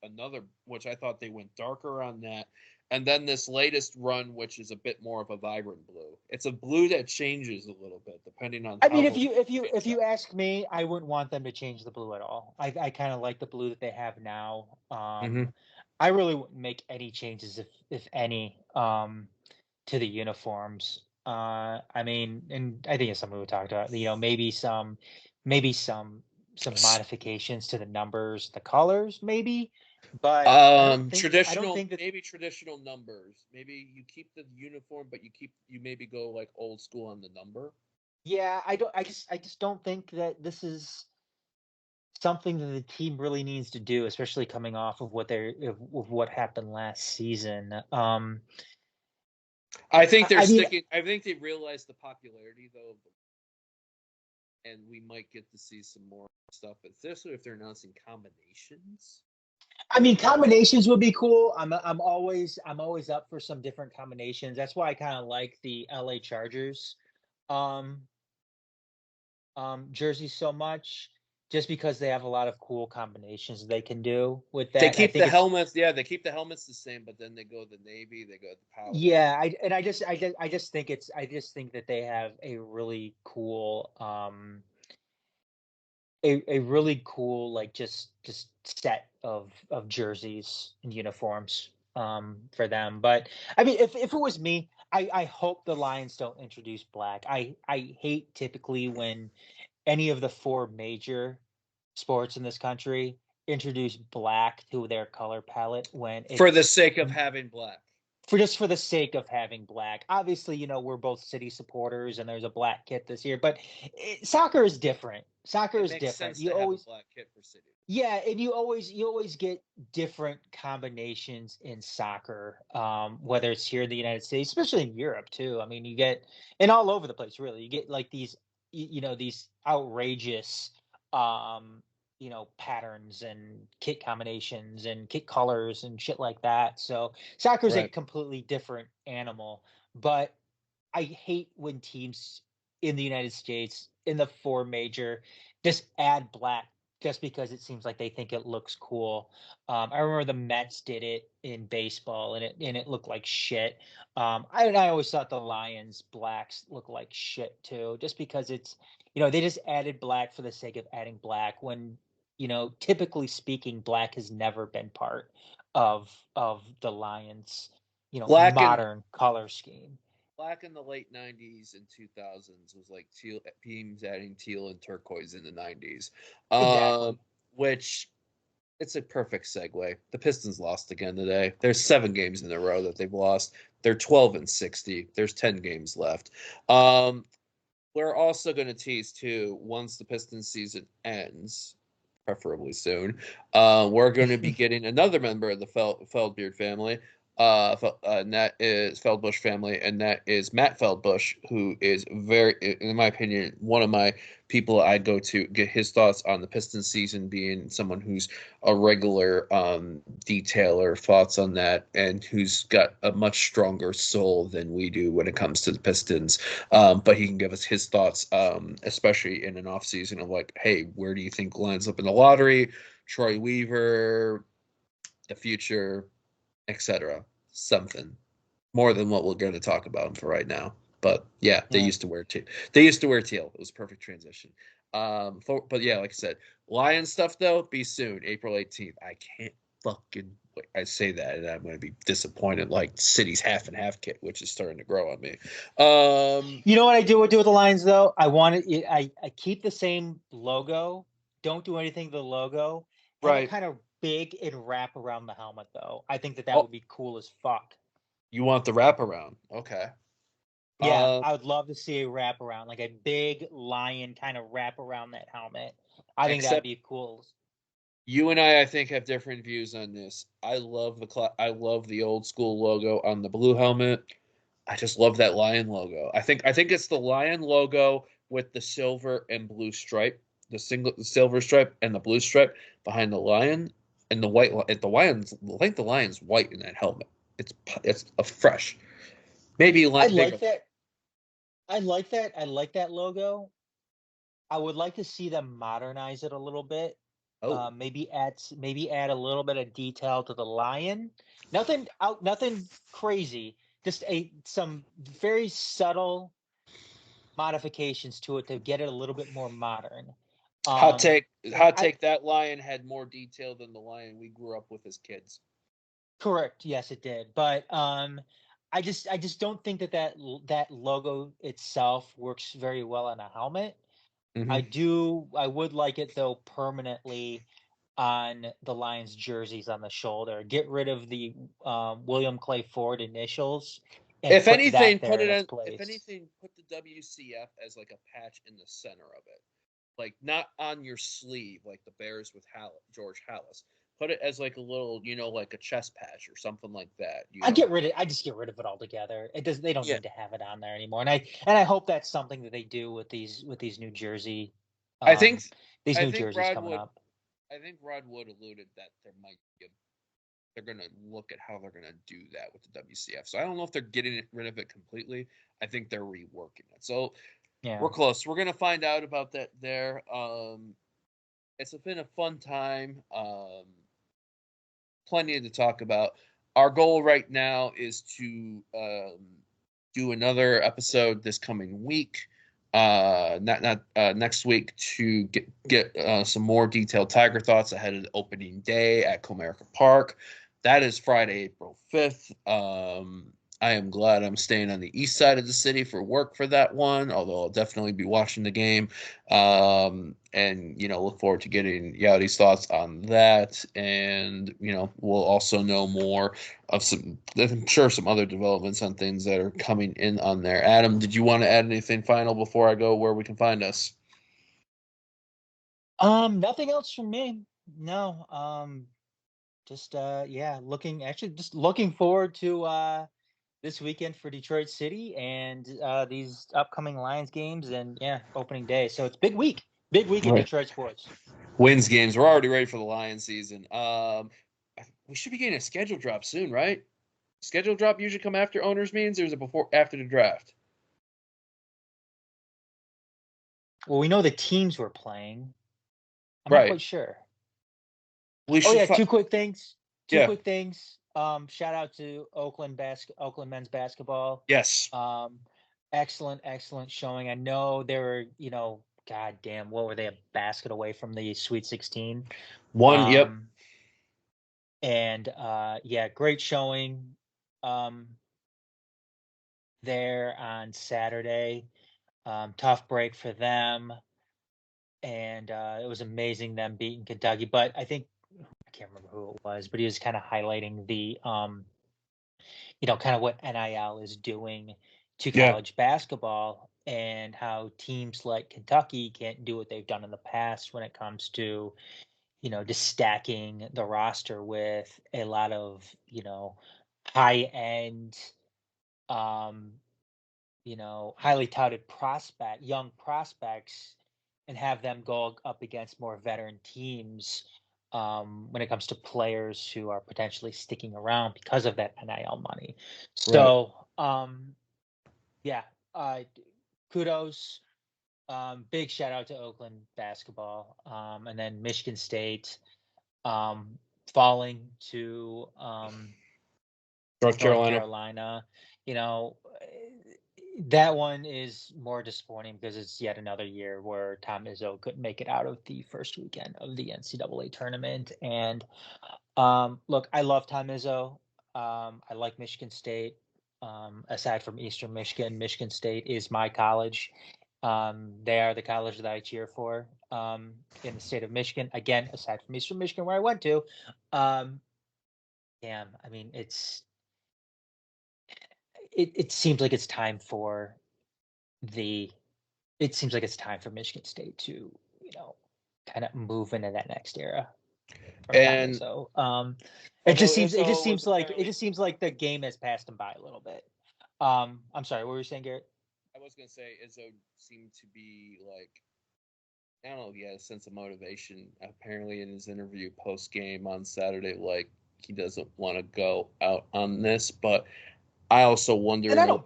another, which I thought they went darker on that. And then this latest run, which is a bit more of a vibrant blue. It's a blue that changes a little bit depending on I how mean, the if you ask me, I wouldn't want them to change the blue at all. I kind of like the blue that they have now. Mm-hmm. I really wouldn't make any changes if any to the uniforms. I mean, and I think it's something we talked about. Maybe some modifications to the numbers, the colors, maybe. But I don't Traditional, think that. maybe traditional numbers. Maybe you keep the uniform, but you maybe go like old school on the number. Yeah, I just don't think that this is something that the team really needs to do, especially coming off of of what happened last season. I think they're I mean, sticking. I think they realize the popularity though, and we might get to see some more stuff, especially if they're announcing combinations. combinations would be cool. I'm always up for some different combinations. That's why I kind of like the LA Chargers um jerseys so much, just because they have a lot of cool combinations they can do with They that. And I keep think the it's helmets. Yeah, they keep the helmets the same, but then they go the navy. They go the powder. yeah, I just think that they have a really cool a really cool like just set of jerseys and uniforms for them. But I mean, if it was me, I hope the Lions don't introduce black. I hate typically when any of the four major sports in this country introduce black to their color palette when For the it's sake of having black. for the sake of having black. Obviously, we're both City supporters, and there's a black kit this year, but soccer is different. Soccer It is makes different. sense You to have a always black kit for City. Yeah, and you always get different combinations in soccer, whether it's here in the United States, especially in Europe too. I mean, you get and all over the place, really. You get like these outrageous, patterns and kit combinations and kit colors and shit like that. So soccer's a Right. completely different animal, but I hate when teams in the United States in the four major just add black just because it seems like they think it looks cool. I remember the Mets did it in baseball, and it looked like shit. I always thought the Lions blacks look like shit too, just because they just added black for the sake of adding black when typically speaking, black has never been part of the Lions Black and modern color scheme. Black in the late '90s and 2000s was like teal teams adding teal and turquoise in the '90s, Exactly. which it's a perfect segue. The Pistons lost again today. There's 7 games in a row that they've lost. They're 12-60. There's 10 games left. Um, we're also going to tease too, once the Pistons season ends, preferably soon. We're going to be getting another member of the Feldbeard family. And that is Feldbush family, and that is Matt Feldbush, who is very, in my opinion, one of my people I'd go to get his thoughts on the Pistons season, being someone who's a regular detailer, thoughts on that, and who's got a much stronger soul than we do when it comes to the Pistons. But he can give us his thoughts, especially in an off season of like, hey, where do you think lines up in the lottery? Troy Weaver, the future, etc. Something more than what we're going to talk about for right now. But yeah, they used to wear teal. They used to wear teal. It was a perfect transition. But yeah, like I said, Lion stuff though, be soon, April 18th. I can't fucking wait. I say that, and I'm going to be disappointed. Like City's half and half kit, which is starting to grow on me. You know what I do with the Lions though? I keep the same logo. Don't do anything to the logo. Have Right. it kind of big and wrap around the helmet though. I think that would be cool as fuck. You want the wraparound? Okay. Yeah, I would love to see a wraparound, like a big lion kind of wrap around that helmet. I think that'd be cool. You and I think, have different views on this. I love the old school logo on the blue helmet. I just love that lion logo. I think it's the lion logo with the silver and blue stripe, the silver stripe and the blue stripe behind the lion, and the white. The lion's, I think the lion's white in that helmet. It's a fresh. Maybe I like that. I like that. I like that logo. I would like to see them modernize it a little bit. Oh. Maybe add a little bit of detail to the lion. Nothing crazy. Just some very subtle modifications to it to get it a little bit more modern. Hot take. That lion had more detail than the lion we grew up with as kids. Correct. Yes, it did. But I just don't think that logo itself works very well on a helmet. Mm-hmm. I would like it though permanently on the Lions jerseys on the shoulder. Get rid of the William Clay Ford initials. And if anything, put put the WCF as like a patch in the center of it, like not on your sleeve, like the Bears with George Halas. Put it as like a little, like a chest patch or something like that. I just get rid of it altogether. They don't need to have it on there anymore. And I hope that's something that they do with these New Jersey. I think New jerseys coming up. I think Rod Wood alluded that they're going to look at how they're going to do that with the WCF. So I don't know if they're getting rid of it completely. I think they're reworking it. So yeah, we're close. We're going to find out about that there. It's been a fun time. Plenty to talk about. Our goal right now is to do another episode this coming week. Not next week, to get some more detailed Tiger thoughts ahead of the opening day at Comerica Park. That is Friday, April 5th. I am glad I'm staying on the east side of the city for work for that one, although I'll definitely be watching the game. And, look forward to getting Yowdy's thoughts on that. And, we'll also know more of I'm sure some other developments on things that are coming in on there. Adam, did you want to add anything final before I go where we can find us? Nothing else from me. No. Just looking forward to this weekend for Detroit City and these upcoming Lions games and opening day. So it's big week in Detroit sports. Wins games. We're already ready for the Lions season. We should be getting a schedule drop soon, right? Schedule drop usually come after owners' meetings, or is it after the draft? Well, we know the teams we're playing. I'm not quite sure. Two quick things. Quick things. Shout out to Oakland men's basketball. Yes. Excellent showing. I know they were, God damn, what were they, a basket away from the Sweet 16? One, yep. And great showing there on Saturday. Tough break for them. And it was amazing them beating Kentucky. But I can't remember who it was, but he was kind of highlighting the, kind of what NIL is doing to college basketball and how teams like Kentucky can't do what they've done in the past when it comes to, just stacking the roster with a lot of, high-end, highly touted young prospects, and have them go up against more veteran teams when it comes to players who are potentially sticking around because of that NIL money. So, yeah, kudos. Big shout out to Oakland basketball, and then Michigan State falling to North Carolina. That one is more disappointing because it's yet another year where Tom Izzo couldn't make it out of the first weekend of the NCAA tournament. And look, I love Tom Izzo. I like Michigan State. Aside from Eastern Michigan, Michigan State is my college. They are the college that I cheer for in the state of Michigan. Again, aside from Eastern Michigan, where I went to. I mean, it seems like it's time for Michigan State to, kind of move into that next era. And so it just seems like the game has passed him by a little bit. I'm sorry, what were you saying, Garrett? I was gonna say Izzo seemed to be like, I don't know, he had a sense of motivation. Apparently, in his interview post game on Saturday, like he doesn't want to go out on this, but I also wonder. And I don't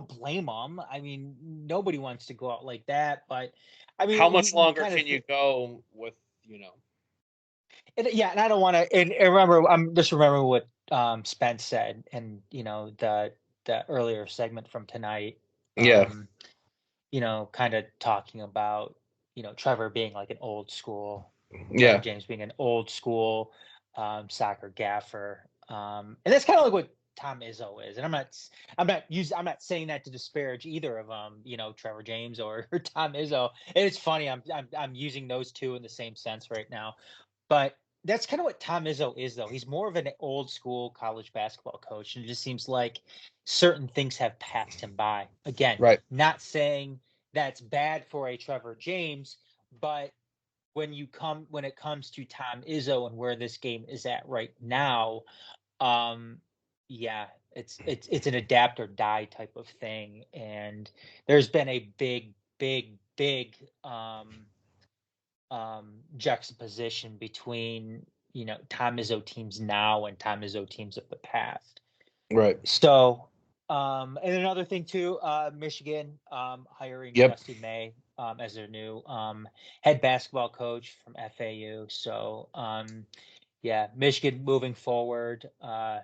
blame him. I mean, nobody wants to go out like that, but I mean, how much longer can you go with, And I don't want to. And remember, I'm just remembering what Spence said, and the earlier segment from tonight. Kind of talking about Trevor being like an old school, Trevor James being an old school soccer gaffer, and that's kind of like what Tom Izzo is. And I'm not saying that to disparage either of them, Trevor James or Tom Izzo. And it's funny, I'm using those two in the same sense right now, but that's kind of what Tom Izzo is, though. He's more of an old school college basketball coach, and it just seems like certain things have passed him by. Again, not saying that's bad for a Trevor James, but when it comes to Tom Izzo and where this game is at right now, it's an adapt or die type of thing, and there's been a big juxtaposition between Tom Izzo teams now and Tom Izzo teams of the past. Right. So, and another thing too, Michigan hiring Dusty May as their new head basketball coach from FAU. So, Michigan moving forward. I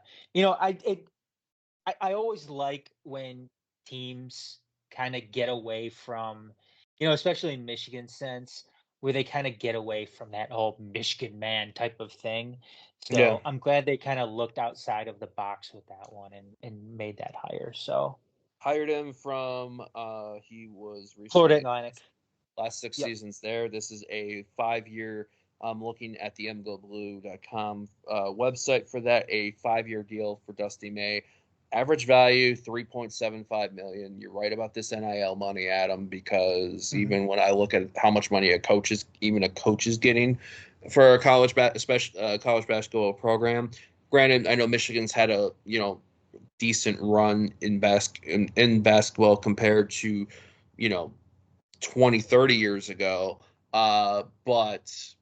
always like when teams kind of get away from, especially in Michigan's sense, where they kind of get away from that whole Michigan man type of thing. So I'm glad they kind of looked outside of the box with that one and made that hire. So hired him from he was recently Florida Atlantic. Last 6 seasons there. This is a 5-year. I'm looking at the mgoblue.com website for that. A 5-year deal for Dusty May. Average value $3.75 million. You're right about this NIL money, Adam, because even when I look at how much money a coach is getting for a college basketball program. Granted, I know Michigan's had a decent run in basketball compared to 20, 30 years ago, but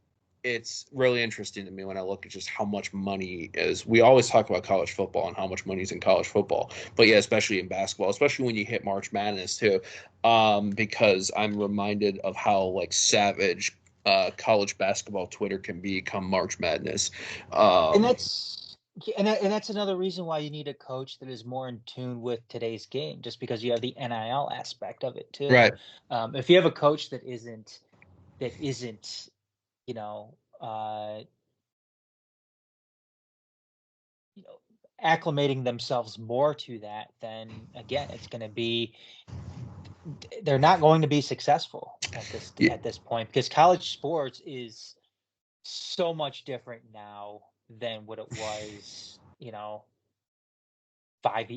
it's really interesting to me when I look at just how much money is. We always talk about college football and how much money is in college football, but especially in basketball, especially when you hit March Madness too, because I'm reminded of how savage college basketball Twitter can be come March Madness, and that's another reason why you need a coach that is more in tune with today's game, just because you have the NIL aspect of it too. Right. If you have a coach that isn't acclimating themselves more to that, then again, it's going to be, they're not going to be successful at this point, because college sports is so much different now than what it was, 5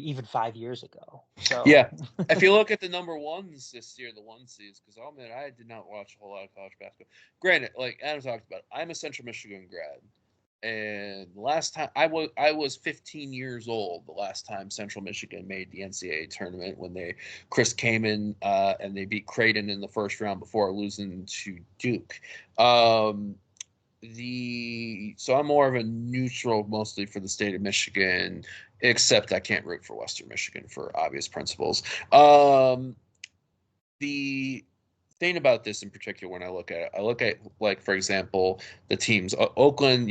years ago. So if you look at the number ones this year, the 1 seeds, because I did not watch a whole lot of college basketball. Granted, like Adam talked about, I'm a Central Michigan grad. And last time I was 15 years old. The last time Central Michigan made the NCAA tournament when Chris came in and they beat Creighton in the first round before losing to Duke. So I'm more of a neutral mostly for the state of Michigan, except I can't root for Western Michigan for obvious principles. The thing about this in particular, when I look at like, for example, the teams. Oakland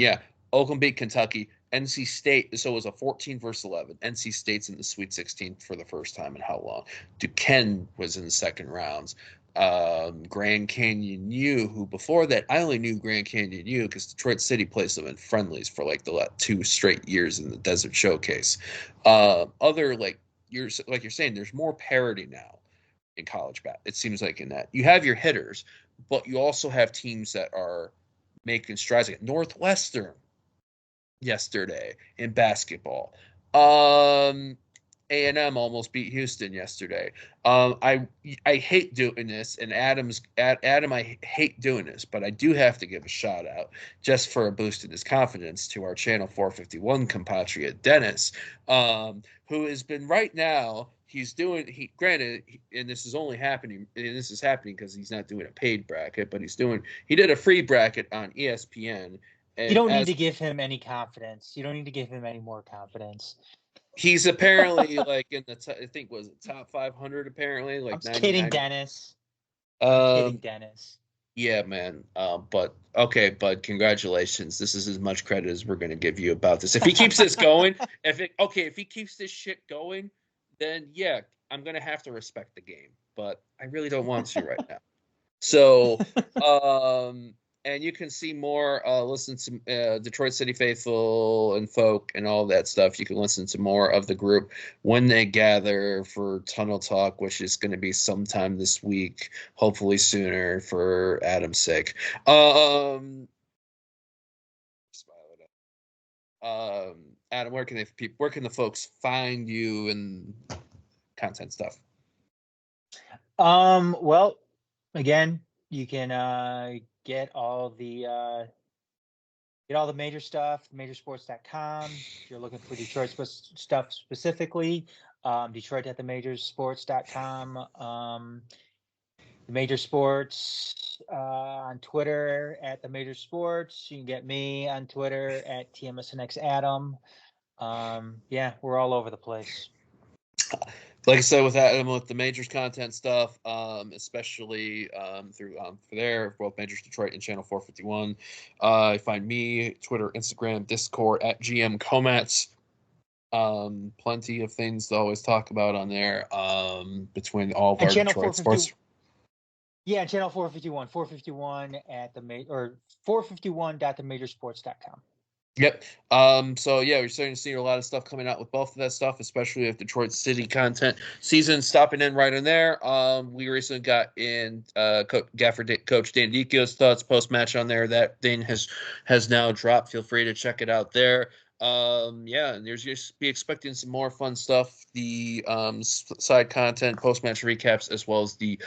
beat Kentucky. NC State, so it was a 14 versus 11. NC State's in the Sweet 16 for the first time in how long? Duquesne was in the second rounds. Grand Canyon U, who before that I only knew Grand Canyon U because Detroit City plays them in friendlies for like the 2 straight years in the Desert Showcase. Other you're saying, there's more parity now in college bat. It seems like in that you have your hitters, but you also have teams that are making strides. Like Northwestern yesterday in basketball. A&M almost beat Houston yesterday. I hate doing this, and Adam, I hate doing this, but I do have to give a shout out just for a boost in his confidence to our Channel 451 compatriot Dennis, who has been right now. Granted, and this is happening because he's not doing a paid bracket, but he did a free bracket on ESPN. And you don't need to give him any confidence. You don't need to give him any more confidence. He's apparently like in the I think was it top 500 apparently. Like I'm kidding, Dennis. I'm kidding, Dennis. Yeah, man. But okay, bud. Congratulations. This is as much credit as we're going to give you about this. If he keeps this going, if he keeps this shit going, then yeah, I'm going to have to respect the game. But I really don't want to right now. So, and you can see more, listen to Detroit City Faithful and Folk and all that stuff. You can listen to more of the group when they gather for Tunnel Talk, which is going to be sometime this week, hopefully sooner for Adam's sake. Adam, where can the folks find you and content stuff? Well, again, you can get all the major stuff, majorsports.com. If you're looking for Detroit stuff specifically, Detroit at the majorsports.com. The Major Sports on Twitter at the Major Sports. You can get me on Twitter at TMSNX Adam. Yeah, we're all over the place. Like I said, with Adam, with the Majors content stuff, especially through for there, both Majors Detroit and Channel 451. Find me, Twitter, Instagram, Discord at GM Comats. Plenty of things to always talk about on there between all of our Detroit sports. Yeah, Channel 451, 451 at or 451.themajorsports.com. Yep. So yeah, we're starting to see a lot of stuff coming out with both of that stuff, especially with Detroit City content season stopping in right in there. We recently got in Coach Dan Dicchio's thoughts post match on there. That thing has now dropped. Feel free to check it out there. Yeah, and there's just be expecting some more fun stuff. The side content, post-match recaps, as well as the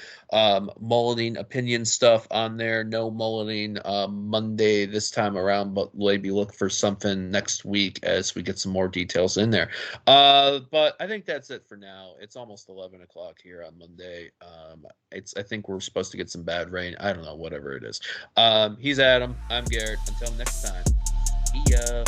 mulleting opinion stuff on there. No mulleting Monday this time around, but maybe look for something next week as we get some more details in there. But I think that's it for now. It's almost 11 o'clock here on Monday. I think we're supposed to get some bad rain. I don't know, whatever it is. He's Adam. I'm Garrett. Until next time. See ya.